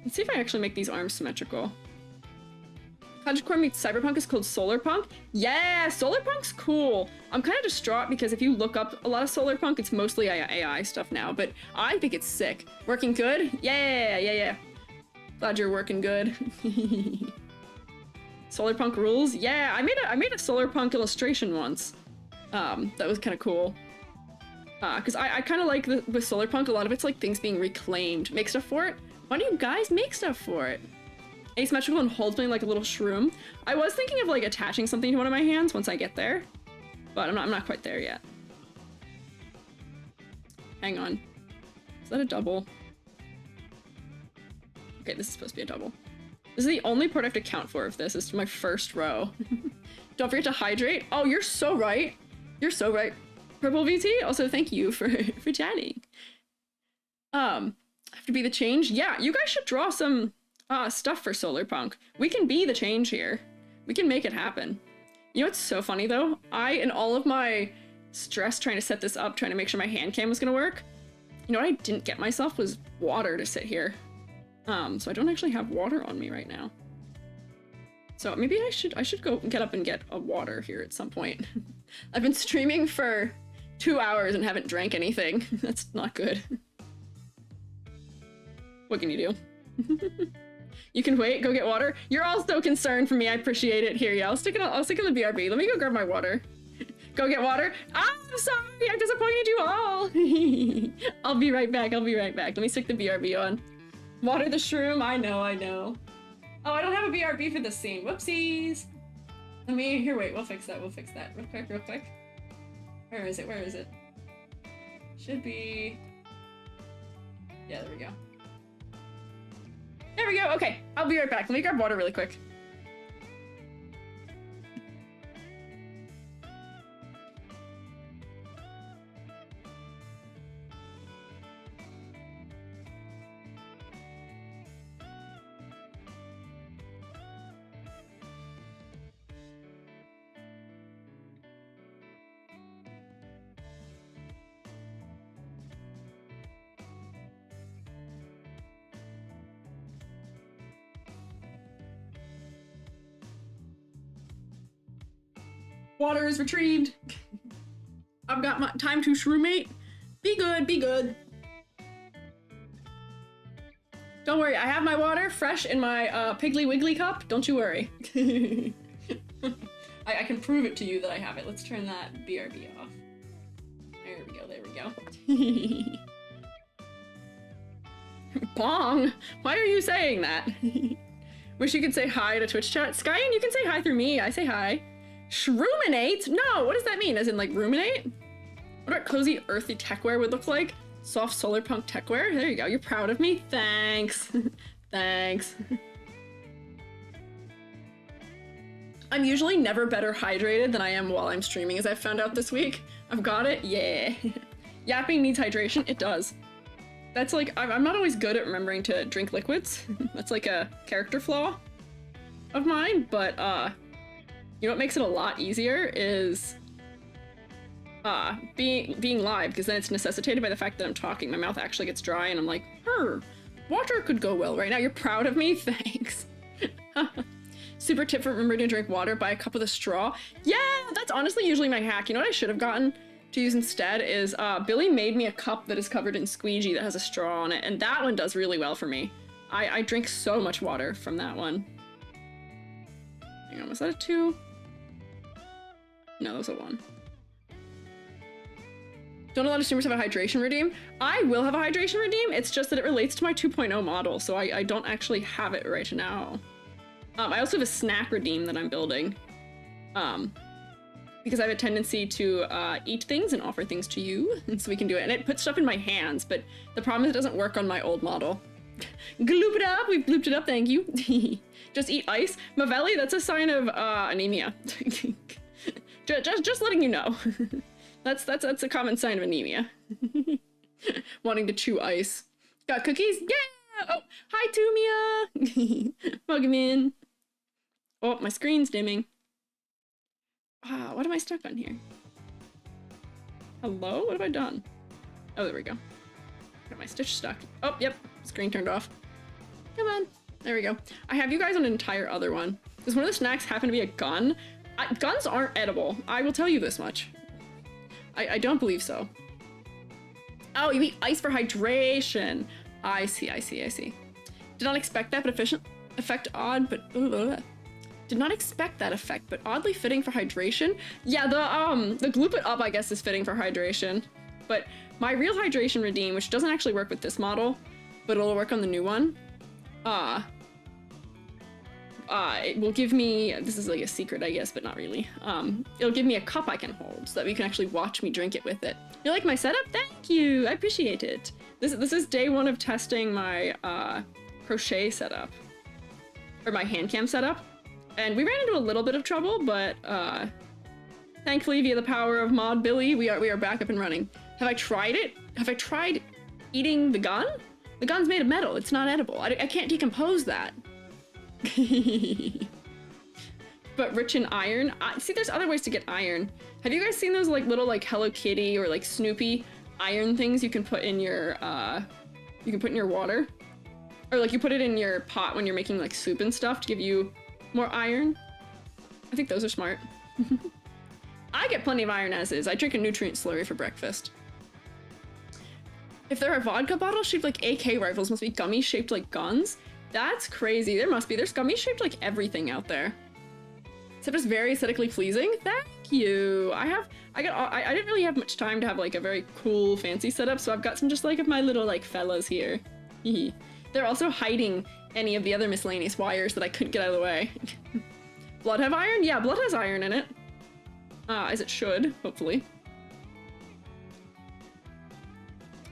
Let's see if I actually make these arms symmetrical. Cottagecore meets cyberpunk is called solarpunk. Yeah, solarpunk's cool. I'm kind of distraught because if you look up a lot of solarpunk, it's mostly AI stuff now, but I think it's sick. Working good? Yeah, yeah, yeah. Glad you're working good. Solarpunk rules? Yeah, I made a solarpunk illustration once. That was kind of cool. Because I kind of like with solarpunk, a lot of it's like things being reclaimed. Make stuff for it? Why do you guys make stuff for it? Asymmetrical and holds me like a little shroom. I was thinking of like attaching something to one of my hands once I get there, but I'm not quite there yet. Hang on. Is that a double? Okay, this is supposed to be a double. This is the only part I have to count for of this. Is my first row. Don't forget to hydrate. Oh, you're so right. You're so right. Purple VT, also thank you for chatting. Have to be the change? Yeah, you guys should draw some stuff for solarpunk. We can be the change here. We can make it happen. You know what's so funny though? In all of my stress trying to set this up, trying to make sure my hand cam was gonna work, you know what I didn't get myself was water to sit here. So I don't actually have water on me right now. So maybe I should go get up and get a water here at some point. I've been streaming for 2 hours and haven't drank anything. That's not good. What can you do? You can wait, go get water. You're all so concerned for me. I appreciate it. Here, yeah, I'll stick in the BRB. Let me go grab my water. Go get water. Ah, I'm sorry, I've disappointed you all. I'll be right back. I'll be right back. Let me stick the BRB on. Water the shroom. I know. Oh, I don't have a BRB for this scene. Whoopsies. Here, wait, we'll fix that. Real quick. Where is it? Should be... Yeah, there we go. There we go, okay. I'll be right back. Let me grab water really quick. Water is retrieved. I've got my time to shroomate. Be good. Don't worry, I have my water fresh in my Piggly Wiggly cup. Don't you worry. I can prove it to you that I have it. Let's turn that BRB off. There we go. Bong! Why are you saying that? Wish you could say hi to Twitch chat. Skyen, you can say hi through me. I say hi. Shroominate? No, what does that mean? As in like ruminate? What about cozy earthy techwear would look like? Soft solar punk techwear? There you go. You're proud of me? Thanks. Thanks. I'm usually never better hydrated than I am while I'm streaming, as I've found out this week. I've got it? Yeah. Yapping needs hydration? It does. That's like, I'm not always good at remembering to drink liquids. That's like a character flaw of mine, but you know what makes it a lot easier is being live, because then it's necessitated by the fact that I'm talking. My mouth actually gets dry and I'm like, water could go well right now. You're proud of me? Thanks. Super tip for remembering to drink water, buy a cup with a straw. Yeah, that's honestly usually my hack. You know what I should have gotten to use instead is Billy made me a cup that is covered in Squiiji that has a straw on it, and that one does really well for me. I drink so much water from that one. Hang on, was that a 2? No, that was a 1. Don't a lot of streamers have a hydration redeem? I will have a hydration redeem, it's just that it relates to my 2.0 model, so I don't actually have it right now. I also have a snack redeem that I'm building. Because I have a tendency to eat things and offer things to you, and so we can do it. And it puts stuff in my hands, but the problem is it doesn't work on my old model. Gloop it up! We've glooped it up, thank you. Just eat ice. Mavelli, that's a sign of anemia. just letting you know. That's a common sign of anemia. Wanting to chew ice. Got cookies? Yeah! Oh, hi Tumia! Welcome in. Oh, my screen's dimming. What am I stuck on here? Hello? What have I done? Oh, there we go. Got my stitch stuck. Oh, yep. Screen turned off. Come on. There we go. I have you guys on an entire other one. Does one of the snacks happen to be a gun? Guns aren't edible. I will tell you this much. I don't believe so. Oh, you eat ice for hydration. I see. Did not expect that, but effect odd, but... Did not expect that effect, but oddly fitting for hydration. Yeah, the gloop it up, I guess, is fitting for hydration. But my real hydration redeem, which doesn't actually work with this model, but it'll work on the new one, it will give me, this is like a secret, I guess, but not really. It'll give me a cup I can hold so that we can actually watch me drink it with it. You like my setup? Thank you, I appreciate it. This is day 1 of testing my crochet setup, or my HANDCAM setup. And we ran into a little bit of trouble, but thankfully, via the power of Mod Billy, we are back up and running. Have I tried it? Have I tried eating the gun? The gun's made of metal. It's not edible. I can't decompose that. but rich in iron. See, there's other ways to get iron. Have you guys seen those like little like Hello Kitty or like Snoopy iron things you can put in your water? Or like you put it in your pot when you're making like soup and stuff to give you more iron? I think those are smart. I get plenty of iron as is. I drink a nutrient slurry for breakfast. If there are vodka bottles shaped like AK rifles, must be gummies shaped like guns? That's crazy. There must be. There's gummies shaped like everything out there. Except it's very aesthetically pleasing. Thank you. I didn't really have much time to have like a very cool fancy setup, so I've got some just like of my little like fellas here. They're also hiding any of the other miscellaneous wires that I couldn't get out of the way. Blood have iron? Yeah, blood has iron in it. As it should, hopefully.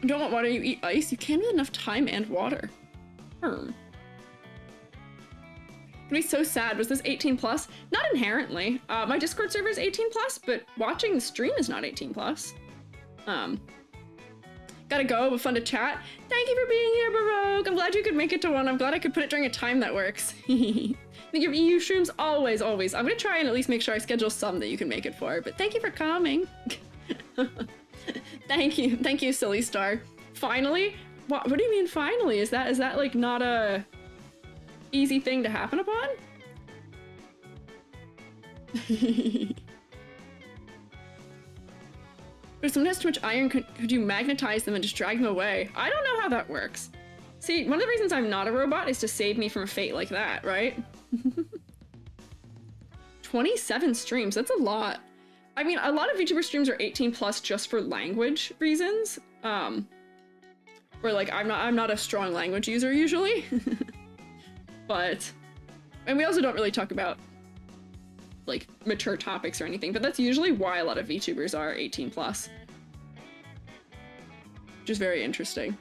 Don't want water, you eat ice. You can with enough time and water. Gonna be so sad. Was this 18 plus? Not inherently. My Discord server is 18 plus, but watching the stream is not 18 plus. Gotta go, but fun to chat. Thank you for being here, Baroque. I'm glad you could make it to one. I'm glad I could put it during a time that works. Thank you for EU streams. Always, always. I'm gonna try and at least make sure I schedule some that you can make it for, but thank you for coming. Thank you, Silly Star. Finally? What do you mean finally? Is that like not a easy thing to happen upon? But if someone has too much iron, could you magnetize them and just drag them away? I don't know how that works. See, one of the reasons I'm not a robot is to save me from a fate like that, right? 27 streams, that's a lot. I mean, a lot of VTuber streams are 18 plus just for language reasons. Where like I'm not a strong language user usually. And we also don't really talk about like mature topics or anything, but that's usually why a lot of VTubers are 18 plus. Which is very interesting.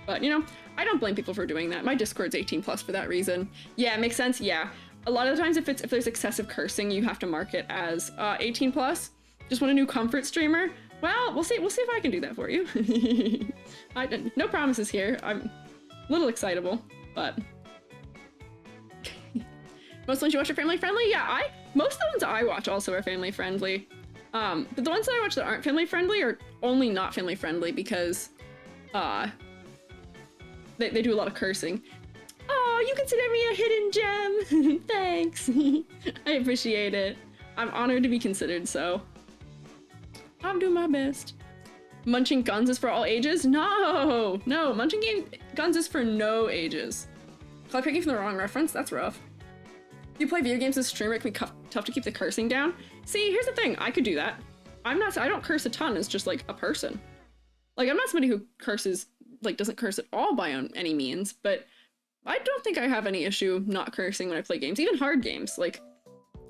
But you know, I don't blame people for doing that. My Discord's 18 plus for that reason. Yeah, makes sense, yeah. A lot of the times if there's excessive cursing, you have to mark it as 18 plus. Just want a new comfort streamer? Well, we'll see if I can do that for you. No promises here. I'm a little excitable, but most of the ones you watch are family friendly? Yeah, most of the ones I watch also are family friendly. But the ones that I watch that aren't family friendly are only not family friendly because they do a lot of cursing. Oh, you consider me a hidden gem. Thanks. I appreciate it. I'm honored to be considered so. I'm doing my best. Munching guns is for all ages? No, munching guns is for no ages. Cloud picking from the wrong reference? That's rough. If you play video games as a streamer, it can be tough to keep the cursing down. See, here's the thing, I could do that. I don't curse a ton as just like a person. Like I'm not somebody who curses, like doesn't curse at all by any means, but I don't think I have any issue not cursing when I play games, even hard games. Like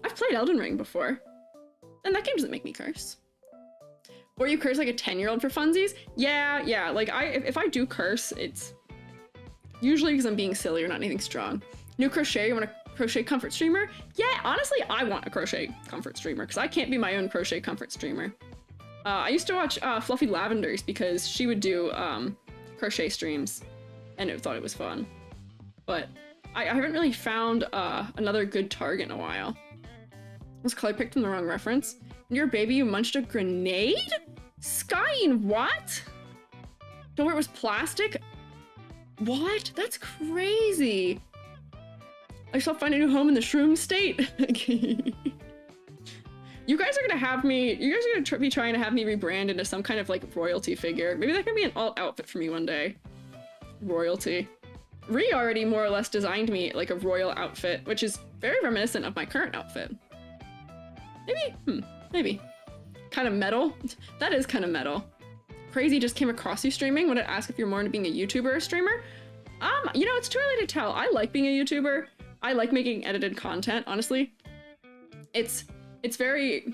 I've played Elden Ring before, and that game doesn't make me curse. Or you curse like a 10-year-old for funsies? Yeah, like if I do curse, it's usually because I'm being silly or not anything strong. New crochet, you want a crochet comfort streamer? Yeah, honestly, I want a crochet comfort streamer because I can't be my own crochet comfort streamer. I used to watch Fluffy Lavenders because she would do crochet streams and I thought it was fun. But I haven't really found another good target in a while. Was Clay picked from the wrong reference? When you're a baby, you munched a grenade? Skying, what? Don't worry, it was plastic? What? That's crazy. I shall find a new home in the shroom state. You guys are gonna be trying to have me rebrand into some kind of like royalty figure. Maybe that can be an alt outfit for me one day. Royalty. Ree already more or less designed me like a royal outfit, which is very reminiscent of my current outfit. Maybe. Kind of metal. That is kind of metal. Crazy just came across you streaming. Would I ask if you're more into being a YouTuber or a streamer? You know, it's too early to tell. I like being a YouTuber. I like making edited content, honestly. It's very,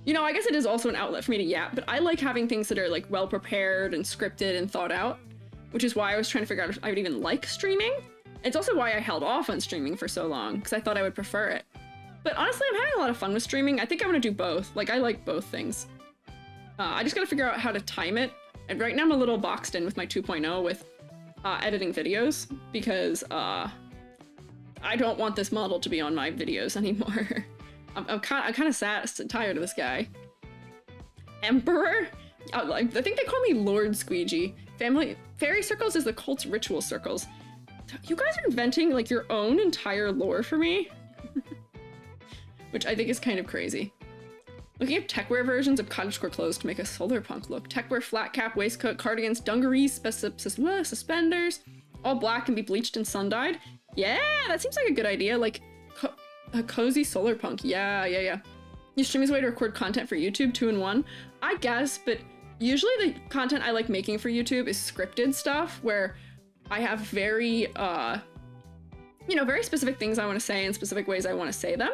you know, I guess it is also an outlet for me to yap, but I like having things that are like well prepared and scripted and thought out, which is why I was trying to figure out if I would even like streaming. It's also why I held off on streaming for so long, because I thought I would prefer it. But honestly, I'm having a lot of fun with streaming. I think I'm gonna do both. Like, I like both things. I just gotta figure out how to time it. And right now I'm a little boxed in with my 2.0 with editing videos, because I I don't want this model to be on my videos anymore. I'm kind of tired of this guy. Emperor? I think they call me Lord Squiiji. Fairy circles is the cult's ritual circles. You guys are inventing like your own entire lore for me. Which I think is kind of crazy. Looking at techwear versions of cottagecore clothes to make a solar punk look. Techwear, flat cap, waistcoat, cardigans, dungarees, suspenders, all black and be bleached and sun-dyed. Yeah, that seems like a good idea. Like a cozy solar punk. Yeah. You stream is a way to record content for YouTube 2-in-1. I guess, but usually the content I like making for YouTube is scripted stuff where I have very, very specific things I want to say and specific ways I want to say them,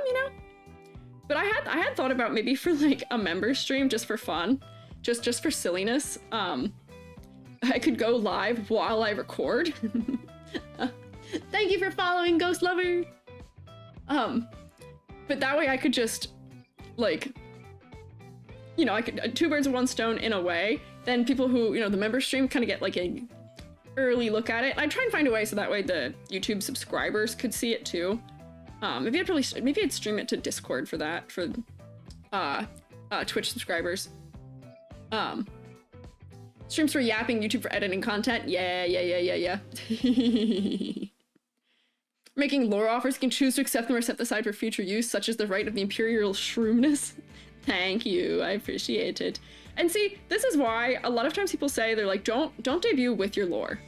But I had thought about maybe for like a member stream just for fun, just for silliness. I could go live while I record. Thank you for following, Ghost Lover. But that way I could just like, I could two birds with one stone in a way. Then people who, the member stream kind of get like a early look at it. I'd try and find a way so that way the YouTube subscribers could see it too. Maybe I'd stream it to Discord for that, for Twitch subscribers. Streams for yapping, YouTube for editing content. Yeah. Making lore offers, you can choose to accept them or set aside for future use, such as the right of the imperial shrewdness. Thank you, I appreciate it. And see, this is why a lot of times people say, they're like, don't debut with your lore.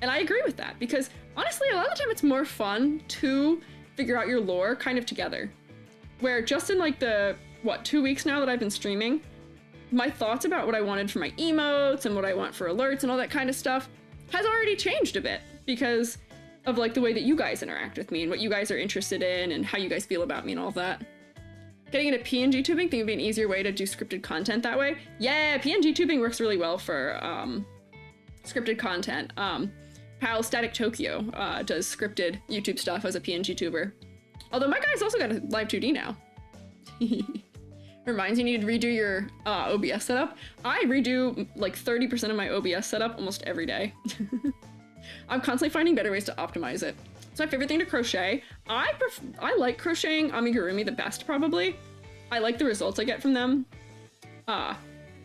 And I agree with that, because honestly, a lot of the time it's more fun to figure out your lore kind of together. Where just in like the, 2 weeks now that I've been streaming, my thoughts about what I wanted for my emotes and what I want for alerts and all that kind of stuff has already changed a bit because of like the way that you guys interact with me and what you guys are interested in and how you guys feel about me and all of that. Getting into PNG tubing, think it would be an easier way to do scripted content that way. Yeah, PNG tubing works really well for scripted content. Pal Static Tokyo does scripted YouTube stuff as a PNG tuber. Although my guy's also got a live 2D now. Reminds you need to redo your OBS setup. I redo like 30% of my OBS setup almost every day. I'm constantly finding better ways to optimize it. It's my favorite thing to crochet. I like crocheting amigurumi the best, probably. I like the results I get from them.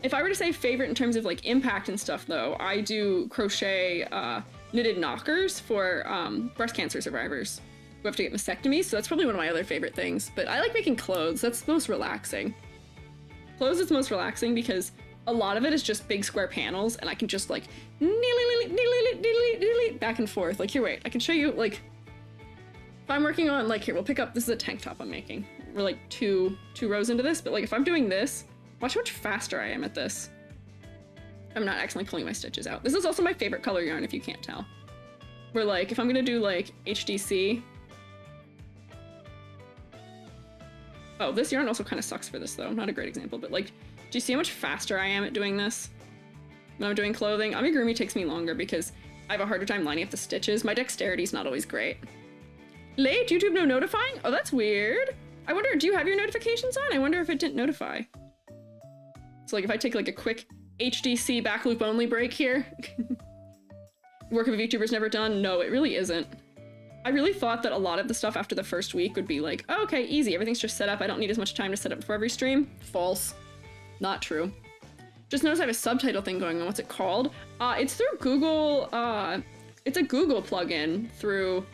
If I were to say favorite in terms of like impact and stuff though, I do crochet knitted knockers for breast cancer survivors who have to get mastectomies, so that's probably one of my other favorite things. But I like making clothes. That's the most relaxing. Clothes is most relaxing because a lot of it is just big square panels and I can just like back and forth. Like here, wait, I can show you like if I'm working on like here, we'll pick up, this is a tank top I'm making. We're like two rows into this, but like if I'm doing this, watch how much faster I am at this. I'm not accidentally pulling my stitches out. This is also my favorite color yarn if you can't tell. Where like if I'm gonna do like HDC. Oh, this yarn also kind of sucks for this though. Not a great example, but like, do you see how much faster I am at doing this? When I'm doing clothing, amigurumi takes me longer because I have a harder time lining up the stitches. My dexterity's not always great. Late, YouTube no notifying? Oh, that's weird. I wonder, do you have your notifications on? I wonder if it didn't notify. So like if I take like a quick HDC back loop only break here. Work of a VTuber's never done? No, it really isn't. I really thought that a lot of the stuff after the first week would be like, oh, okay, easy, everything's just set up. I don't need as much time to set up before every stream. False. Not true. Just noticed I have a subtitle thing going on. What's it called? It's through Google, it's a Google plugin through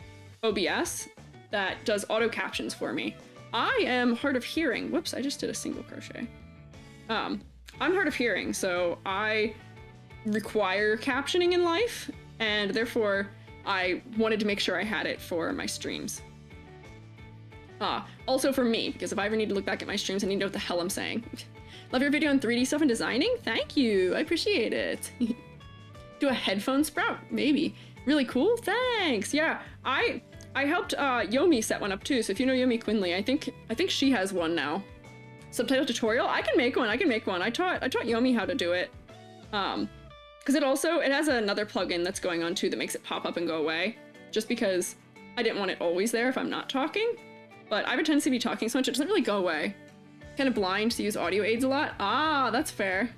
OBS that does auto captions for me. I am hard of hearing. Whoops, I just did a single crochet. I'm hard of hearing, so I require captioning in life, and therefore I wanted to make sure I had it for my streams. Also for me, because if I ever need to look back at my streams, I need to know what the hell I'm saying. Love your video on 3D stuff and designing? Thank you, I appreciate it. Do a headphone sprout? Maybe. Really cool, thanks. Yeah, I helped Yomi set one up too, so if you know Yomi Quinley, I think she has one now. Subtitle tutorial? I can make one. I taught Yomi how to do it. Because it has another plugin that's going on too that makes it pop up and go away. Just because I didn't want it always there if I'm not talking. But I have a tendency to be talking so much, it doesn't really go away. Kind of blind to use audio aids a lot. Ah, that's fair.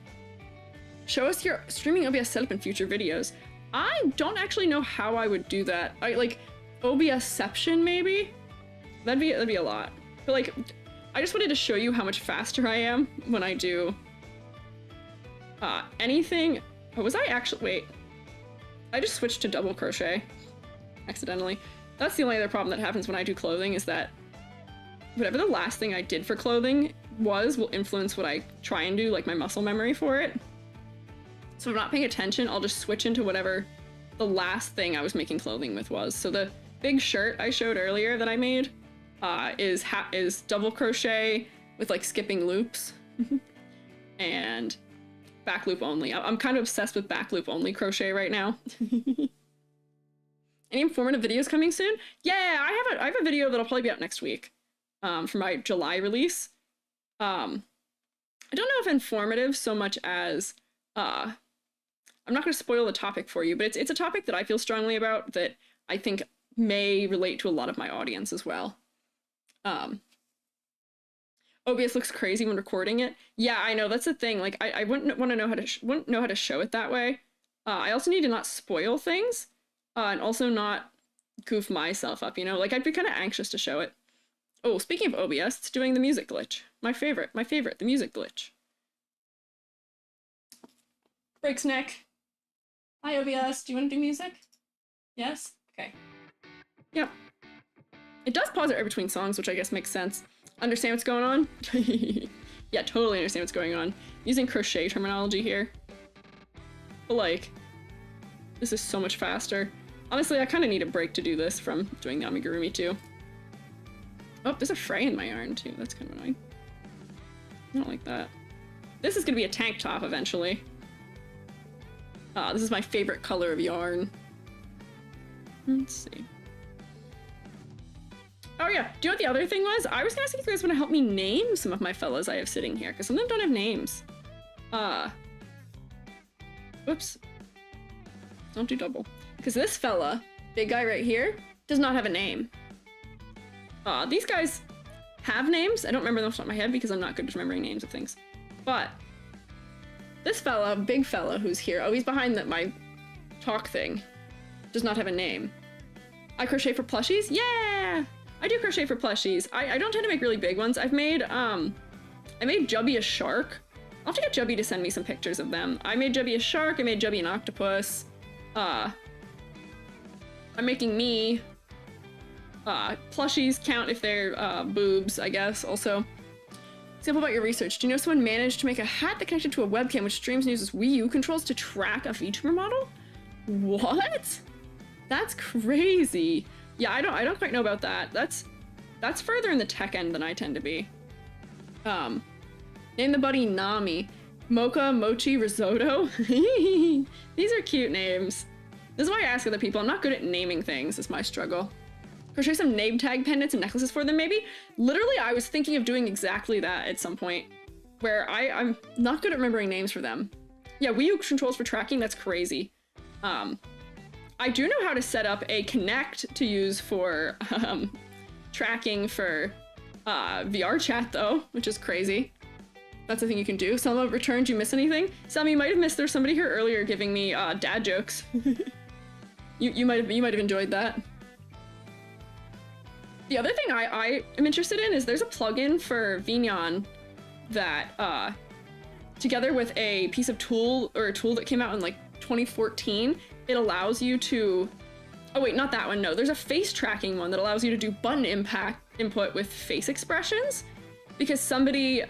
Show us your streaming OBS setup in future videos. I don't actually know how I would do that. Obioception, maybe? That'd be a lot. But like, I just wanted to show you how much faster I am when I do anything. Oh, was I actually, wait. I just switched to double crochet accidentally. That's the only other problem that happens when I do clothing, is that whatever the last thing I did for clothing will influence what I try and do, like my muscle memory for it. So if I'm not paying attention, I'll just switch into whatever the last thing I was making clothing with was. So the big shirt I showed earlier that I made is double crochet with like skipping loops and back loop only. I'm kind of obsessed with back loop only crochet right now. Any informative videos coming soon? Yeah, I have a video that'll probably be out next week for my July release. I don't know if informative so much as I'm not going to spoil the topic for you, but it's a topic that I feel strongly about that I think may relate to a lot of my audience as well. OBS looks crazy when recording it. Yeah, I know, that's the thing. Like, I wouldn't want to know wouldn't know how to show it that way. I also need to not spoil things, and also not goof myself up, you know? Like, I'd be kind of anxious to show it. Oh, speaking of OBS, it's doing the music glitch. My favorite, the music glitch. Breaks neck. Hi, OBS. Do you want to do music? Yes? Okay. Yep. It does pause it right between songs, which I guess makes sense. Understand what's going on? Yeah, totally understand what's going on. Using crochet terminology here. But like, this is so much faster. Honestly, I kind of need a break to do this from doing the amigurumi too. Oh, there's a fray in my yarn too. That's kind of annoying. I don't like that. This is gonna be a tank top eventually. This is my favorite color of yarn. Let's see. Oh yeah, do you know what the other thing was? I was gonna ask if you guys want to help me name some of my fellas I have sitting here, because some of them don't have names. Oops. Don't do double. Because this fella, big guy right here, does not have a name. These guys have names. I don't remember them off the top of my head because I'm not good at remembering names of things. But this fella, big fella who's here, oh, he's behind my talk thing, does not have a name. I crochet for plushies? Yeah! I do crochet for plushies. I don't tend to make really big ones. I made Jubby a shark. I'll have to get Jubby to send me some pictures of them. I made Jubby a shark, I made Jubby an octopus. I'm making me. Plushies count if they're boobs, I guess, also. Example about your research. Do you know someone managed to make a hat that connected to a webcam which streams and uses Wii U controls to track a VTuber model? What? That's crazy. Yeah, I don't quite know about that. That's further in the tech end than I tend to be. Name the buddy Nami. Mocha, Mochi, Risotto. These are cute names. This is why I ask other people. I'm not good at naming things, is my struggle. Crochet some name tag pendants and necklaces for them, maybe? Literally, I was thinking of doing exactly that at some point, where I'm not good at remembering names for them. Yeah, Wii U controls for tracking, that's crazy. I do know how to set up a Kinect to use for tracking for VR chat though, which is crazy. That's a thing you can do. Selma returned, you miss anything? Selma, you might have missed, there's somebody here earlier giving me dad jokes. you might have enjoyed that. The other thing I am interested in is there's a plugin for Vignon that, together with a piece of tool, or a tool that came out in like 2014, it allows you to, oh wait, not that one, no. There's a face tracking one that allows you to do button input with face expressions, because somebody,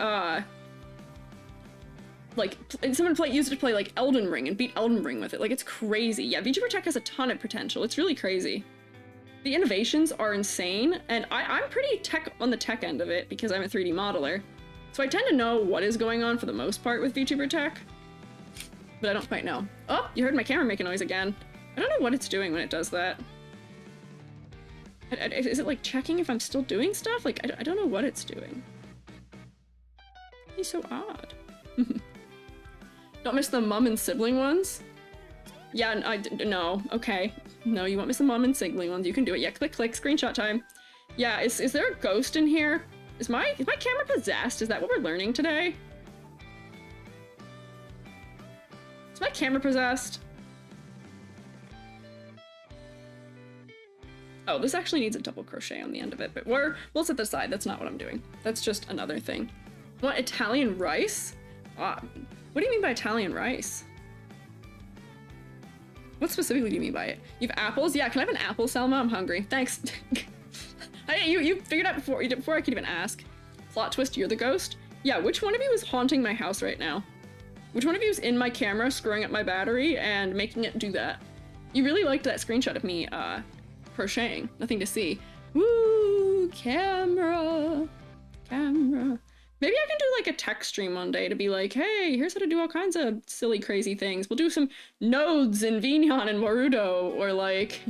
used it to play like Elden Ring and beat Elden Ring with it. Like, it's crazy. Yeah, VTuber Tech has a ton of potential. It's really crazy. The innovations are insane, and I'm pretty on the tech end of it because I'm a 3D modeler. So I tend to know what is going on for the most part with VTuber Tech, but I don't quite know. Oh, you heard my camera make a noise again. I don't know what it's doing when it does that. Is it like checking if I'm still doing stuff? Like, I don't know what it's doing. It's so odd. Don't miss the mom and sibling ones? Yeah, no, okay. No, you won't miss the mom and sibling ones. You can do it. Yeah, click, screenshot time. Yeah, is there a ghost in here? Is my camera possessed? Is that what we're learning today? Is my camera possessed? Oh, this actually needs a double crochet on the end of it, but we'll set that aside. That's not what I'm doing. That's just another thing. What, Italian rice? What do you mean by Italian rice? What specifically do you mean by it? You have apples? Yeah, can I have an apple, Selma? I'm hungry. Thanks. You figured out before I could even ask. Plot twist, you're the ghost? Yeah, which one of you is haunting my house right now? Which one of you is in my camera screwing up my battery and making it do that? You really liked that screenshot of me, crocheting. Nothing to see. Woo! Camera. Maybe I can do like a tech stream one day to be like, hey, here's how to do all kinds of silly, crazy things. We'll do some nodes in Vignon and Warudo, or like,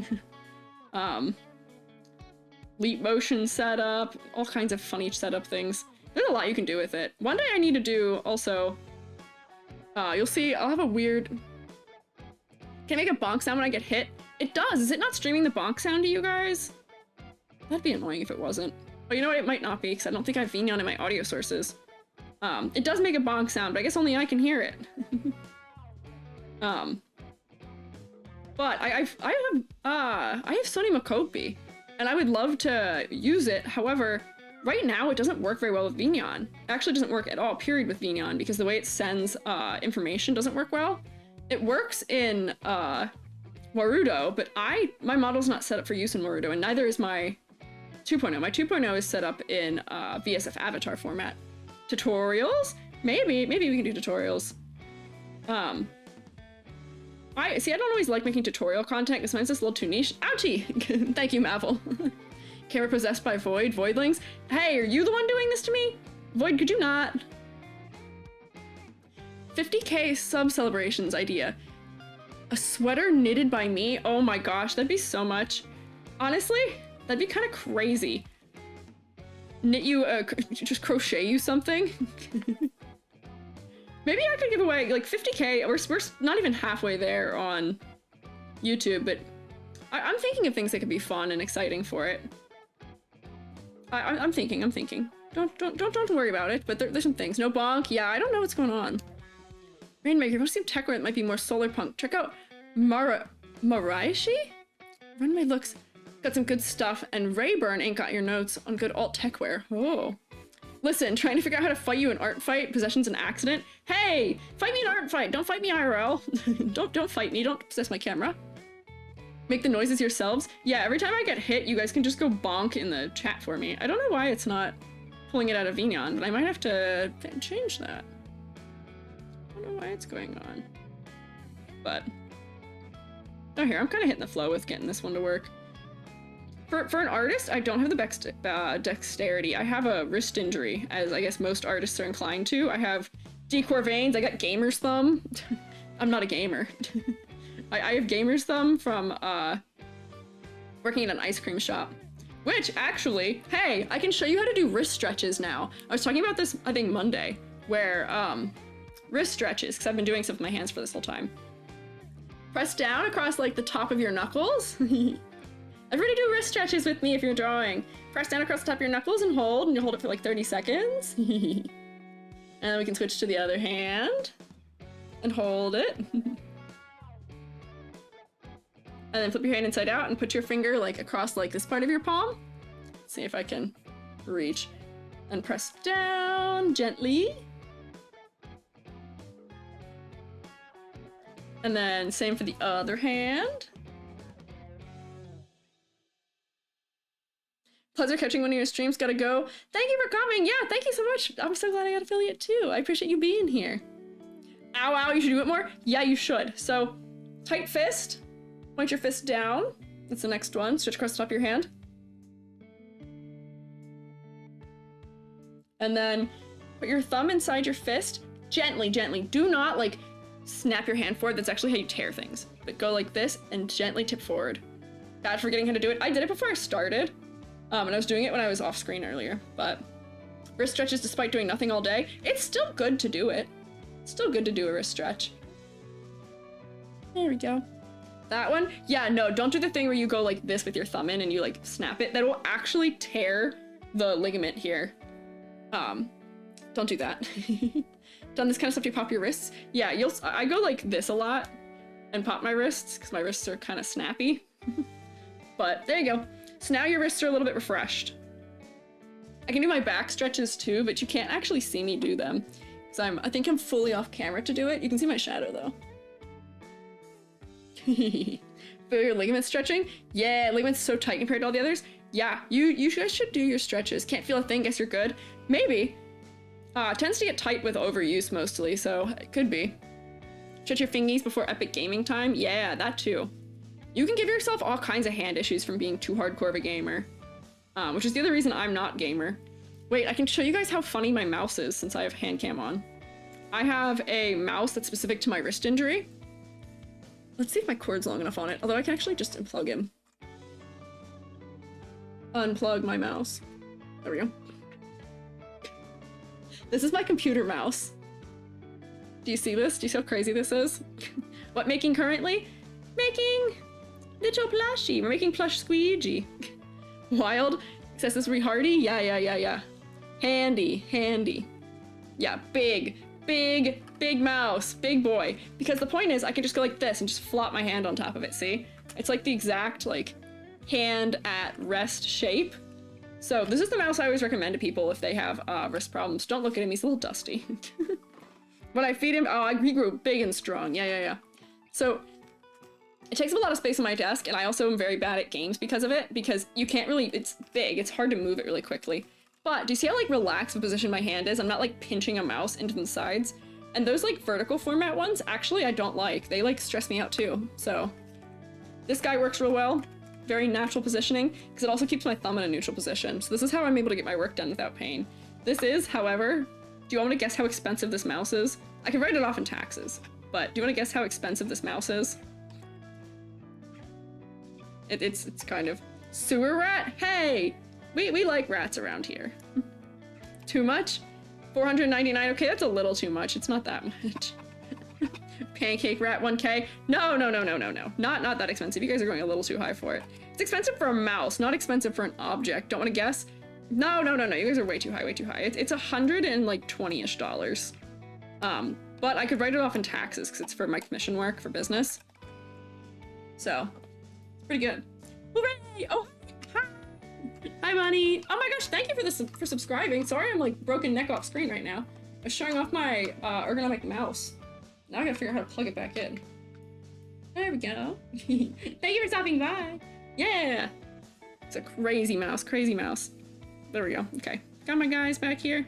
leap motion setup, all kinds of funny setup things. There's a lot you can do with it. One day I need to do also, you'll see, I'll have a weird, can I make a bonk sound when I get hit? It does. Is it not streaming the bonk sound to you guys? That'd be annoying if it wasn't. But you know what? It might not be, because I don't think I have Vignon in my audio sources. It does make a bonk sound, but I guess only I can hear it. But I have Sony Makopi, and I would love to use it. However, right now it doesn't work very well with Vignon. It actually doesn't work at all, period, with Vignon, because the way it sends information doesn't work well. It works in Warudo, but my model's not set up for use in Warudo, and neither is my 2.0. My 2.0 is set up in VSF avatar format. Tutorials? Maybe we can do tutorials. I don't always like making tutorial content because mine's just a little too niche. Ouchie! Thank you, Mavel. Camera possessed by voidlings. Hey, are you the one doing this to me? Void, could you not? 50k sub celebrations idea. A sweater knitted by me? Oh my gosh, that'd be so much. Honestly, that'd be kind of crazy. Knit you, just crochet you something? Maybe I could give away like 50k, we're not even halfway there on YouTube, but I'm thinking of things that could be fun and exciting for it. I'm thinking. Don't worry about it, but there's some things. No bonk, yeah, I don't know what's going on. Rainmaker, what's some tech where it might be more solar punk? Check out Maraishi? Runway looks got some good stuff, and Rayburn ain't got your notes on good alt techwear. Oh. Listen, trying to figure out how to fight you in art fight, possession's an accident. Hey, fight me in art fight, don't fight me IRL. don't fight me, don't possess my camera. Make the noises yourselves. Yeah, every time I get hit, you guys can just go bonk in the chat for me. I don't know why it's not pulling it out of Vignon, but I might have to change that. I don't know why it's going on. But, oh here, I'm kind of hitting the flow with getting this one to work. For an artist, I don't have the dexterity. I have a wrist injury, as I guess most artists are inclined to. I have decor veins, I got gamer's thumb. I'm not a gamer. I have gamer's thumb from working at an ice cream shop. Which, actually, hey, I can show you how to do wrist stretches now. I was talking about this, I think, Monday, where, wrist stretches, because I've been doing stuff with my hands for this whole time. Press down across, like, the top of your knuckles. Everybody do wrist stretches with me if you're drawing. Press down across the top of your knuckles and you hold it for like 30 seconds. And then we can switch to the other hand and hold it. And then flip your hand inside out and put your finger like across like this part of your palm. Let's see if I can reach. And press down gently. And then same for the other hand. Pleasure catching one of your streams, gotta go. Thank you for coming, yeah, thank you so much. I'm so glad I got affiliate too. I appreciate you being here. Ow, ow, you should do it more? Yeah, you should. So, tight fist, point your fist down. That's the next one, stretch across the top of your hand. And then put your thumb inside your fist, gently, do not like snap your hand forward, that's actually how you tear things. But go like this and gently tip forward. Bad forgetting how to do it. I did it before I started. And I was doing it when I was off screen earlier, but wrist stretches despite doing nothing all day. It's still good to do it. It's still good to do a wrist stretch. There we go. That one, yeah, no, don't do the thing where you go like this with your thumb in and you like snap it. That will actually tear the ligament here. Don't do that. Done this kind of stuff to pop your wrists? Yeah, I go like this a lot and pop my wrists because my wrists are kind of snappy. But there you go. So now your wrists are a little bit refreshed. I can do my back stretches too, but you can't actually see me do them. So I think I'm fully off camera to do it. You can see my shadow though. For your ligament stretching? Yeah, ligament's so tight compared to all the others. Yeah, you guys should do your stretches. Can't feel a thing, guess you're good. Maybe. Tends to get tight with overuse mostly, so it could be. Stretch your fingies before epic gaming time? Yeah, that too. You can give yourself all kinds of hand issues from being too hardcore of a gamer. Which is the other reason I'm not gamer. Wait, I can show you guys how funny my mouse is since I have HANDCAM on. I have a mouse that's specific to my wrist injury. Let's see if my cord's long enough on it, although I can actually just unplug him. Unplug my mouse. There we go. This is my computer mouse. Do you see this? Do you see how crazy this is? What making currently? Making little plushie. We're making plush Squiiji. Wild. Accessory hardy? Yeah. Handy. Yeah, big mouse. Big boy. Because the point is I can just go like this and just flop my hand on top of it, see? It's like the exact like hand at rest shape. So this is the mouse I always recommend to people if they have wrist problems. Don't look at him, he's a little dusty. When I feed him, he grew big and strong. Yeah. So it takes up a lot of space on my desk, and I also am very bad at games because of it, because you can't really, it's big, it's hard to move it really quickly. But do you see how like relaxed of a position my hand is? I'm not like pinching a mouse into the sides. And those like vertical format ones, actually I don't like. They like stress me out too. So this guy works real well. Very natural positioning, because it also keeps my thumb in a neutral position. So this is how I'm able to get my work done without pain. This is, however, do you want me to guess how expensive this mouse is? I can write it off in taxes, but do you want to guess how expensive this mouse is? It's kind of sewer rat. Hey, we like rats around here. Too much? $499. Okay, that's a little too much. It's not that much. Pancake rat 1K. No. Not that expensive. You guys are going a little too high for it. It's expensive for a mouse, not expensive for an object. Don't want to guess? No. You guys are way too high. It's $120-ish. But I could write it off in taxes because it's for my commission work for business. So, pretty good. Hooray! Oh, hi, Bunny. Oh my gosh, thank you for subscribing. Sorry I'm like broken neck off screen right now. I was showing off my ergonomic mouse. Now I gotta figure out how to plug it back in. There we go. Thank you for stopping by. Yeah. It's a crazy mouse. There we go. Okay. Got my guys back here.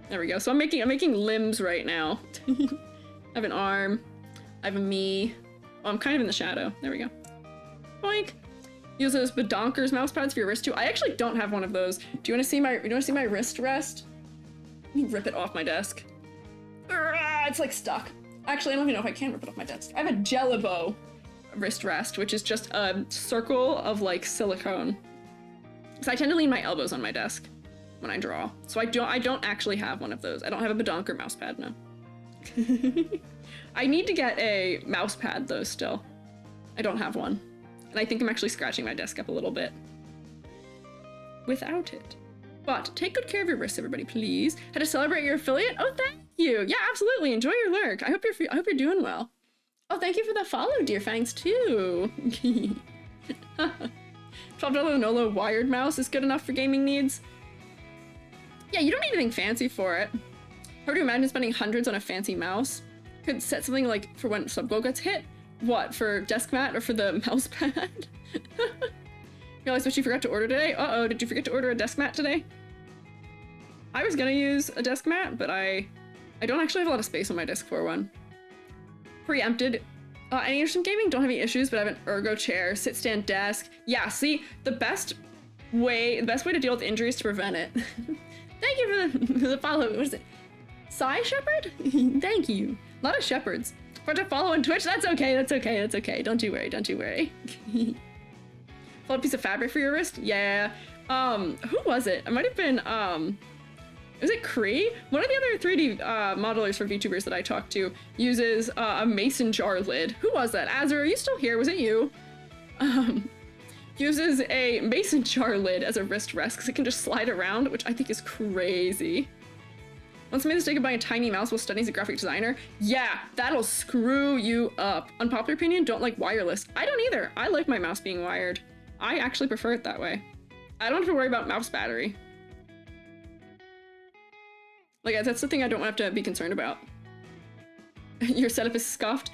There we go. So I'm making limbs right now. I have an arm. I have a me. Oh, I'm kind of in the shadow. There we go. Boink. Use those badonkers mouse pads for your wrist too. I actually don't have one of those. Do you want to see my wrist rest? Let me rip it off my desk. It's like stuck. Actually, I don't even know if I can rip it off my desk. I have a Jellibo wrist rest, which is just a circle of like silicone. So I tend to lean my elbows on my desk when I draw. So I don't actually have one of those. I don't have a badonker mouse pad, no. I need to get a mouse pad though still. I don't have one. And I think I'm actually scratching my desk up a little bit without it. But take good care of your wrists, everybody, please. How to celebrate your affiliate? Oh, thank you. Yeah, absolutely. Enjoy your lurk. I hope you're doing well. Oh, thank you for the follow, dear fangs, too. $12 Nolo wired mouse is good enough for gaming needs. Yeah, you don't need anything fancy for it. Hard to imagine spending hundreds on a fancy mouse. Could set something like for when sub goal gets hit. What, for desk mat or for the mouse pad? Realize what you forgot to order today? Uh-oh, did you forget to order a desk mat today? I was gonna use a desk mat, but I don't actually have a lot of space on my desk for one. Preempted. Any interest in gaming? Don't have any issues, but I have an ergo chair, sit stand desk. Yeah, see, the best way to deal with injury is to prevent it. Thank you for the follow. What is it? Psy Shepherd? Thank you. A lot of shepherds. For to follow on Twitch? That's okay. Don't you worry. Fold a piece of fabric for your wrist? Yeah. Who was it? It might have been, was it Cree? One of the other 3D modelers for VTubers that I talked to uses a mason jar lid. Who was that? Azur, are you still here? Was it you? Uses a mason jar lid as a wrist rest because it can just slide around, which I think is crazy. Once made the mistake of buying a tiny mouse while studying as a graphic designer. Yeah, that'll screw you up. Unpopular opinion, don't like wireless. I don't either. I like my mouse being wired. I actually prefer it that way. I don't have to worry about mouse battery. Like, that's the thing I don't have to be concerned about. Your setup is scuffed?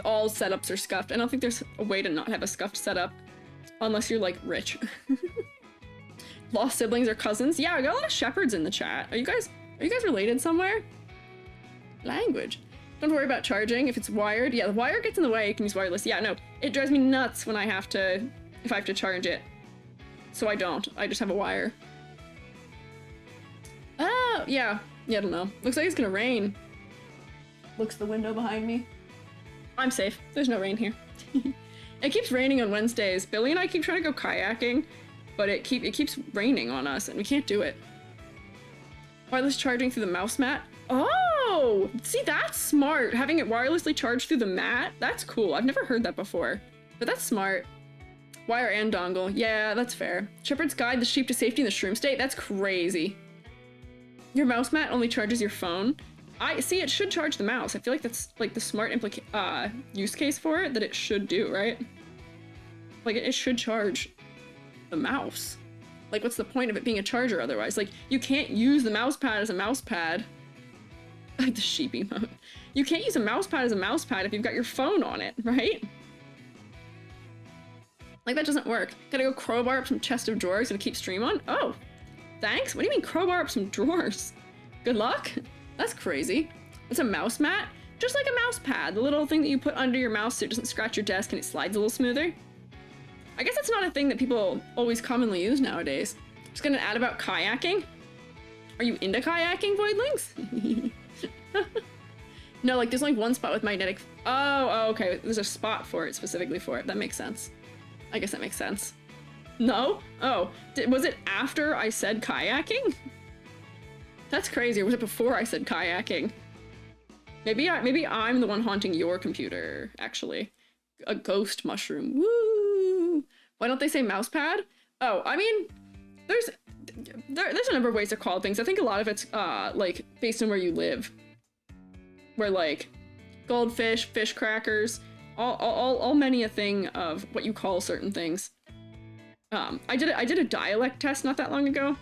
All setups are scuffed. I don't think there's a way to not have a scuffed setup. Unless you're, like, rich. Lost siblings or cousins? Yeah, I got a lot of shepherds in the chat. Are you guys related somewhere? Language. Don't worry about charging if it's wired. Yeah, the wire gets in the way. You can use wireless. Yeah, no. It drives me nuts when I have to... if I have to charge it. So I don't. I just have a wire. Oh, yeah. Yeah, I don't know. Looks like it's gonna rain. Looks the window behind me. I'm safe. There's no rain here. It keeps raining on Wednesdays. Billy and I keep trying to go kayaking, but it keeps raining on us and we can't do it. Wireless charging through the mouse mat. Oh! See, that's smart. Having it wirelessly charged through the mat? That's cool. I've never heard that before. But that's smart. Wire and dongle. Yeah, that's fair. Shepherd's guide the sheep to safety in the shroom state? That's crazy. Your mouse mat only charges your phone? I see, it should charge the mouse. I feel like that's like the smart use case for it that it should do, right? Like it should charge the mouse. Like what's the point of it being a charger otherwise? Like you can't use the mouse pad as a mouse pad. Like the sheep emote. You can't use a mouse pad as a mouse pad if you've got your phone on it, right? Like that doesn't work. Gotta go crowbar up some chest of drawers and keep stream on? Oh, thanks? What do you mean crowbar up some drawers? Good luck? That's crazy. It's a mouse mat? Just like a mouse pad, the little thing that you put under your mouse so it doesn't scratch your desk and it slides a little smoother. I guess that's not a thing that people always commonly use nowadays. Just gonna add about kayaking. Are you into kayaking, Voidlings? No, like there's only one spot with magnetic. Oh, okay. There's a spot for it, specifically for it. That makes sense. I guess that makes sense. No? Oh, was it after I said kayaking? That's crazy. Or was it before I said kayaking? Maybe I'm the one haunting your computer, actually. A ghost mushroom. Woo! Why don't they say mouse pad? Oh, I mean, there's a number of ways to call things. I think a lot of it's like based on where you live. Where like goldfish, fish crackers, all many a thing of what you call certain things. I did a dialect test not that long ago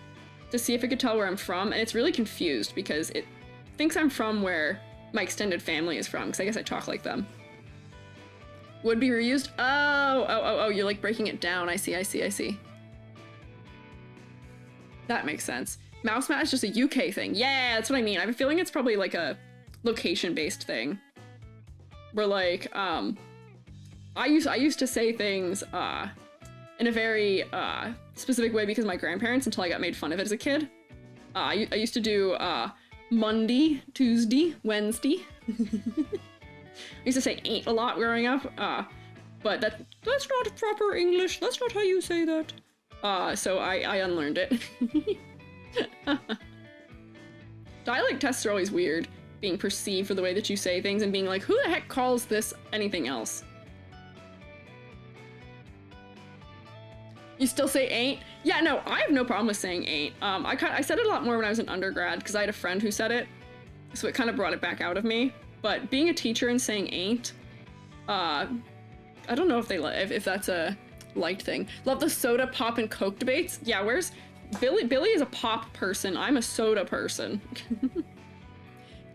to see if it could tell where I'm from, and it's really confused because it thinks I'm from where my extended family is from, because I guess I talk like them. Would be reused? Oh, you're like breaking it down. I see. That makes sense. Mouse mat is just a UK thing. Yeah, that's what I mean. I have a feeling it's probably like a location-based thing. Where like, I used to say things, in a very, specific way because of my grandparents until I got made fun of it as a kid. I used to do, Monday, Tuesday, Wednesday. I used to say ain't a lot growing up, but that's not proper English. That's not how you say that. So I unlearned it. Dialect tests are always weird, being perceived for the way that you say things and being like, who the heck calls this anything else? You still say ain't? Yeah, no, I have no problem with saying ain't. I said it a lot more when I was in undergrad because I had a friend who said it, so it kind of brought it back out of me. But being a teacher and saying ain't, I don't know if that's a liked thing. Love the soda, pop, and Coke debates. Yeah, where's Billy? Billy is a pop person. I'm a soda person.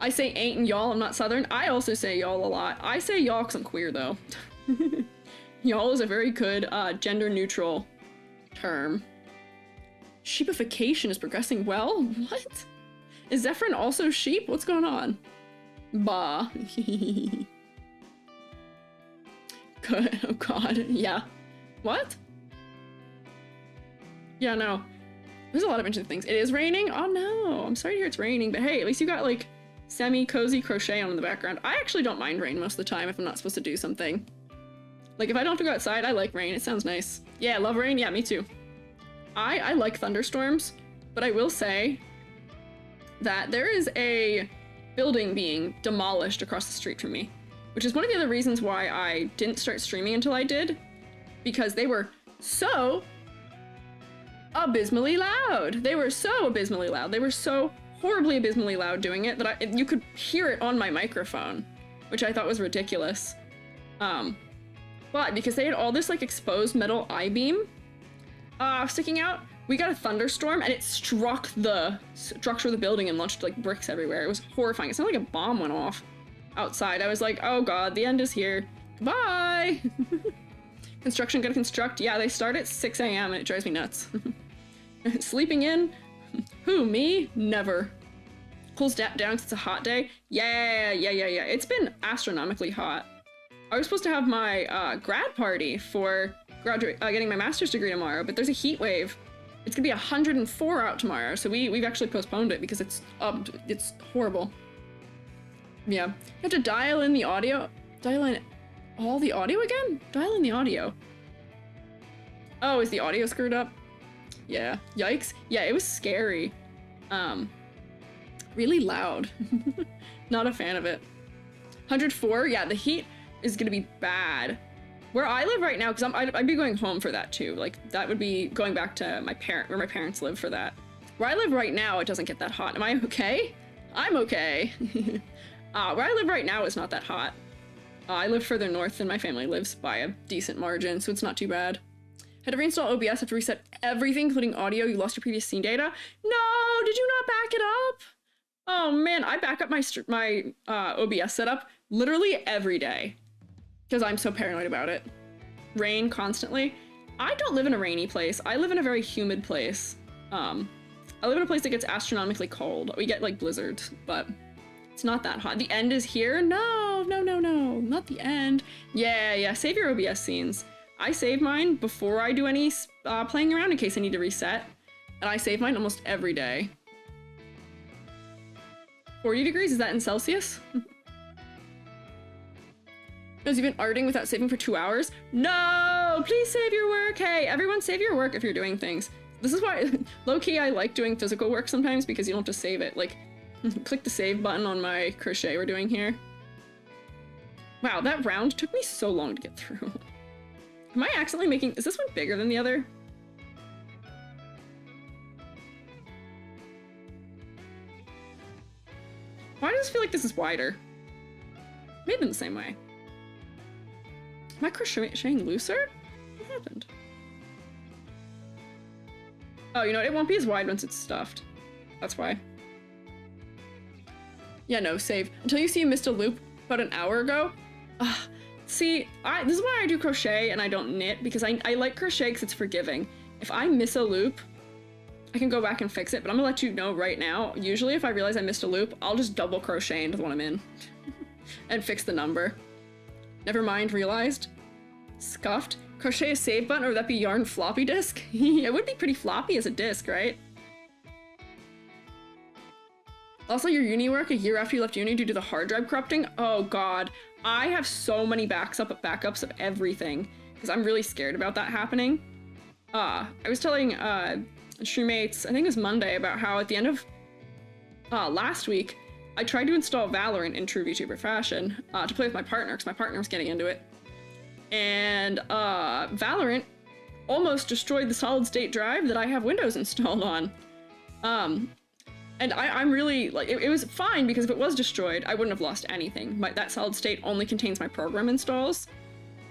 I say ain't and y'all. I'm not Southern. I also say y'all a lot. I say y'all because I'm queer though. Y'all is a very good gender neutral term. Sheepification is progressing well? What? Is Zephyrin also sheep? What's going on? Bah. Good. Oh god. Yeah. What? Yeah, no. There's a lot of interesting things. It is raining? Oh no. I'm sorry to hear it's raining, but hey, at least you got like semi-cozy crochet on in the background. I actually don't mind rain most of the time if I'm not supposed to do something. Like if I don't have to go outside, I like rain. It sounds nice. Yeah, love rain. Yeah, me too. I like thunderstorms, but I will say that there is a building being demolished across the street from me, which is one of the other reasons why I didn't start streaming until I did, because they were so abysmally loud. They were so abysmally loud. They were so horribly abysmally loud doing it that you could hear it on my microphone, which I thought was ridiculous. But because they had all this like exposed metal I-beam sticking out, we got a thunderstorm and it struck the structure of the building and launched like bricks everywhere. It was horrifying. It sounded like a bomb went off outside. I was like, oh god, the end is here. Bye. Construction gonna construct. Yeah, they start at 6 a.m. and it drives me nuts. Sleeping in? Who, me? Never. Cools down because it's a hot day. Yeah. It's been astronomically hot. I was supposed to have my grad party for getting my master's degree tomorrow, but there's a heat wave. It's gonna be 104 out tomorrow, so we've actually postponed it because it's horrible. Yeah, you have to dial in the audio. Dial in all the audio again? Dial in the audio. Oh, is the audio screwed up? Yeah, yikes. Yeah, it was scary. Really loud. Not a fan of it. 104, yeah, the heat is gonna be bad. Where I live right now, because I'd be going home for that too. Like, that would be going back to where my parents live for that. Where I live right now, it doesn't get that hot. Am I okay? I'm okay. Where I live right now, it's not that hot. I live further north than my family lives by a decent margin, so it's not too bad. Had to reinstall OBS, have to reset everything, including audio. You lost your previous scene data. No, did you not back it up? Oh man, I back up my OBS setup literally every day because I'm so paranoid about it. Rain constantly. I don't live in a rainy place. I live in a very humid place. I live in a place that gets astronomically cold. We get like blizzards, but it's not that hot. The end is here. No, not the end. Yeah, save your OBS scenes. I save mine before I do any playing around in case I need to reset. And I save mine almost every day. 40 degrees, is that in Celsius? Because you've been arting without saving for 2 hours? No, please save your work. Hey, everyone save your work if you're doing things. This is why, low-key, I like doing physical work sometimes because you don't have to save it. Like, click the save button on my crochet we're doing here. Wow, that round took me so long to get through. Am I accidentally making, is this one bigger than the other? Why does it feel like this is wider? Made them the same way. Am I crocheting looser? What happened? Oh, you know what? It won't be as wide once it's stuffed. That's why. Yeah, no, save. Until you see you missed a loop about an hour ago. See, this is why I do crochet and I don't knit, because I like crochet because it's forgiving. If I miss a loop, I can go back and fix it, but I'm gonna let you know right now. Usually if I realize I missed a loop, I'll just double crochet into the one I'm in and fix the number. Never mind, realized. Scuffed. Crochet a save button, or would that be yarn floppy disk? It would be pretty floppy as a disk, right? Also, your uni work a year after you left uni due to the hard drive corrupting? Oh god. I have so many backups of everything because I'm really scared about that happening. I was telling Shroommates, I think it was Monday, about how at the end of last week, I tried to install Valorant in true VTuber fashion to play with my partner because my partner was getting into it. And Valorant almost destroyed the solid state drive that I have Windows installed on. And I'm really, like, it was fine because if it was destroyed, I wouldn't have lost anything. That solid state only contains my program installs.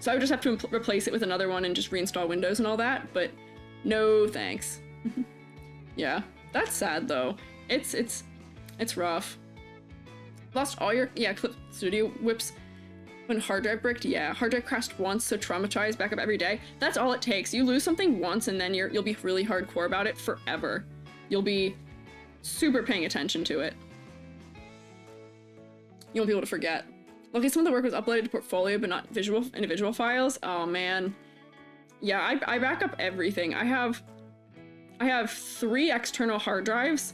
So I would just have to replace it with another one and just reinstall Windows and all that, but no thanks. Yeah, that's sad though. It's rough. Lost all your, yeah, Clip Studio whips when hard drive bricked. Yeah, hard drive crashed once, so traumatized, back up every day. That's all it takes. You lose something once and then you'll be really hardcore about it forever. You'll be super paying attention to it. You won't be able to forget. Okay, some of the work was uploaded to portfolio, but not individual files. Oh man. Yeah, I back up everything. I have 3 external hard drives.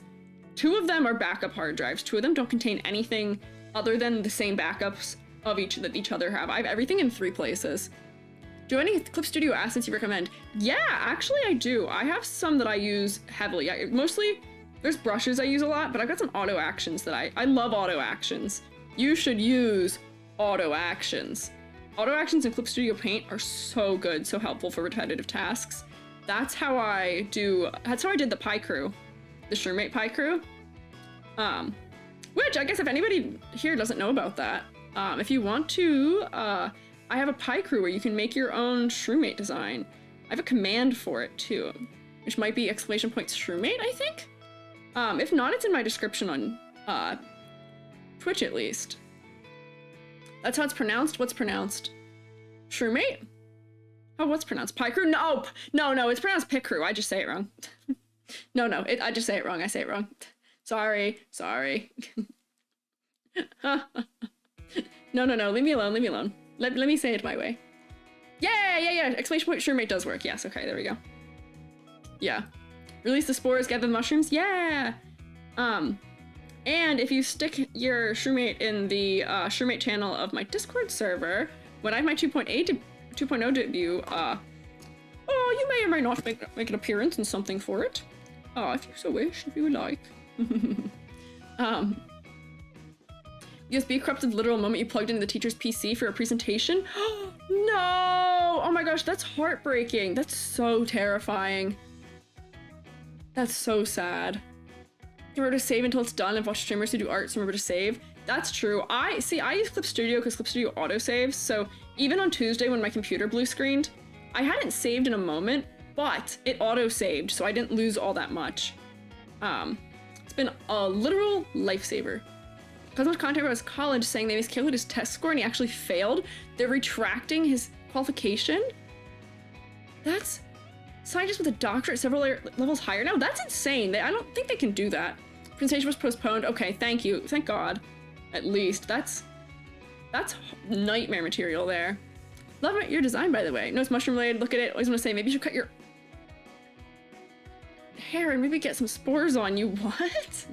2 of them are backup hard drives. 2 of them don't contain anything other than the same backups of each other have. I have everything in 3 places. Do you have any Clip Studio assets you recommend? Yeah, actually I do. I have some that I use heavily. Mostly, there's brushes I use a lot, but I've got some auto actions that I love auto actions. You should use auto actions. Auto actions in Clip Studio Paint are so good, so helpful for repetitive tasks. That's how I did the pie crew, the Shroommate pie crew. Which I guess if anybody here doesn't know about that, if you want to, I have a pie crew where you can make your own Shroommate design. I have a command for it too. which might be exclamation point shroomate, I think. If not, it's in my description on Twitch at least. That's how it's pronounced. What's pronounced? Shroomate? Oh, what's pronounced? Pie-crew? No, no, it's pronounced pick-crew. I just say it wrong. No, I just say it wrong. I say it wrong. Sorry. No, leave me alone. Let me say it my way. Yeah, exclamation point shroomate does work. Yes, okay, there we go. Yeah. Release the spores, gather the mushrooms. Yeah! And if you stick your shroomate in the shroomate channel of my Discord server, when I have my 2.0 debut, you may or may not make an appearance in something for it. If you so wish, if you would like. USB corrupted the literal moment you plugged into the teacher's PC for a presentation? No! Oh my gosh, that's heartbreaking. That's so terrifying. That's so sad. Remember to save until it's done and watch streamers who do art, so remember to save. That's true. I use Clip Studio because Clip Studio autosaves, so even on Tuesday when my computer blue screened, I hadn't saved in a moment, but it auto-saved, so I didn't lose all that much. It's been a literal lifesaver. Because much contact about his college saying they miscalculated his test score and he actually failed. They're retracting his qualification? That's scientist with a doctorate several levels higher now? That's insane. I don't think they can do that. Presentation was postponed. Okay, thank you. Thank God. At least. That's nightmare material there. Love your design, by the way. No, it's mushroom related. Look at it. Always want to say, maybe you should cut your hair and maybe get some spores on you. What?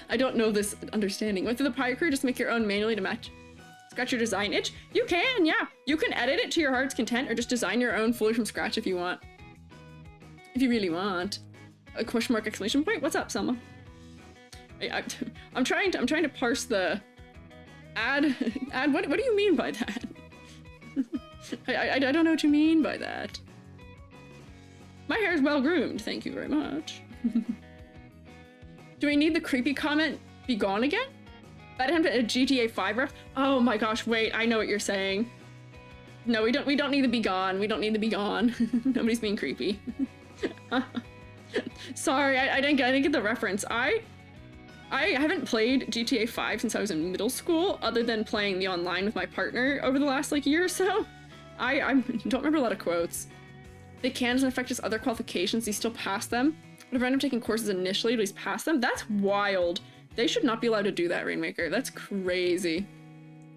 I don't know this understanding. Went through the pie crew, just make your own manually to match. Scratch your design itch? You can, yeah. You can edit it to your heart's content or just design your own fully from scratch if you want. If you really want. A question mark exclamation point? What's up, Selma? I'm trying to parse the add what do you mean by that? I don't know what you mean by that. My hair is well groomed, thank you very much. Do we need the creepy comment be gone again? That happened at a GTA 5 ref? Oh my gosh, wait, I know what you're saying. No, we don't need the be gone. We don't need the be gone. Nobody's being creepy. Sorry, I didn't get the reference. I haven't played GTA 5 since I was in middle school, other than playing the online with my partner over the last year or so. I don't remember a lot of quotes. They can doesn't affect his other qualifications, he still passed them. But if random taking courses initially, but he's passed them? That's wild. They should not be allowed to do that, Rainmaker. That's crazy.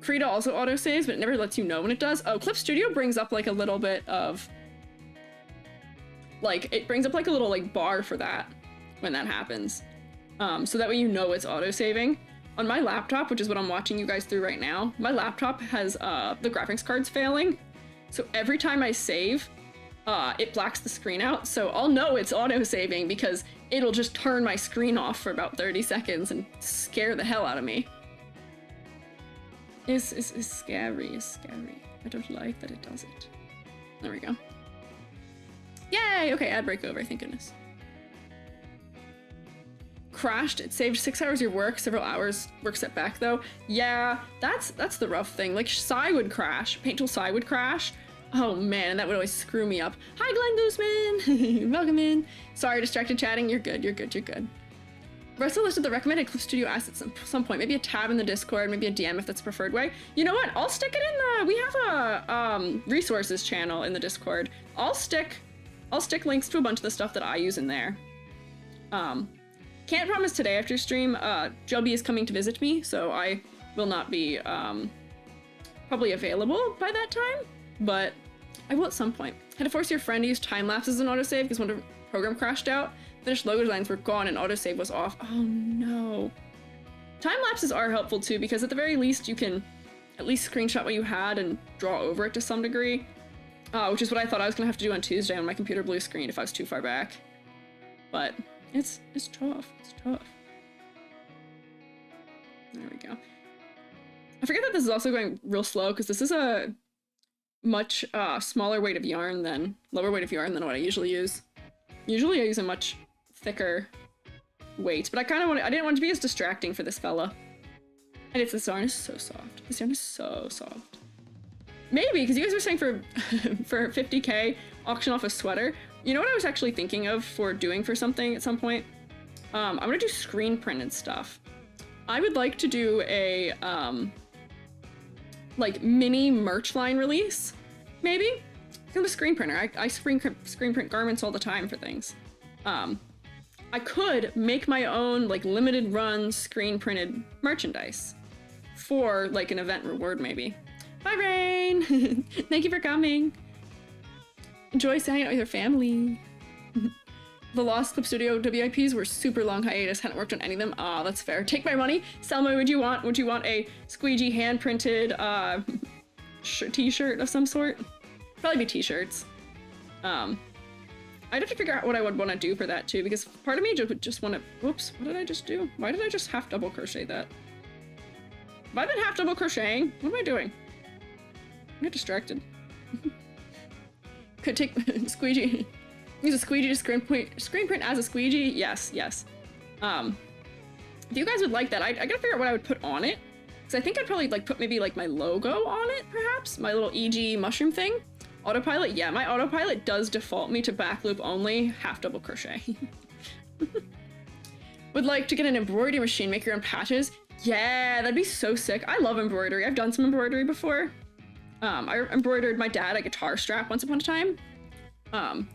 Krita also autosaves, but it never lets you know when it does. Oh, Clip Studio brings up like a little bit of... like, it brings up like a little like bar for that when that happens. So that way you know it's autosaving. On my laptop, which is what I'm watching you guys through right now, my laptop has the graphics cards failing. So every time I save, it blacks the screen out. So I'll know it's autosaving because it'll just turn my screen off for about 30 seconds and scare the hell out of me. It's scary, it's scary. I don't like that it does it. There we go. Yay! Okay, ad break over, thank goodness. Crashed, it saved 6 hours of your work, several hours work setback though. Yeah, that's the rough thing. Like Psy would crash, Paint Tool Psy would crash. Oh man, that would always screw me up. Hi Glenn Gooseman! Welcome in. Sorry, distracted chatting. You're good. Rest of the list of the recommended Clip Studio assets at some point. Maybe a tab in the Discord, maybe a DM if that's the preferred way. You know what? I'll stick it in the... we have a resources channel in the Discord. I'll stick links to a bunch of the stuff that I use in there. Can't promise today after stream. Joby is coming to visit me, so I will not be probably available by that time, but I will at some point. Had to force your friend to use time lapses in autosave because when the program crashed out, finished logo designs were gone and autosave was off. Oh no. Time lapses are helpful too because at the very least you can at least screenshot what you had and draw over it to some degree, which is what I thought I was gonna have to do on Tuesday when my computer blue screen if I was too far back. But it's tough. It's tough. There we go. I forget that this is also going real slow because this is a much smaller weight of yarn than lower weight of yarn than what I usually use. Usually I use a much thicker weight, but I didn't want it to be as distracting for this fella. And this yarn is so soft. This yarn is so soft. Maybe, because you guys were saying for 50k, auction off a sweater. You know what I was actually thinking of for doing for something at some point? I'm gonna do screen printed stuff. I would like to do a, like, mini merch line release, maybe? I'm a screen printer. I screen print garments all the time for things. I could make my own, like, limited run screen printed merchandise for, like, an event reward, maybe. Bye, Rain! Thank you for coming. Enjoy hanging out with your family. The Lost Clip Studio WIPs were super long hiatus, hadn't worked on any of them. Ah, that's fair. Take my money. Selma, would you want a Squiiji hand-printed t-shirt of some sort? Probably be t-shirts. I'd have to figure out what I would want to do for that too, because part of me would just want to, whoops, what did I just do? Why did I just half double crochet that? Have I been half double crocheting? What am I doing? I get distracted. Could take Squiiji. Use a Squiiji to screen print as a Squiiji? Yes, yes. If you guys would like that, I gotta figure out what I would put on it. Because I think I'd probably like put maybe like my logo on it, perhaps? My little Iiji mushroom thing. Autopilot? Yeah, my autopilot does default me to back loop only, half double crochet. Would like to get an embroidery machine, make your own patches? Yeah, that'd be so sick. I love embroidery. I've done some embroidery before. I embroidered my dad a guitar strap once upon a time.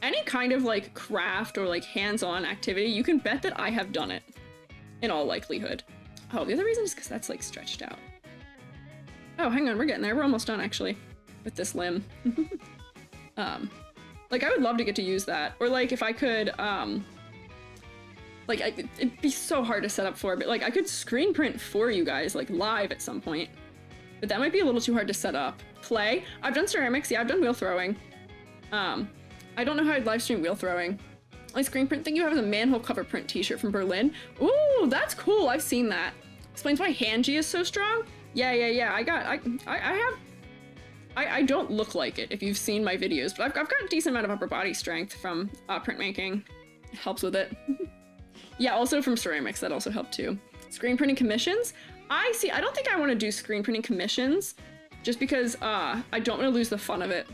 Any kind of like craft or like hands-on activity, you can bet that I have done it in all likelihood. Oh, the other reason is because that's like stretched out. Oh, hang on, we're getting there. We're almost done actually with this limb. Like I would love to get to use that. Or like if I could, like it'd be so hard to set up for, but like I could screen print for you guys like live at some point. But that might be a little too hard to set up. Clay? I've done ceramics, yeah, I've done wheel throwing. I don't know how I'd live stream wheel throwing. My screen print thing you have is a manhole cover print t-shirt from Berlin. Ooh, that's cool, I've seen that. Explains why HANDCAM is so strong? Yeah, I don't look like it if you've seen my videos, but I've got a decent amount of upper body strength from printmaking. It helps with it. Yeah, also from ceramics, that also helped too. Screen printing commissions? I don't think I want to do screen printing commissions just because I don't want to lose the fun of it.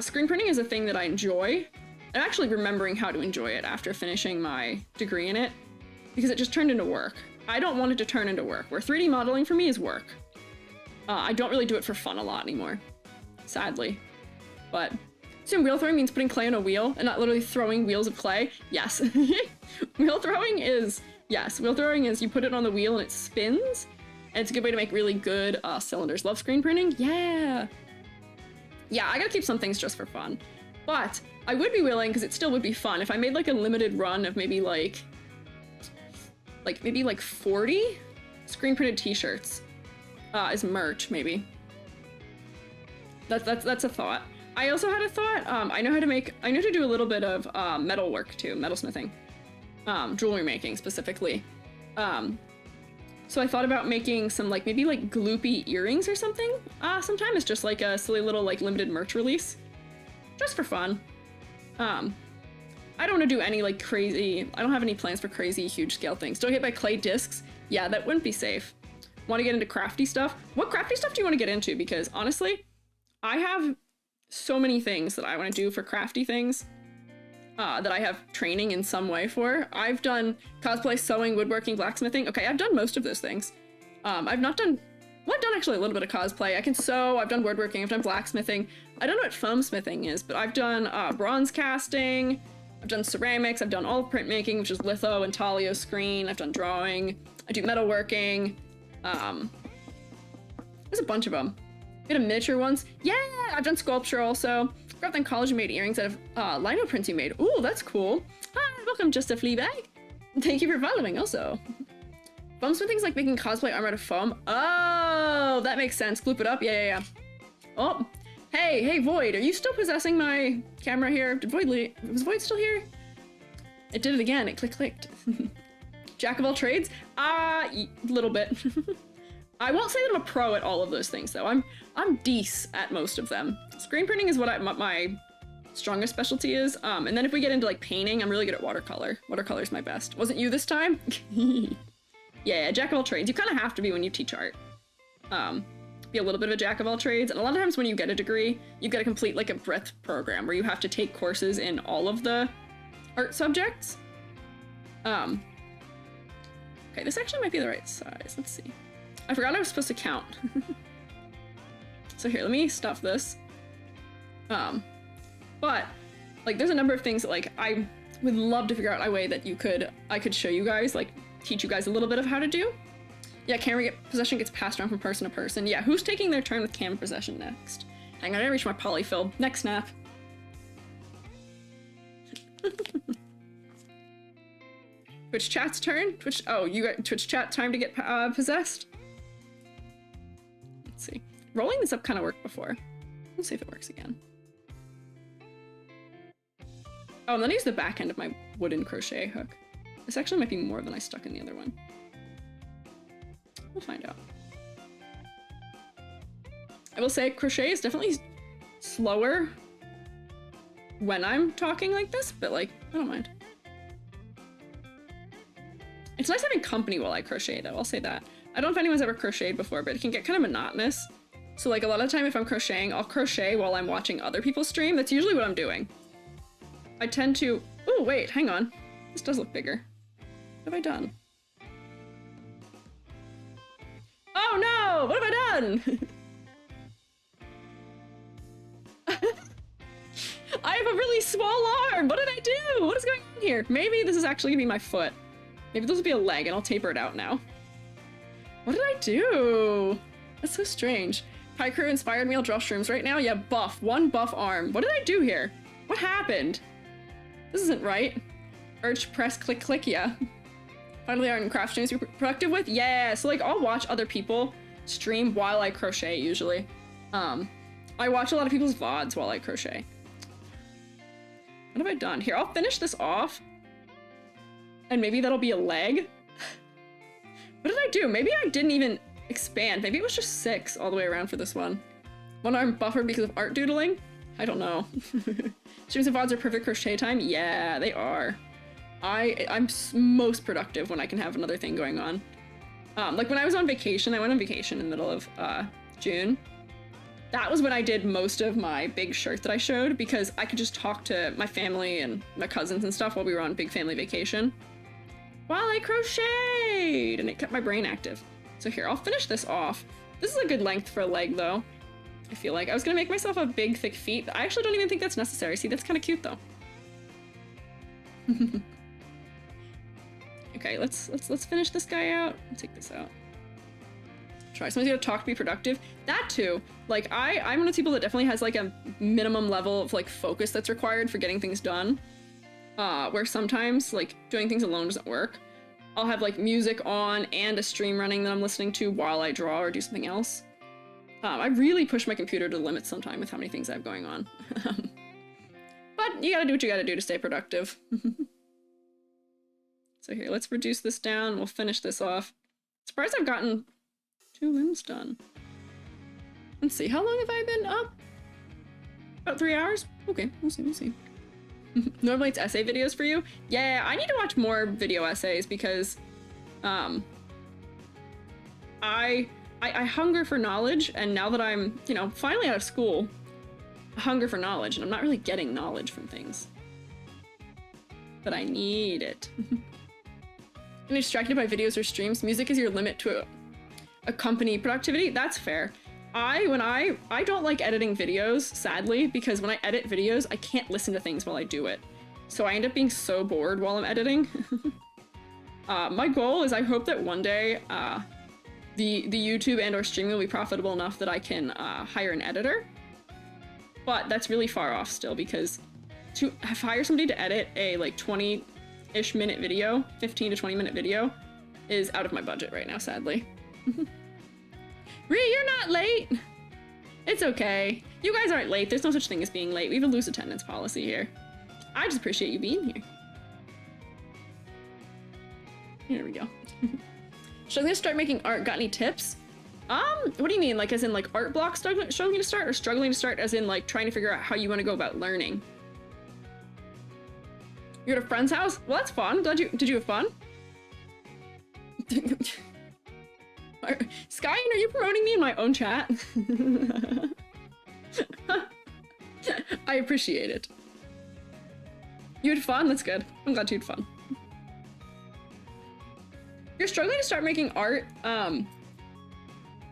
Screen printing is a thing that I enjoy. I'm actually remembering how to enjoy it after finishing my degree in it because it just turned into work. I don't want it to turn into work, where 3D modeling for me is work. I don't really do it for fun a lot anymore, sadly. But assume wheel throwing means putting clay on a wheel and not literally throwing wheels of clay. Yes. Wheel throwing is you put it on the wheel and it spins. And it's a good way to make really good cylinders. Love screen printing? Yeah. Yeah, I gotta keep some things just for fun. But I would be willing, because it still would be fun, if I made like a limited run of maybe like 40 screen printed t-shirts as merch, maybe. That's a thought. I also had a thought, I know how to do a little bit of metal work too, metalsmithing. Jewelry making specifically. So I thought about making some like maybe like gloopy earrings or something. Sometime it's just like a silly little like limited merch release. Just for fun. I don't want to do any like crazy, I don't have any plans for crazy huge scale things. Don't get by clay discs. Yeah, that wouldn't be safe. Want to get into crafty stuff? What crafty stuff do you want to get into? Because honestly, I have so many things that I want to do for crafty things. That I have training in some way for. I've done cosplay, sewing, woodworking, blacksmithing. Okay, I've done most of those things. I've done actually a little bit of cosplay. I can sew, I've done woodworking, I've done blacksmithing. I don't know what foam smithing is, but I've done bronze casting, I've done ceramics, I've done all printmaking, which is litho and Talio screen, I've done drawing, I do metalworking. There's a bunch of them. Did a miniature ones. Yeah, I've done sculpture also. Got in college and made earrings out of lino prints you made. Ooh, that's cool. Hi, welcome, Just a Fleabag. Thank you for following also. Foam smithing's like making cosplay armor out of foam. Oh, that makes sense. Gloop it up. Yeah. Oh, hey, Void, are you still possessing my camera here? Was Void still here? It did it again. It clicked. Jack of all trades? Little bit. I won't say that I'm a pro at all of those things though. I'm decent at most of them. Screen printing is what my strongest specialty is. And then if we get into like painting, I'm really good at watercolor. Watercolor's my best. Wasn't you this time? Yeah, jack of all trades. You kind of have to be when you teach art. be a little bit of a jack of all trades. And a lot of times when you get a degree, you've got to complete like a breadth program where you have to take courses in all of the art subjects. Okay, this actually might be the right size. Let's see. I forgot I was supposed to count. So here, let me stuff this. But like there's a number of things that like I would love to figure out a way that I could show you guys, like teach you guys a little bit of how to do. Yeah, camera possession gets passed around from person to person. Yeah, who's taking their turn with camera possession next? Hang on, I gotta reach my polyfill. Next snap. Twitch chat's turn? You got Twitch chat time to get possessed? Let's see. Rolling this up kind of worked before. Let's see if it works again. Oh, and then I use the back end of my wooden crochet hook. This actually might be more than I stuck in the other one. We'll find out. I will say crochet is definitely slower when I'm talking like this, but like, I don't mind. It's nice having company while I crochet though, I'll say that. I don't know if anyone's ever crocheted before, but it can get kind of monotonous. So like a lot of the time if I'm crocheting, I'll crochet while I'm watching other people stream. That's usually what I'm doing. I tend to, oh wait, hang on. This does look bigger. What have I done? Oh no! What have I done? I have a really small arm! What did I do? What is going on here? Maybe this is actually gonna be my foot. Maybe this will be a leg and I'll taper it out now. What did I do? That's so strange. Pie Crew inspired me, I'll draw shrooms right now. Yeah, buff. One buff arm. What did I do here? What happened? This isn't right. Urge, press, click, click, yeah. Finally art and craft streams you're productive with? Yeah, so like I'll watch other people stream while I crochet usually. I watch a lot of people's VODs while I crochet. What have I done? Here, I'll finish this off. And maybe that'll be a leg. What did I do? Maybe I didn't even expand. Maybe it was just 6 all the way around for this one. One arm buffer because of art doodling? I don't know. Streams and VODs are perfect crochet time? Yeah, they are. I'm most productive when I can have another thing going on. Like when I was on vacation, I went on vacation in the middle of June. That was when I did most of my big shirt that I showed because I could just talk to my family and my cousins and stuff while we were on big family vacation. While I crocheted! And it kept my brain active. So here, I'll finish this off. This is a good length for a leg though. I feel like I was gonna make myself a big thick feet, but I actually don't even think that's necessary. See, that's kind of cute though. Okay, let's finish this guy out. I'll take this out. Try. Somebody's gotta talk to be productive. That too. Like I'm one of those people that definitely has like a minimum level of like focus that's required for getting things done. Where sometimes like doing things alone doesn't work. I'll have like music on and a stream running that I'm listening to while I draw or do something else. I really push my computer to the limit sometime with how many things I have going on. But you gotta do what you gotta do to stay productive. So here, let's reduce this down. We'll finish this off. Surprised I've gotten 2 limbs done. Let's see, how long have I been up? About 3 hours? Okay, we'll see. Normally it's essay videos for you? Yeah, I need to watch more video essays because I hunger for knowledge, and now that I'm, you know, finally out of school, I hunger for knowledge, and I'm not really getting knowledge from things. But I need it. Getting distracted by videos or streams. Music is your limit to accompany productivity. That's fair. I don't like editing videos, sadly, because when I edit videos, I can't listen to things while I do it. So I end up being so bored while I'm editing. My goal is I hope that one day the YouTube and or streaming will be profitable enough that I can hire an editor. But that's really far off still, because to hire somebody to edit a like 20-ish minute video, 15 to 20 minute video, is out of my budget right now, sadly. Rhea, you're not late! It's okay. You guys aren't late. There's no such thing as being late. We have a loose attendance policy here. I just appreciate you being here. Here we go. Struggling to start making art. Got any tips? What do you mean? Like as in like art blocks struggling to start, or struggling to start as in like trying to figure out how you want to go about learning? You're at a friend's house? Well, that's fun. Did you have fun? Sky, are you promoting me in my own chat? I appreciate it. You had fun? That's good. I'm glad you had fun. You're struggling to start making art, and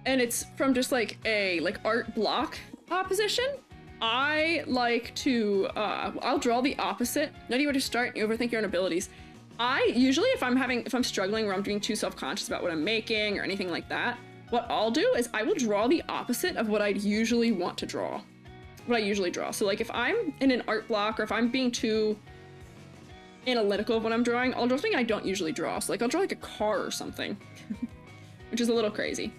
it's from just like a art block position. I like to, I'll draw the opposite. Not even to start, you overthink your own abilities. I usually, if I'm struggling or I'm being too self-conscious about what I'm making or anything like that, what I'll do is I will draw the opposite of what I'd usually want to draw. What I usually draw. So like if I'm in an art block or if I'm being too analytical of what I'm drawing, I'll draw something I don't usually draw. So like I'll draw like a car or something, which is a little crazy.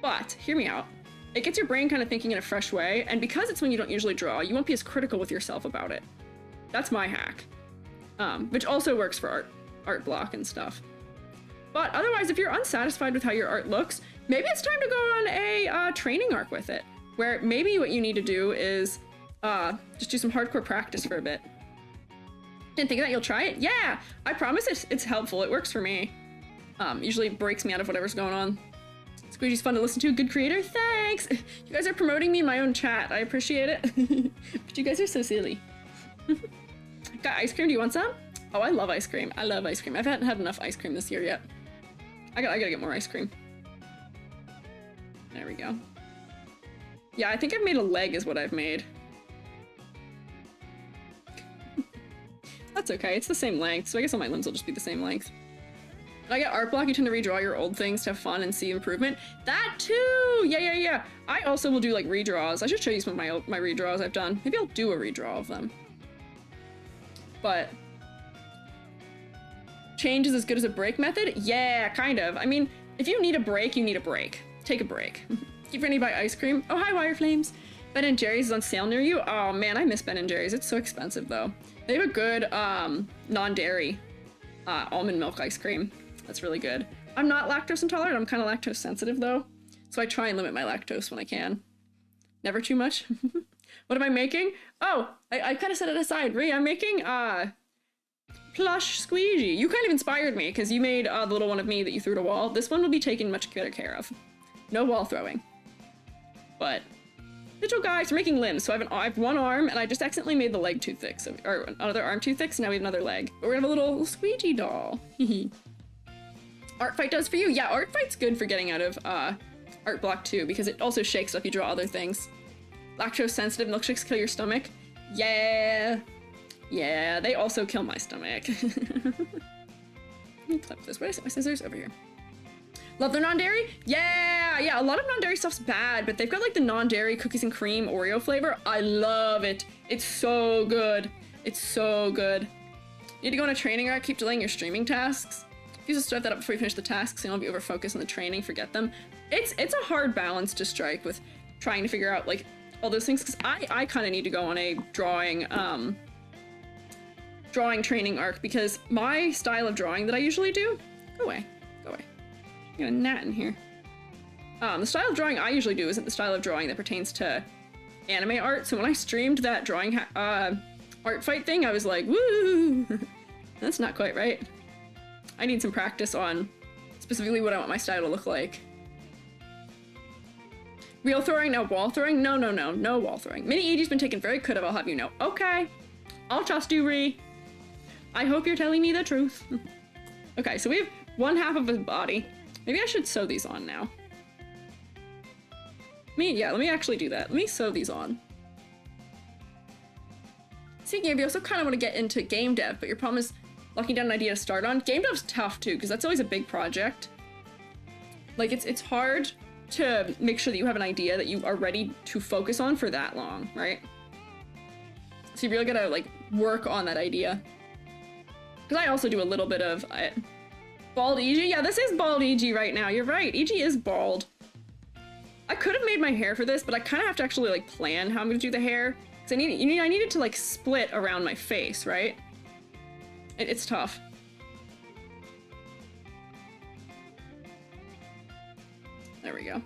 But hear me out. It gets your brain kind of thinking in a fresh way, and because it's when you don't usually draw, you won't be as critical with yourself about it. That's my hack. Which also works for art block and stuff. But otherwise, if you're unsatisfied with how your art looks, maybe it's time to go on a training arc with it, where maybe what you need to do is just do some hardcore practice for a bit. Didn't think of that, you'll try it? Yeah, I promise it's helpful, it works for me. Usually breaks me out of whatever's going on. Squiiji's fun to listen to, good creator, thanks! You guys are promoting me in my own chat, I appreciate it. But you guys are so silly. Got ice cream, do you want some? Oh, I love ice cream. I love ice cream. I haven't had enough ice cream this year yet. I gotta get more ice cream. There we go. Yeah, I think I've made a leg is what I've made. That's okay, it's the same length, so I guess all my limbs will just be the same length. When I get art block, you tend to redraw your old things to have fun and see improvement. That too! Yeah. I also will do like redraws. I should show you some of my redraws I've done. Maybe I'll do a redraw of them. But change is as good as a break method? Yeah, kind of. I mean, if you need a break, you need a break. Take a break. Keep ready to buy ice cream. Oh, hi, Wireflames. Ben & Jerry's is on sale near you. Oh man, I miss Ben & Jerry's. It's so expensive though. They have a good non-dairy almond milk ice cream. That's really good. I'm not lactose intolerant. I'm kind of lactose sensitive though. So I try and limit my lactose when I can. Never too much. What am I making? Oh, I kind of set it aside. Ree, I'm making plush Squiiji. You kind of inspired me because you made the little one of me that you threw at a wall. This one will be taken much better care of. No wall throwing. But little guys, we're making limbs. So I have one arm and I just accidentally made the leg too thick. So, or another arm too thick, so now we have another leg. But we're gonna have a little Squiiji doll. Art fight does for you? Yeah, art fight's good for getting out of art block too, because it also shakes up you draw other things. Lactose sensitive milkshakes kill your stomach. Yeah, they also kill my stomach. Let me clip this. Where did I set my scissors? Over here. Love their non-dairy? Yeah, a lot of non-dairy stuff's bad, but they've got like the non-dairy cookies and cream Oreo flavor. I love it. It's so good. It's so good. You need to go on a training arc, keep delaying your streaming tasks. If you just start that up before you finish the tasks, you don't be over focused on the training, forget them. It's a hard balance to strike with trying to figure out like all those things, because I kind of need to go on a drawing training arc, because my style of drawing that I usually do, go away. I got a gnat in here. The style of drawing I usually do isn't the style of drawing that pertains to anime art, so when I streamed that drawing art fight thing, I was like, woo! That's not quite right. I need some practice on specifically what I want my style to look like. Wheel throwing, now wall throwing? No wall throwing. Mini Iiji's been taken very good of, I'll have you know. Okay, I'll trust you, Ree. I hope you're telling me the truth. Okay, so we have one half of his body. Maybe I should sew these on now. Let me actually do that. Let me sew these on. Speaking of, you also kind of want to get into game dev, but your problem is locking down an idea to start on. Game dev's tough too, because that's always a big project. Like, it's hard to make sure that you have an idea that you are ready to focus on for that long, right? So you really gotta like work on that idea. Because I also do a little bit of bald Iiji. Yeah, this is bald Iiji right now. You're right. Iiji is bald. I could have made my hair for this, but I kind of have to actually like plan how I'm gonna do the hair. Because I need it to like split around my face, right? It's tough. There we go.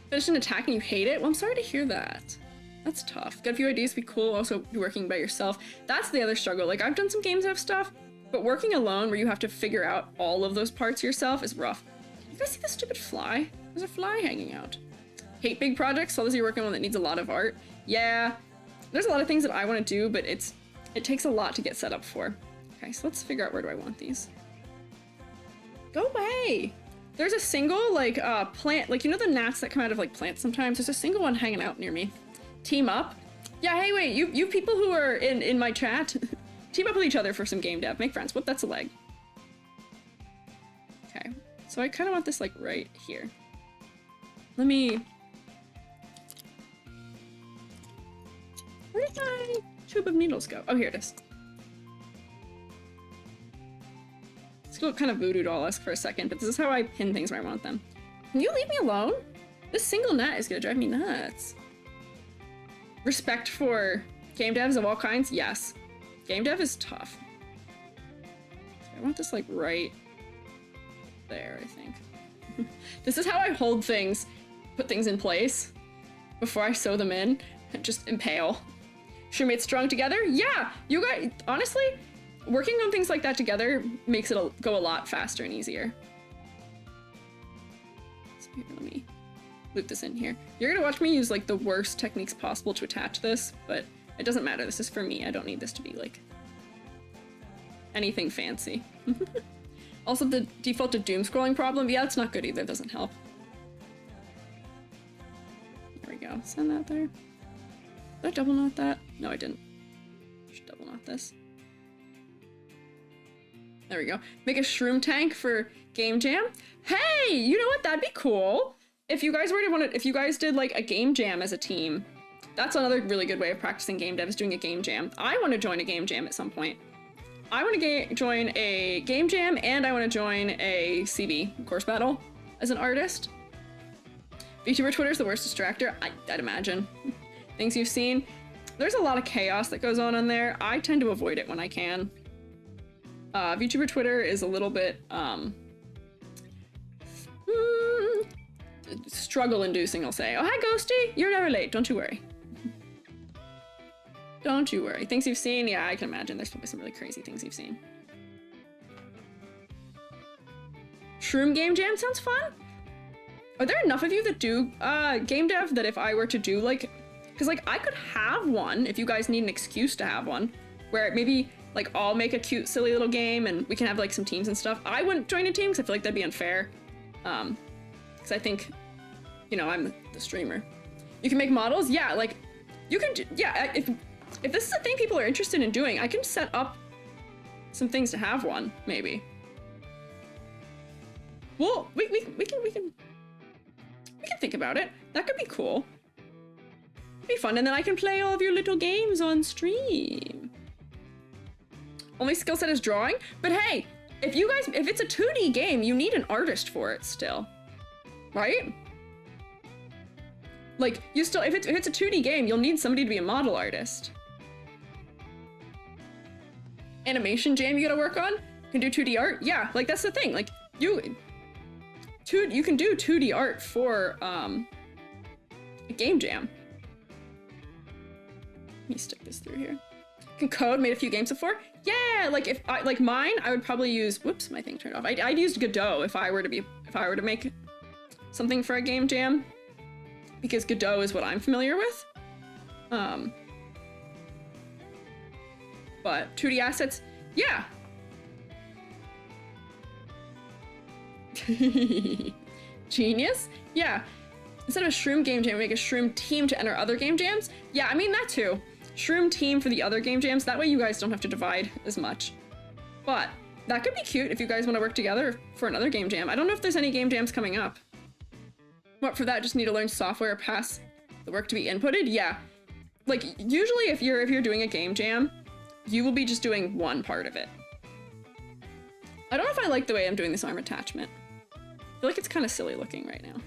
Finished an attack and you hate it? Well, I'm sorry to hear that. That's tough. Got a few ideas to be cool, also be working by yourself. That's the other struggle. Like, I've done some games dev stuff, but working alone where you have to figure out all of those parts yourself is rough. guys see this stupid fly? There's a fly hanging out. Hate big projects, so you're working on one that needs a lot of art. Yeah, there's a lot of things that I want to do, but it takes a lot to get set up for. Okay, so let's figure out where do I want these. Go away! There's a single, like, plant, like, you know the gnats that come out of, like, plants sometimes? There's a single one hanging out near me. Team up. Yeah, hey, wait, you people who are in my chat, team up with each other for some game dev. Make friends. Whoop, that's a leg. Okay, so I kind of want this, like, right here. Let me... Where did my tube of needles go? Oh, here it is. It's look kind of voodoo doll-esque for a second, but this is how I pin things where I want them. Can you leave me alone? This single net is gonna drive me nuts. Respect for game devs of all kinds? Yes. Game dev is tough. I want this like right there, I think. This is how I hold things, put things in place before I sew them in and just impale. Shoemates strung together? Yeah! You guys, honestly, working on things like that together makes it go a lot faster and easier. So here, let me loop this in here. You're gonna watch me use like the worst techniques possible to attach this, but it doesn't matter. This is for me. I don't need this to be like anything fancy. Also, the default to doom scrolling problem. Yeah, it's not good either. It doesn't help. There we go. Send that there. Did I double knot that? No, I didn't. I should double knot this. There we go. Make a shroom tank for game jam. Hey, you know what? That'd be cool. If you guys were to want to, if you guys did like a game jam as a team, that's another really good way of practicing game dev is doing a game jam. I want to join a game jam at some point. I want to join a game jam and I want to join a CB, course battle, as an artist. VTuber Twitter's the worst distractor, I'd imagine. Things you've seen. There's a lot of chaos that goes on there. I tend to avoid it when I can. VTuber Twitter is a little bit struggle-inducing, I'll say. Oh, hi, Ghosty! You're never late, don't you worry. Don't you worry. Things you've seen? Yeah, I can imagine. There's probably some really crazy things you've seen. Shroom game jam sounds fun? Are there enough of you that do game dev that if I were to do like... Because like I could have one if you guys need an excuse to have one. Where maybe like I'll make a cute silly little game and we can have like some teams and stuff. I wouldn't join a team because I feel like that'd be unfair. Because I think, you know, I'm the streamer. You can make models? Yeah, like you can, yeah, if this is a thing people are interested in doing, I can set up some things to have one, maybe. Well, we can think about it. That could be cool. It'd be fun, and then I can play all of your little games on stream. Only skill set is drawing, but hey, if it's a 2D game, you need an artist for it still, right? Like you still, if it's a 2D game, you'll need somebody to be a model artist. Animation jam you gotta work on? You can do 2D art? Yeah, like that's the thing. Like you can do 2D art for a game jam. Let me stick this through here. You can code, made a few games before. Yeah, like if I like mine, I would probably use. Whoops, my thing turned off. I'd use Godot if I were to make something for a game jam, because Godot is what I'm familiar with. But 2D assets, yeah. Genius? Yeah. Instead of a shroom game jam, make a shroom team to enter other game jams? Yeah, I mean that too. Shroom team for the other game jams, that way you guys don't have to divide as much. But that could be cute if you guys want to work together for another game jam. I don't know if there's any game jams coming up. What, for that just need to learn software, pass the work to be inputted? Yeah. Like usually if you're doing a game jam, you will be just doing one part of it. I don't know if I like the way I'm doing this arm attachment. I feel like it's kind of silly looking right now.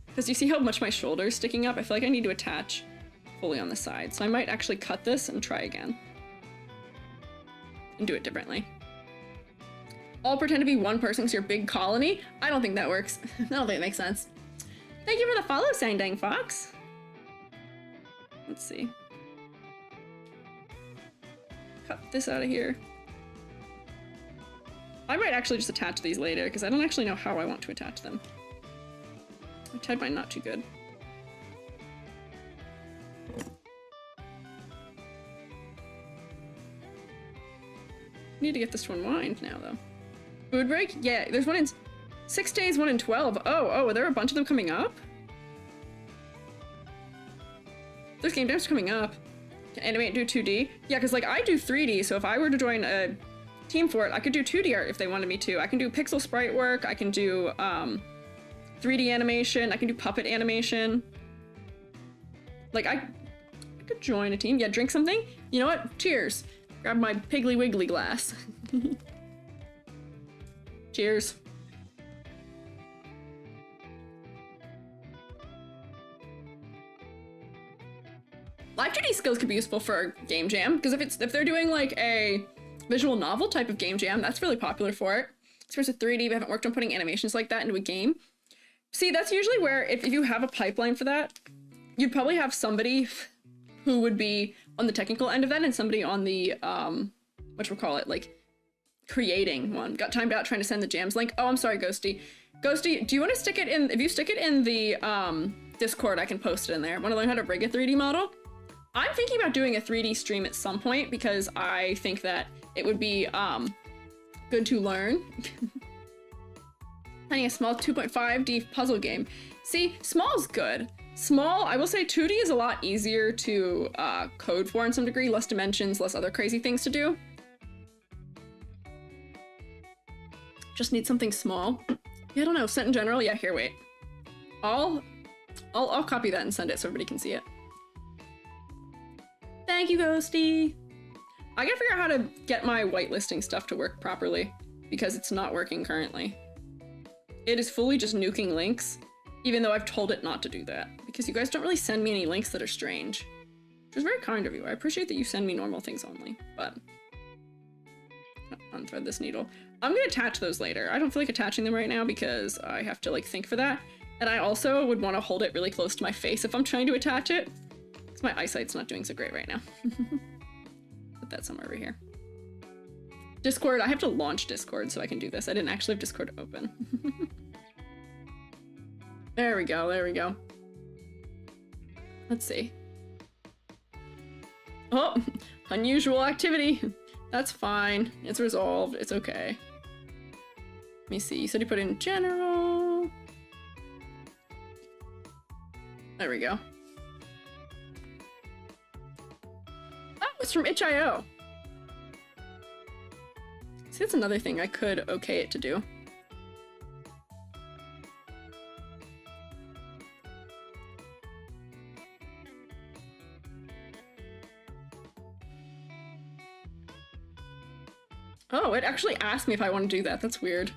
Because you see how much my shoulder is sticking up? I feel like I need to attach fully on the side. So I might actually cut this and try again. And do it differently. All pretend to be one person because you're a big colony? I don't think that works. I don't think it makes sense. Thank you for the follow, Sang Dang Fox. Let's see. Cut this out of here. I might actually just attach these later because I don't actually know how I want to attach them. I tied mine not too good. Need to get this to unwind now though. Food break? Yeah, there's one in 6 days, one in 12. Oh, are there a bunch of them coming up? There's game jams coming up. Can animate do 2D? Yeah, because like I do 3D, so if I were to join a team for it, I could do 2D art if they wanted me to. I can do pixel sprite work, I can do 3D animation, I can do puppet animation. Like I could join a team. Yeah, drink something? You know what? Cheers. Grab my Piggly Wiggly glass. Cheers. Live 2D skills could be useful for a game jam, because if they're doing like a visual novel type of game jam, that's really popular for it. As far as 3D, we haven't worked on putting animations like that into a game. See, that's usually where, if you have a pipeline for that, you'd probably have somebody who would be on the technical end of that and somebody on the, whatchamacallit, like, creating one. Got timed out trying to send the jams link. Oh, I'm sorry, Ghosty. Ghosty, do you want to stick it in, if you stick it in the, Discord, I can post it in there. Want to learn how to rig a 3D model? I'm thinking about doing a 3D stream at some point because I think that it would be, good to learn. Playing a small 2.5D puzzle game. See, small's good. Small, I will say 2D is a lot easier to code for in some degree, less dimensions, less other crazy things to do. Just need something small. Yeah, I don't know, set in general, yeah, here, wait. I'll copy that and send it so everybody can see it. Thank you, Ghosty. I gotta figure out how to get my whitelisting stuff to work properly because it's not working currently. It is fully just nuking links, even though I've told it not to do that because you guys don't really send me any links that are strange, which is very kind of you. I appreciate that you send me normal things only, but unthread this needle. I'm gonna attach those later. I don't feel like attaching them right now because I have to like think for that. And I also would want to hold it really close to my face if I'm trying to attach it. Because my eyesight's not doing so great right now. Put that somewhere over here. Discord, I have to launch Discord so I can do this. I didn't actually have Discord open. There we go, there we go. Let's see. Oh, unusual activity. That's fine. It's resolved. It's okay. Let me see. You said you put in general. There we go. Oh, it's from itch.io. See, that's another thing I could okay it to do. Oh, it actually asked me if I want to do that. That's weird.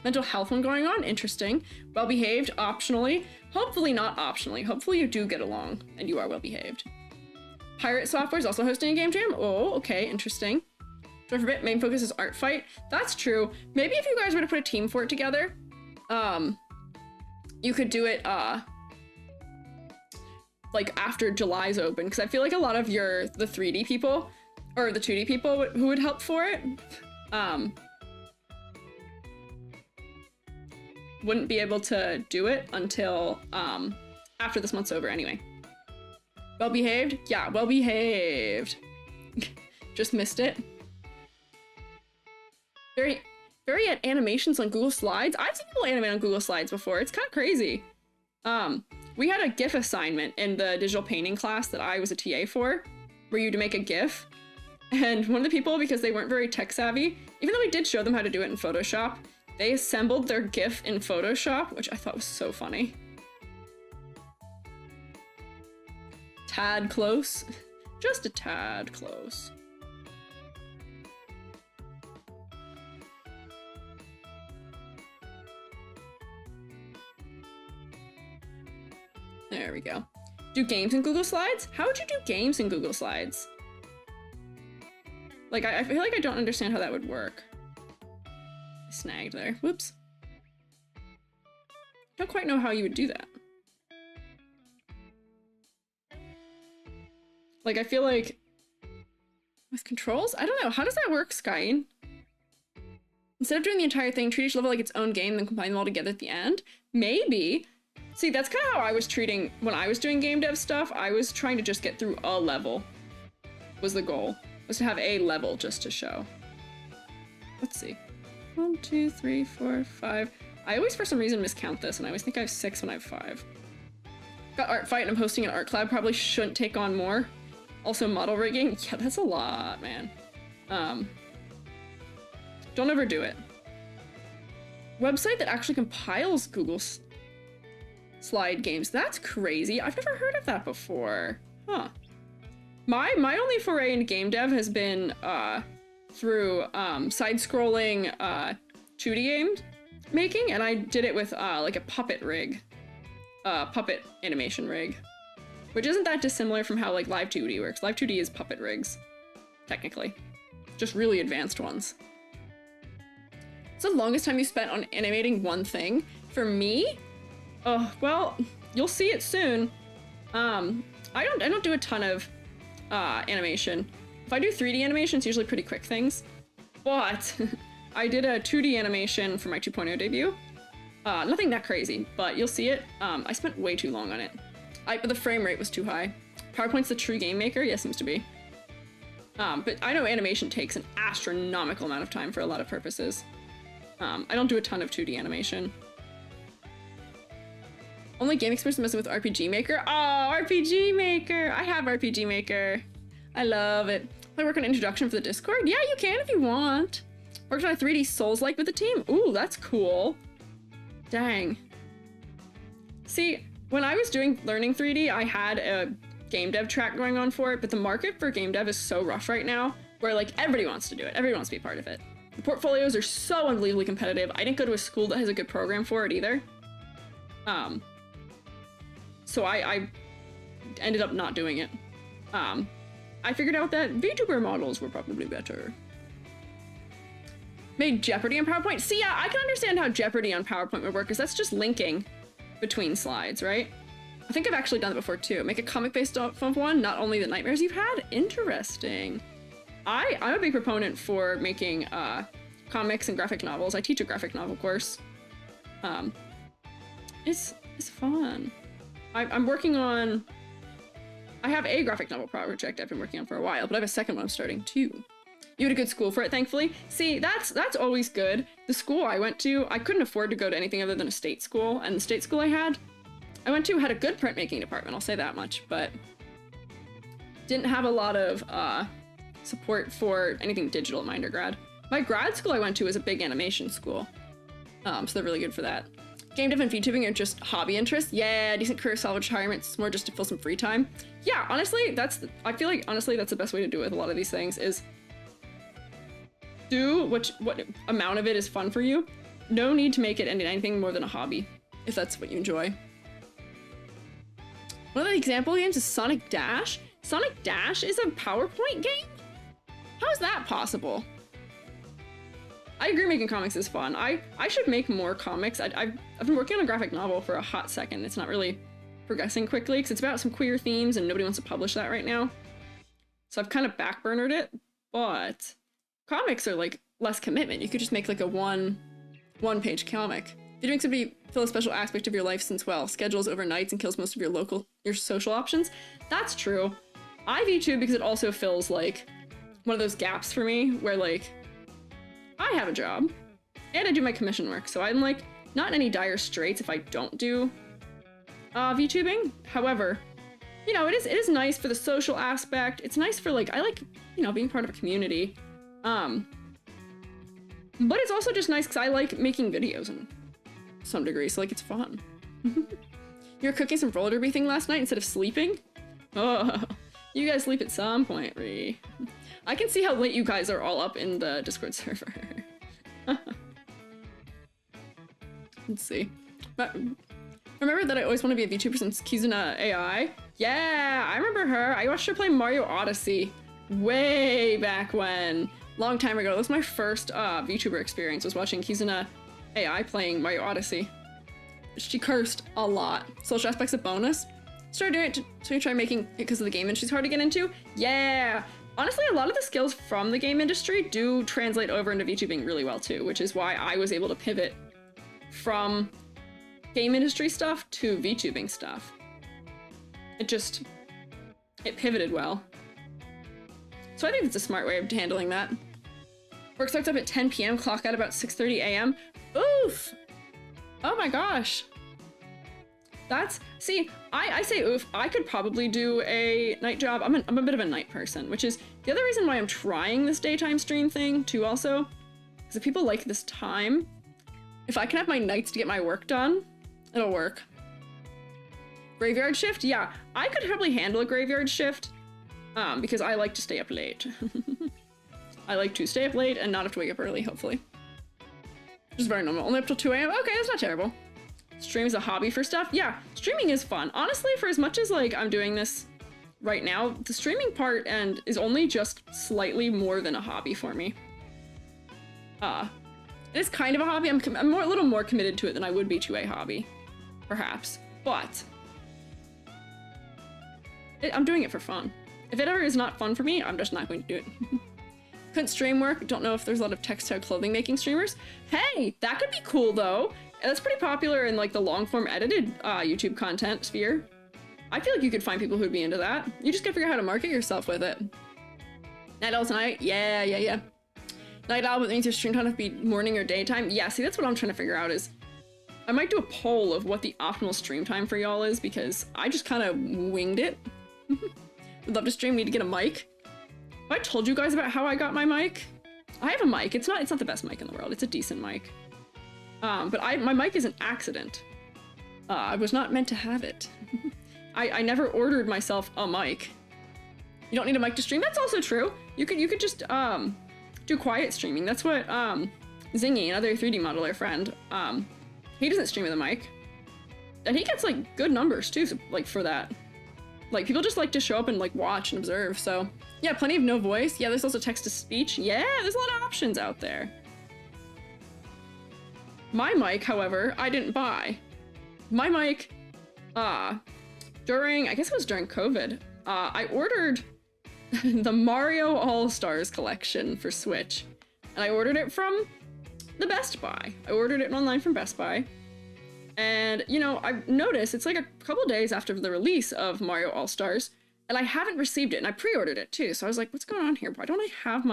Mental health one going on? Interesting. Well-behaved, optionally. Hopefully not optionally. Hopefully you do get along and you are well-behaved. Pirate Software is also hosting a game jam? Oh, okay, interesting. Don't forget, main focus is art fight. That's true. Maybe if you guys were to put a team for it together, you could do it, like after July's open, because I feel like a lot of the 3D people, or the 2D people who would help for it, wouldn't be able to do it until after this month's over anyway. Well-behaved? Yeah, well-behaved. Just missed it. Very at animations on Google Slides. I've seen people animate on Google Slides before. It's kind of crazy. We had a GIF assignment in the digital painting class that I was a TA for, where you had to make a GIF. And one of the people, because they weren't very tech savvy, even though we did show them how to do it in Photoshop, they assembled their GIF in Photoshop, which I thought was so funny. Tad close. Just a tad close. There we go. Do games in Google Slides? How would you do games in Google Slides? Like, I feel like I don't understand how that would work. Snagged there. Whoops. Don't quite know how you would do that. Like, I feel like with controls, I don't know. How does that work, Skyen? Instead of doing the entire thing, treat each level like its own game, then combine them all together at the end. Maybe. See, that's kind of how I was treating when I was doing game dev stuff. I was trying to just get through a level. Was the goal. Was to have a level just to show. Let's see. 1, 2, 3, 4, 5. I always, for some reason, miscount this, and I always think I have 6 when I have 5. Got art fight, and I'm hosting an art collab. Probably shouldn't take on more. Also, model rigging. Yeah, that's a lot, man. Don't overdo it. Website that actually compiles Google slide games. That's crazy. I've never heard of that before. Huh. My only foray into game dev has been through side-scrolling 2D games making, and I did it with like a puppet rig, puppet animation rig, which isn't that dissimilar from how like Live 2D works. Live 2D is puppet rigs, technically, just really advanced ones. It's the longest time you spent on animating one thing. For me, oh well, you'll see it soon. I don't do a ton of animation. If I do 3D animation, it's usually pretty quick things. But I did a 2D animation for my 2.0 debut. Nothing that crazy, but you'll see it. I spent way too long on it. But the frame rate was too high. PowerPoint's the true game maker? Yeah, seems to be. But I know animation takes an astronomical amount of time for a lot of purposes. I don't do a ton of 2D animation. Only game experience messing with RPG Maker? Oh, RPG Maker! I have RPG Maker. I love it. I work on introduction for the Discord? Yeah, you can if you want. Worked on a 3D Souls-like with the team? Ooh, that's cool. Dang. See, when I was learning 3D, I had a game dev track going on for it, but the market for game dev is so rough right now, where like everybody wants to do it. Everybody wants to be a part of it. The portfolios are so unbelievably competitive. I didn't go to a school that has a good program for it either. So I ended up not doing it. I figured out that VTuber models were probably better. Made Jeopardy on PowerPoint? See, yeah, I can understand how Jeopardy on PowerPoint would work, because that's just linking between slides, right? I think I've actually done it before too. Make a comic based off of one, not only the nightmares you've had. Interesting. I'm a big proponent for making comics and graphic novels. I teach a graphic novel course. It's fun. I'm working on... I have a graphic novel project I've been working on for a while, but I have a second one I'm starting too. You had a good school for it, thankfully. See, that's always good. The school I went to, I couldn't afford to go to anything other than a state school, and the state school I went to had a good printmaking department, I'll say that much, but didn't have a lot of support for anything digital in my undergrad. My grad school I went to was a big animation school, so they're really good for that. Game dev and VTubing are just hobby interests. Yeah, decent career salvage retirement. It's more just to fill some free time. Yeah, honestly, I feel like honestly that's the best way to do it with a lot of these things is do what amount of it is fun for you. No need to make it into anything more than a hobby, if that's what you enjoy. One of the example games is Sonic Dash. Sonic Dash is a PowerPoint game? How is that possible? I agree making comics is fun. I should make more comics. I've been working on a graphic novel for a hot second. It's not really progressing quickly because it's about some queer themes and nobody wants to publish that right now. So I've kind of backburnered it, but comics are like less commitment. You could just make like a one-page comic. Video makes it fill a special aspect of your life since, well, schedules overnights and kills most of your social options. That's true. I VTube because it also fills like one of those gaps for me where like I have a job and I do my commission work, so I'm like not in any dire straits if I don't do VTubing. However, you know, it is nice for the social aspect. It's nice for like, I like, you know, being part of a community. But it's also just nice because I like making videos in some degree, so like it's fun. You were cooking some roller derby thing last night instead of sleeping? Oh, you guys sleep at some point, Ree. I can see how late you guys are all up in the Discord server. Let's see. But remember that I always want to be a VTuber since Kizuna AI? Yeah, I remember her. I watched her play Mario Odyssey way back when. Long time ago. That was my first VTuber experience, was watching Kizuna AI playing Mario Odyssey. She cursed a lot. Social aspects a bonus. Started doing it to try making it because of the game and she's hard to get into. Yeah! Honestly, a lot of the skills from the game industry do translate over into VTubing really well too, which is why I was able to pivot from game industry stuff to VTubing stuff. It pivoted well. So I think it's a smart way of handling that. Work starts up at 10 p.m., clock out about 6:30 a.m. Oof! Oh my gosh. See, I say oof, I could probably do a night job. I'm a bit of a night person, which is the other reason why I'm trying this daytime stream thing too also. Because if people like this time, if I can have my nights to get my work done, it'll work. Graveyard shift? Yeah, I could probably handle a graveyard shift because I like to stay up late. I like to stay up late and not have to wake up early, hopefully. Which is very normal. Only up till 2 a.m. Okay, that's not terrible. Stream is a hobby for stuff. Yeah, streaming is fun. Honestly, for as much as like I'm doing this right now, the streaming part is only just slightly more than a hobby for me. It is kind of a hobby. I'm a little more committed to it than I would be to a hobby, perhaps. But I'm doing it for fun. If it ever is not fun for me, I'm just not going to do it. Couldn't stream work. Don't know if there's a lot of textile clothing making streamers. Hey, that could be cool though. That's pretty popular in like the long form edited YouTube content sphere. I feel like you could find people who'd be into that. You just gotta figure out how to market yourself with it. Night owl tonight? Yeah. Night owl, but means your stream time have to be morning or daytime? Yeah, see, that's what I'm trying to figure out is I might do a poll of what the optimal stream time for y'all is because I just kind of winged it. Would love to stream, need to get a mic. Have I told you guys about how I got my mic? I have a mic. It's not the best mic in the world. It's a decent mic. But my mic is an accident. I was not meant to have it. I never ordered myself a mic. You don't need a mic to stream? That's also true. You could just do quiet streaming. That's what Zingy, another 3D modeler friend, he doesn't stream with a mic. And he gets like good numbers too, so, like for that. Like people just like to show up and like watch and observe, so yeah, plenty of no voice. Yeah, there's also text to speech. Yeah, there's a lot of options out there. My mic, however, I didn't buy. My mic, I guess it was during COVID, I ordered the Mario All-Stars collection for Switch. And I ordered it from the Best Buy. I ordered it online from Best Buy. And, you know, I've noticed it's like a couple days after the release of Mario All-Stars, and I haven't received it, and I pre-ordered it too. So I was like, what's going on here? Why don't I have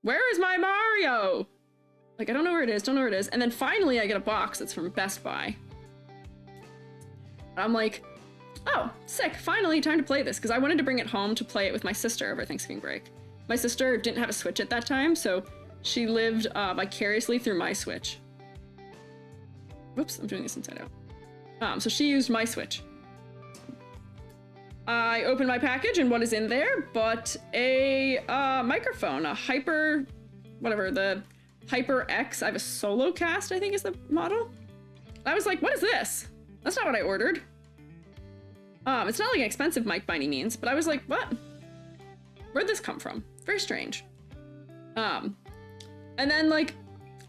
where is my Mario? Like, I don't know where it is, And then finally I get a box that's from Best Buy. And I'm like, oh, sick, finally time to play this, because I wanted to bring it home to play it with my sister over Thanksgiving break. My sister didn't have a Switch at that time, so she lived vicariously through my Switch. Whoops, I'm doing this inside out. So she used my Switch. I opened my package, and what is in there but a microphone, a Hyper, whatever, the Hyper X. I have a Solo Cast, I think is the model. I was like, what is this? That's not what I ordered. It's not like an expensive mic by any means, but I was like, what? Where'd this come from? Very strange. And then like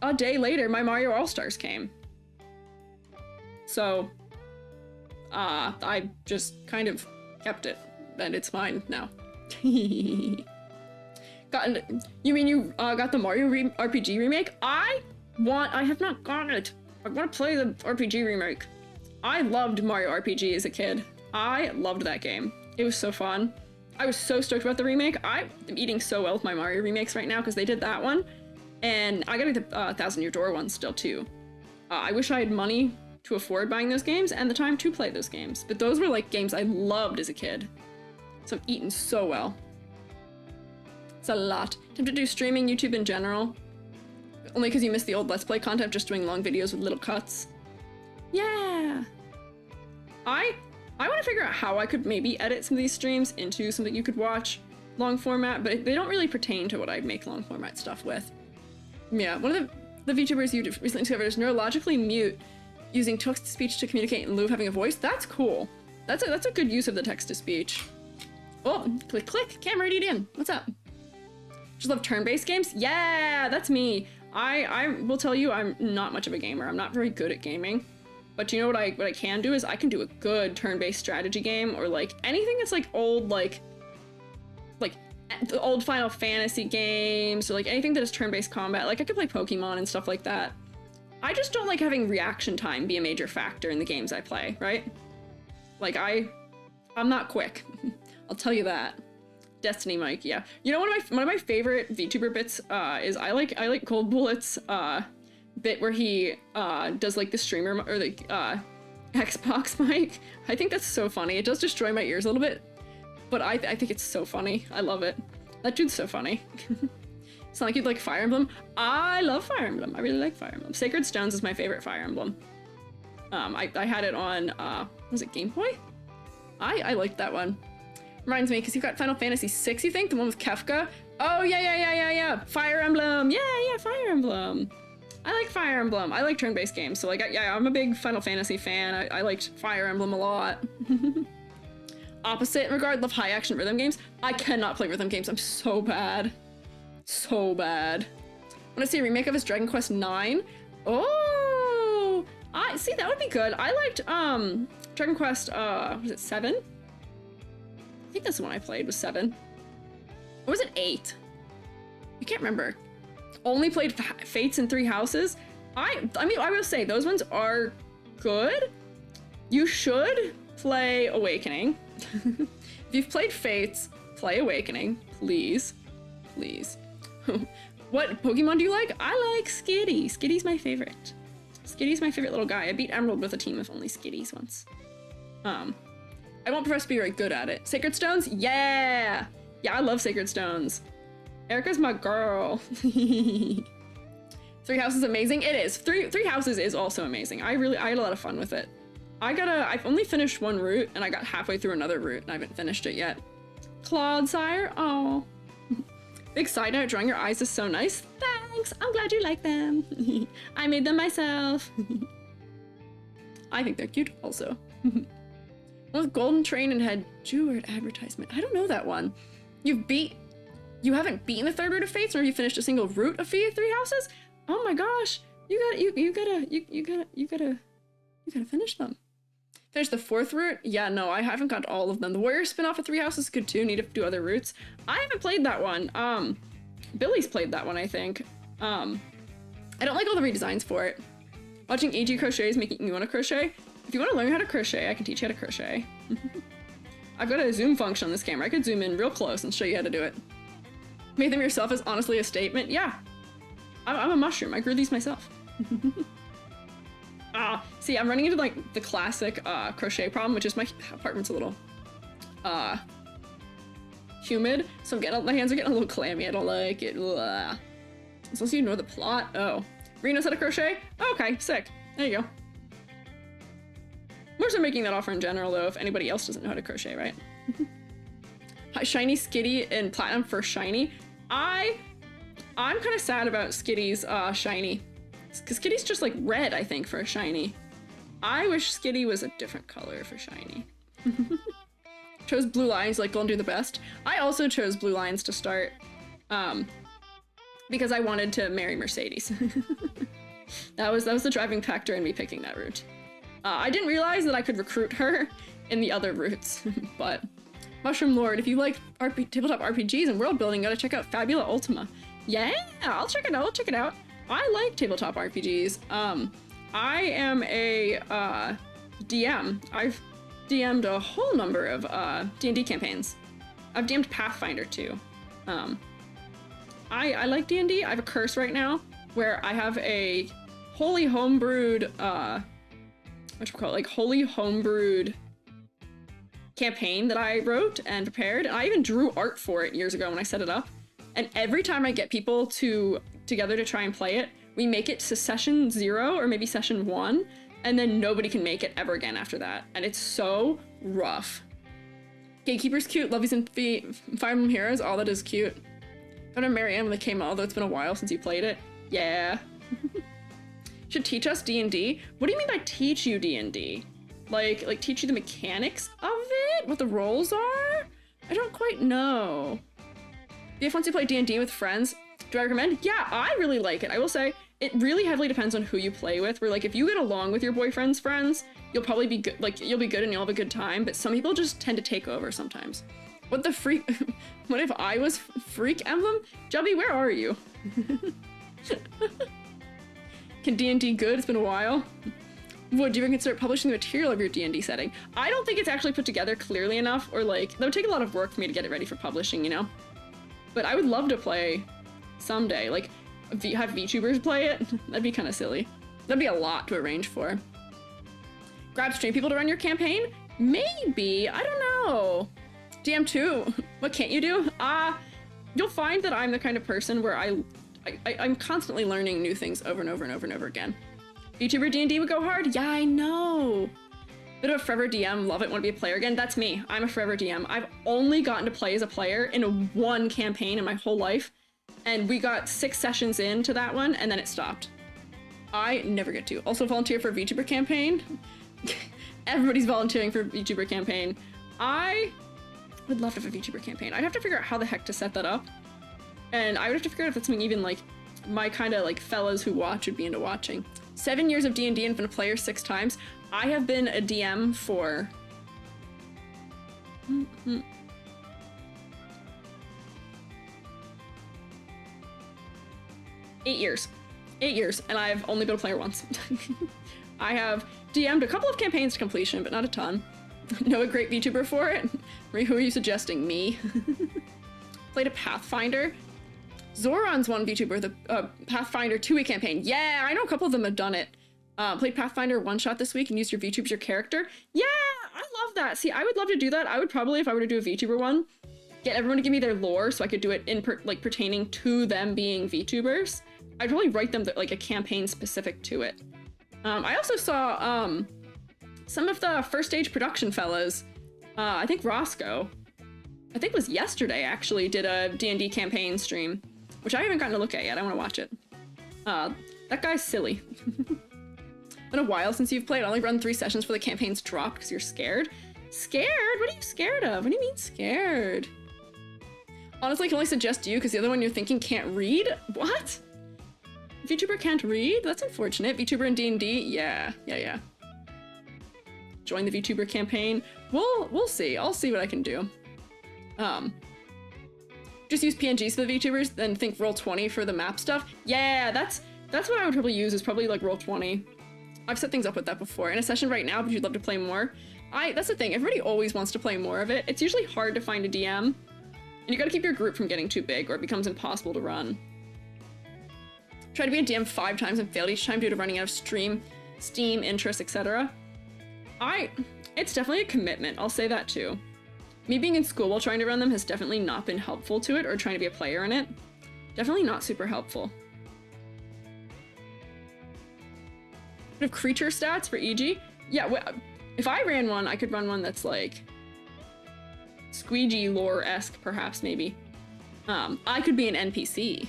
a day later, my Mario All-Stars came. So, I just kind of kept it, and it's mine now. You mean you got the Mario RPG remake? I have not gotten it. I want to play the RPG remake. I loved Mario RPG as a kid. I loved that game. It was so fun. I was so stoked about the remake. I am eating so well with my Mario remakes right now because they did that one. And I got the Thousand Year Door one still too. I wish I had money to afford buying those games and the time to play those games. But those were like games I loved as a kid. So I'm eating so well. It's a lot. Time to do streaming, YouTube in general. Only because you missed the old Let's Play content, just doing long videos with little cuts. Yeah! I want to figure out how I could maybe edit some of these streams into something you could watch long format, but they don't really pertain to what I'd make long format stuff with. Yeah, one of the VTubers you recently discovered is neurologically mute, using text-to-speech to communicate in lieu of having a voice. That's cool. That's a good use of the text-to-speech. Oh, click, click, camera in. What's up? Just love turn-based games? Yeah, that's me. I will tell you I'm not much of a gamer. I'm not very good at gaming. But you know what I can do is I can do a good turn-based strategy game, or like anything that's like old, like the old Final Fantasy games, or like anything that is turn-based combat. Like I could play Pokemon and stuff like that. I just don't like having reaction time be a major factor in the games I play, right? Like I'm not quick. I'll tell you that. Destiny Mike, yeah. You know, one of my favorite VTuber bits is I like Cold Bullet's bit where he does like the streamer or the Xbox mic. I think that's so funny. It does destroy my ears a little bit, but I think it's so funny. I love it. That dude's so funny. It's not like you'd like Fire Emblem. I love Fire Emblem. I really like Fire Emblem. Sacred Stones is my favorite Fire Emblem. I had it on was it Game Boy? I liked that one. Reminds me, because you've got Final Fantasy VI, you think? The one with Kefka? Oh, yeah. Fire Emblem. Yeah, Fire Emblem. I like Fire Emblem. I like turn-based games. So, like, yeah, I'm a big Final Fantasy fan. I liked Fire Emblem a lot. Opposite in regard, love high-action rhythm games. I cannot play rhythm games. I'm so bad. So bad. Want to see a remake of his Dragon Quest IX? Oh! See, that would be good. I liked, Dragon Quest, was it 7? I think that's the one I played, was 7. Or was it 8? I can't remember. Only played Fates in 3 Houses. I mean, I will say, those ones are good. You should play Awakening. If you've played Fates, play Awakening, please. Please. What Pokemon do you like? I like Skitty. Skitty's my favorite. Skitty's my favorite little guy. I beat Emerald with a team of only Skitties once. I won't profess to be very good at it. Sacred Stones? Yeah! Yeah, I love Sacred Stones. Erica's my girl. 3 Houses is amazing. It is. Three Houses is also amazing. I had a lot of fun with it. I've only finished one route, and I got halfway through another route, and I haven't finished it yet. Claude Sire? Oh. Big side note, drawing your eyes is so nice. Thanks! I'm glad you like them. I made them myself. I think they're cute also. One with Golden Train and had Jeward advertisement. I don't know that one. You haven't beaten the 3rd route of Fates, or you finished a single route of 3 Houses? Oh my gosh. You gotta finish them. Finish the 4th route? Yeah, no, I haven't got all of them. The Warrior spin-off of 3 Houses is good too. Need to do other routes. I haven't played that one. Billy's played that one, I think. I don't like all the redesigns for it. Watching Iiji crochet is making you want to crochet. If you want to learn how to crochet, I can teach you how to crochet. I've got a zoom function on this camera. I could zoom in real close and show you how to do it. Made them yourself is honestly a statement. Yeah. I'm a mushroom. I grew these myself. See, I'm running into like the classic crochet problem, which is my apartment's a little humid, so my hands are getting a little clammy. I don't like it. Ugh. So you ignore the plot. Oh, Rena knows how to crochet. Okay, sick. There you go. More so making that offer in general, though, if anybody else doesn't know how to crochet, right? Shiny Skitty and Platinum for Shiny. I'm kind of sad about Skitty's Shiny. Because Skitty's just like red, I think, for a Shiny. I wish Skitty was a different color for Shiny. Chose blue lines, like gonna do the best. I also chose blue lines to start, because I wanted to marry Mercedes. that was the driving factor in me picking that route. I didn't realize that I could recruit her in the other routes, but Mushroom Lord, if you like tabletop RPGs and world building, gotta check out Fabula Ultima. Yeah, I'll check it out. I like tabletop RPGs. I am a DM. I've DM'd a whole number of D&D campaigns. I've DM'd Pathfinder too. I like D&D. I have a curse right now where I have a wholly homebrewed wholly homebrewed campaign that I wrote and prepared, and I even drew art for it years ago when I set it up. And every time I get people together to try and play it, we make it to session 0 or maybe session 1, and then nobody can make it ever again after that. And it's so rough. Gatekeeper's cute. Lovey's in Fire Emblem Heroes. All that is cute. I'm gonna marry Anne when they came out, although it's been a while since you played it. Yeah. Should teach us D&D? What do you mean by teach you D&D? Like teach you the mechanics of it? What the roles are? I don't quite know. If once you play D&D with friends, do I recommend? Yeah, I really like it. I will say, it really heavily depends on who you play with. Where like, if you get along with your boyfriend's friends, you'll probably be good, like you'll be good and you'll have a good time, but some people just tend to take over sometimes. What the freak? What if I was Freak Emblem? Jubby, where are you? Can D&D good? It's been a while. Would you ever consider publishing the material of your D&D setting? I don't think it's actually put together clearly enough, or like, that would take a lot of work for me to get it ready for publishing, you know? But I would love to play someday, like, have VTubers play it. That'd be kind of silly. That'd be a lot to arrange for. Grab stream people to run your campaign? Maybe, I don't know. DM2, what can't you do? You'll find that I'm the kind of person where I'm constantly learning new things over and over and over and over again. VTuber D&D would go hard? Yeah, I know. Bit of a forever DM, love it, want to be a player again. That's me, I'm a forever DM. I've only gotten to play as a player in one campaign in my whole life, and we got 6 sessions into that one, and then it stopped. I never get to. Also volunteer for a VTuber campaign. Everybody's volunteering for a VTuber campaign. I would love to have a VTuber campaign. I'd have to figure out how the heck to set that up. And I would have to figure out if that's something even like my kind of like fellas who watch would be into watching. 7 years of D&D and been a player 6 times. I have been a DM for... 8 years. 8 years, and I've only been a player once. I have DM'd a couple of campaigns to completion, but not a ton. Know a great VTuber for it? Who are you suggesting? Me? Played a Pathfinder. Zoran's one VTuber, the Pathfinder 2-week campaign. Yeah, I know a couple of them have done it. Played Pathfinder one-shot this week and used your VTuber as your character. Yeah, I love that. See, I would love to do that. I would probably, if I were to do a VTuber one, get everyone to give me their lore so I could do it in pertaining to them being VTubers. I'd probably write them like a campaign specific to it. I also saw some of the first stage production fellas. I think Roscoe, I think it was yesterday actually, did a D&D campaign stream, which I haven't gotten to look at yet. I want to watch it. That guy's silly. Been a while since you've played. I only run 3 sessions before the campaign's dropped because you're scared. Scared? What are you scared of? What do you mean scared? Honestly, I can only suggest you because the other one you're thinking can't read? What? VTuber can't read? That's unfortunate. VTuber in D&D? Yeah. Join the VTuber campaign. We'll see. I'll see what I can do. Just use PNGs for the VTubers, then think Roll20 for the map stuff. Yeah, that's what I would probably use, is probably like Roll20. I've set things up with that before. In a session right now, but you'd love to play more. That's the thing, everybody always wants to play more of it. It's usually hard to find a DM, and you gotta keep your group from getting too big or it becomes impossible to run. Tried to be a DM 5 times and failed each time due to running out of Steam interest, etc. It's definitely a commitment, I'll say that too. Me being in school while trying to run them has definitely not been helpful to it, or trying to be a player in it. Definitely not super helpful. Bit of creature stats for Iiji? Yeah, if I ran one, I could run one that's like Squiiji lore-esque, perhaps, maybe. I could be an NPC.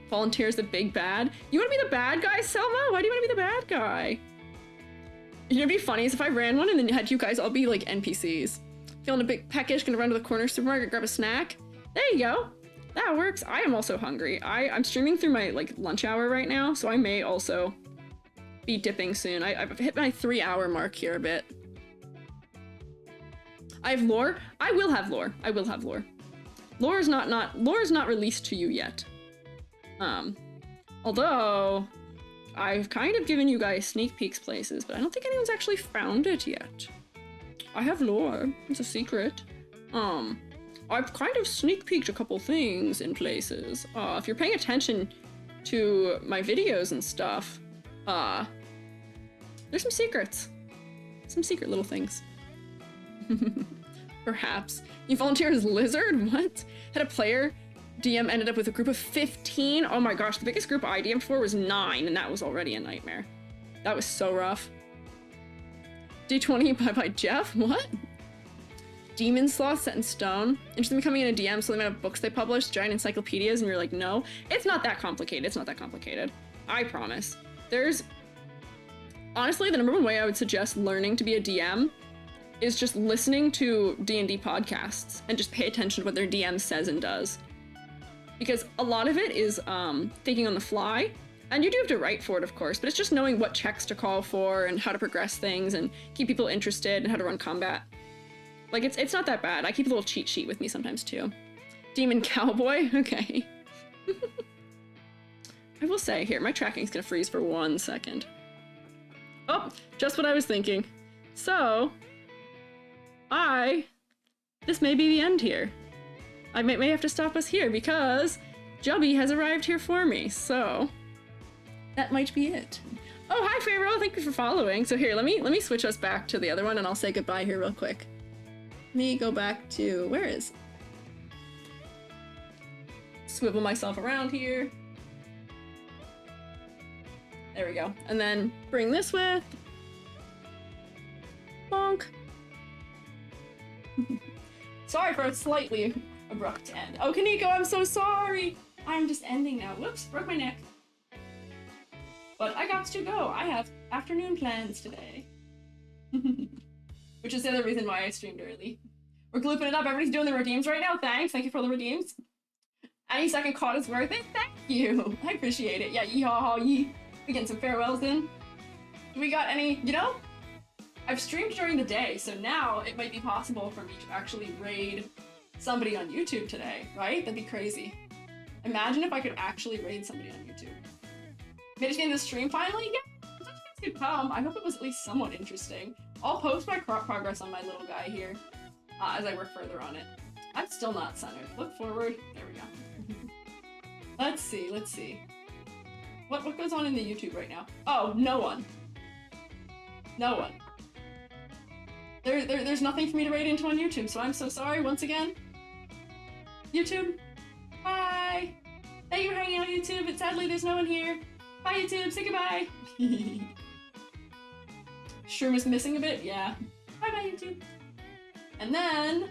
Volunteer as the big bad. You want to be the bad guy, Selma? Why do you want to be the bad guy? You know, it'd be funny is if I ran one and then had you guys all be like NPCs. Feeling a bit peckish, gonna run to the corner supermarket, grab a snack. There you go. That works. I am also hungry. I'm streaming through my like lunch hour right now, so I may also be dipping soon. I've hit my 3-hour mark here a bit. I have lore. I will have lore. I will have lore. Lore is not released to you yet. Although I've kind of given you guys sneak peeks places, but I don't think anyone's actually found it yet. I have lore. It's a secret. I've kind of sneak peeked a couple things in places. If you're paying attention to my videos and stuff, there's some secrets. Some secret little things. Perhaps. You volunteer as Lizard? What? Had a player DM ended up with a group of 15? Oh my gosh, the biggest group I DM'd for was 9, and that was already a nightmare. That was so rough. D20 by Jeff? What? Demon Sloth set in stone. Interested in becoming in a DM, so they might have books they publish, giant encyclopedias, and you're like, no. It's not that complicated. It's not that complicated. I promise. Honestly, the #1 way I would suggest learning to be a DM is just listening to D&D podcasts and just pay attention to what their DM says and does. Because a lot of it is thinking on the fly, and you do have to write for it, of course, but it's just knowing what checks to call for and how to progress things and keep people interested and how to run combat. Like, it's not that bad. I keep a little cheat sheet with me sometimes, too. Demon Cowboy? Okay. I will say, here, my tracking's gonna freeze for 1 second. Oh, just what I was thinking. So, this may be the end here. I may have to stop us here because Jubby has arrived here for me, so that might be it. Oh, hi Pharaoh, thank you for following. So here, let me switch us back to the other one and I'll say goodbye here real quick. Let me go back to, where is it? Swivel myself around here. There we go. And then bring this with. Bonk. Sorry for a slightly abrupt end. Oh, Kaneko, I'm so sorry. I'm just ending now. Whoops, broke my neck. But I got to go. I have afternoon plans today. Which is the other reason why I streamed early. We're glooping it up. Everybody's doing the redeems right now. Thanks. Thank you for the redeems. Any second caught is worth it. Thank you. I appreciate it. Yeah, yee-haw-haw-yee. We getting some farewells in. Do we got any, you know? I've streamed during the day, so now it might be possible for me to actually raid somebody on YouTube today, right? That'd be crazy. Imagine if I could actually raid somebody on YouTube. Finished getting the stream finally? Yeah, such things could come. I hope it was at least somewhat interesting. I'll post my progress on my little guy here as I work further on it. I'm still not centered. Look forward. There we go. Let's see, let's see. What goes on in the YouTube right now? Oh, no one. No one. There's nothing for me to raid into on YouTube, so I'm so sorry once again. YouTube, bye. Thank you for hanging out, YouTube, but sadly there's no one here. Bye, YouTube, say goodbye. Shroom is missing a bit, yeah. Bye-bye, YouTube. And then,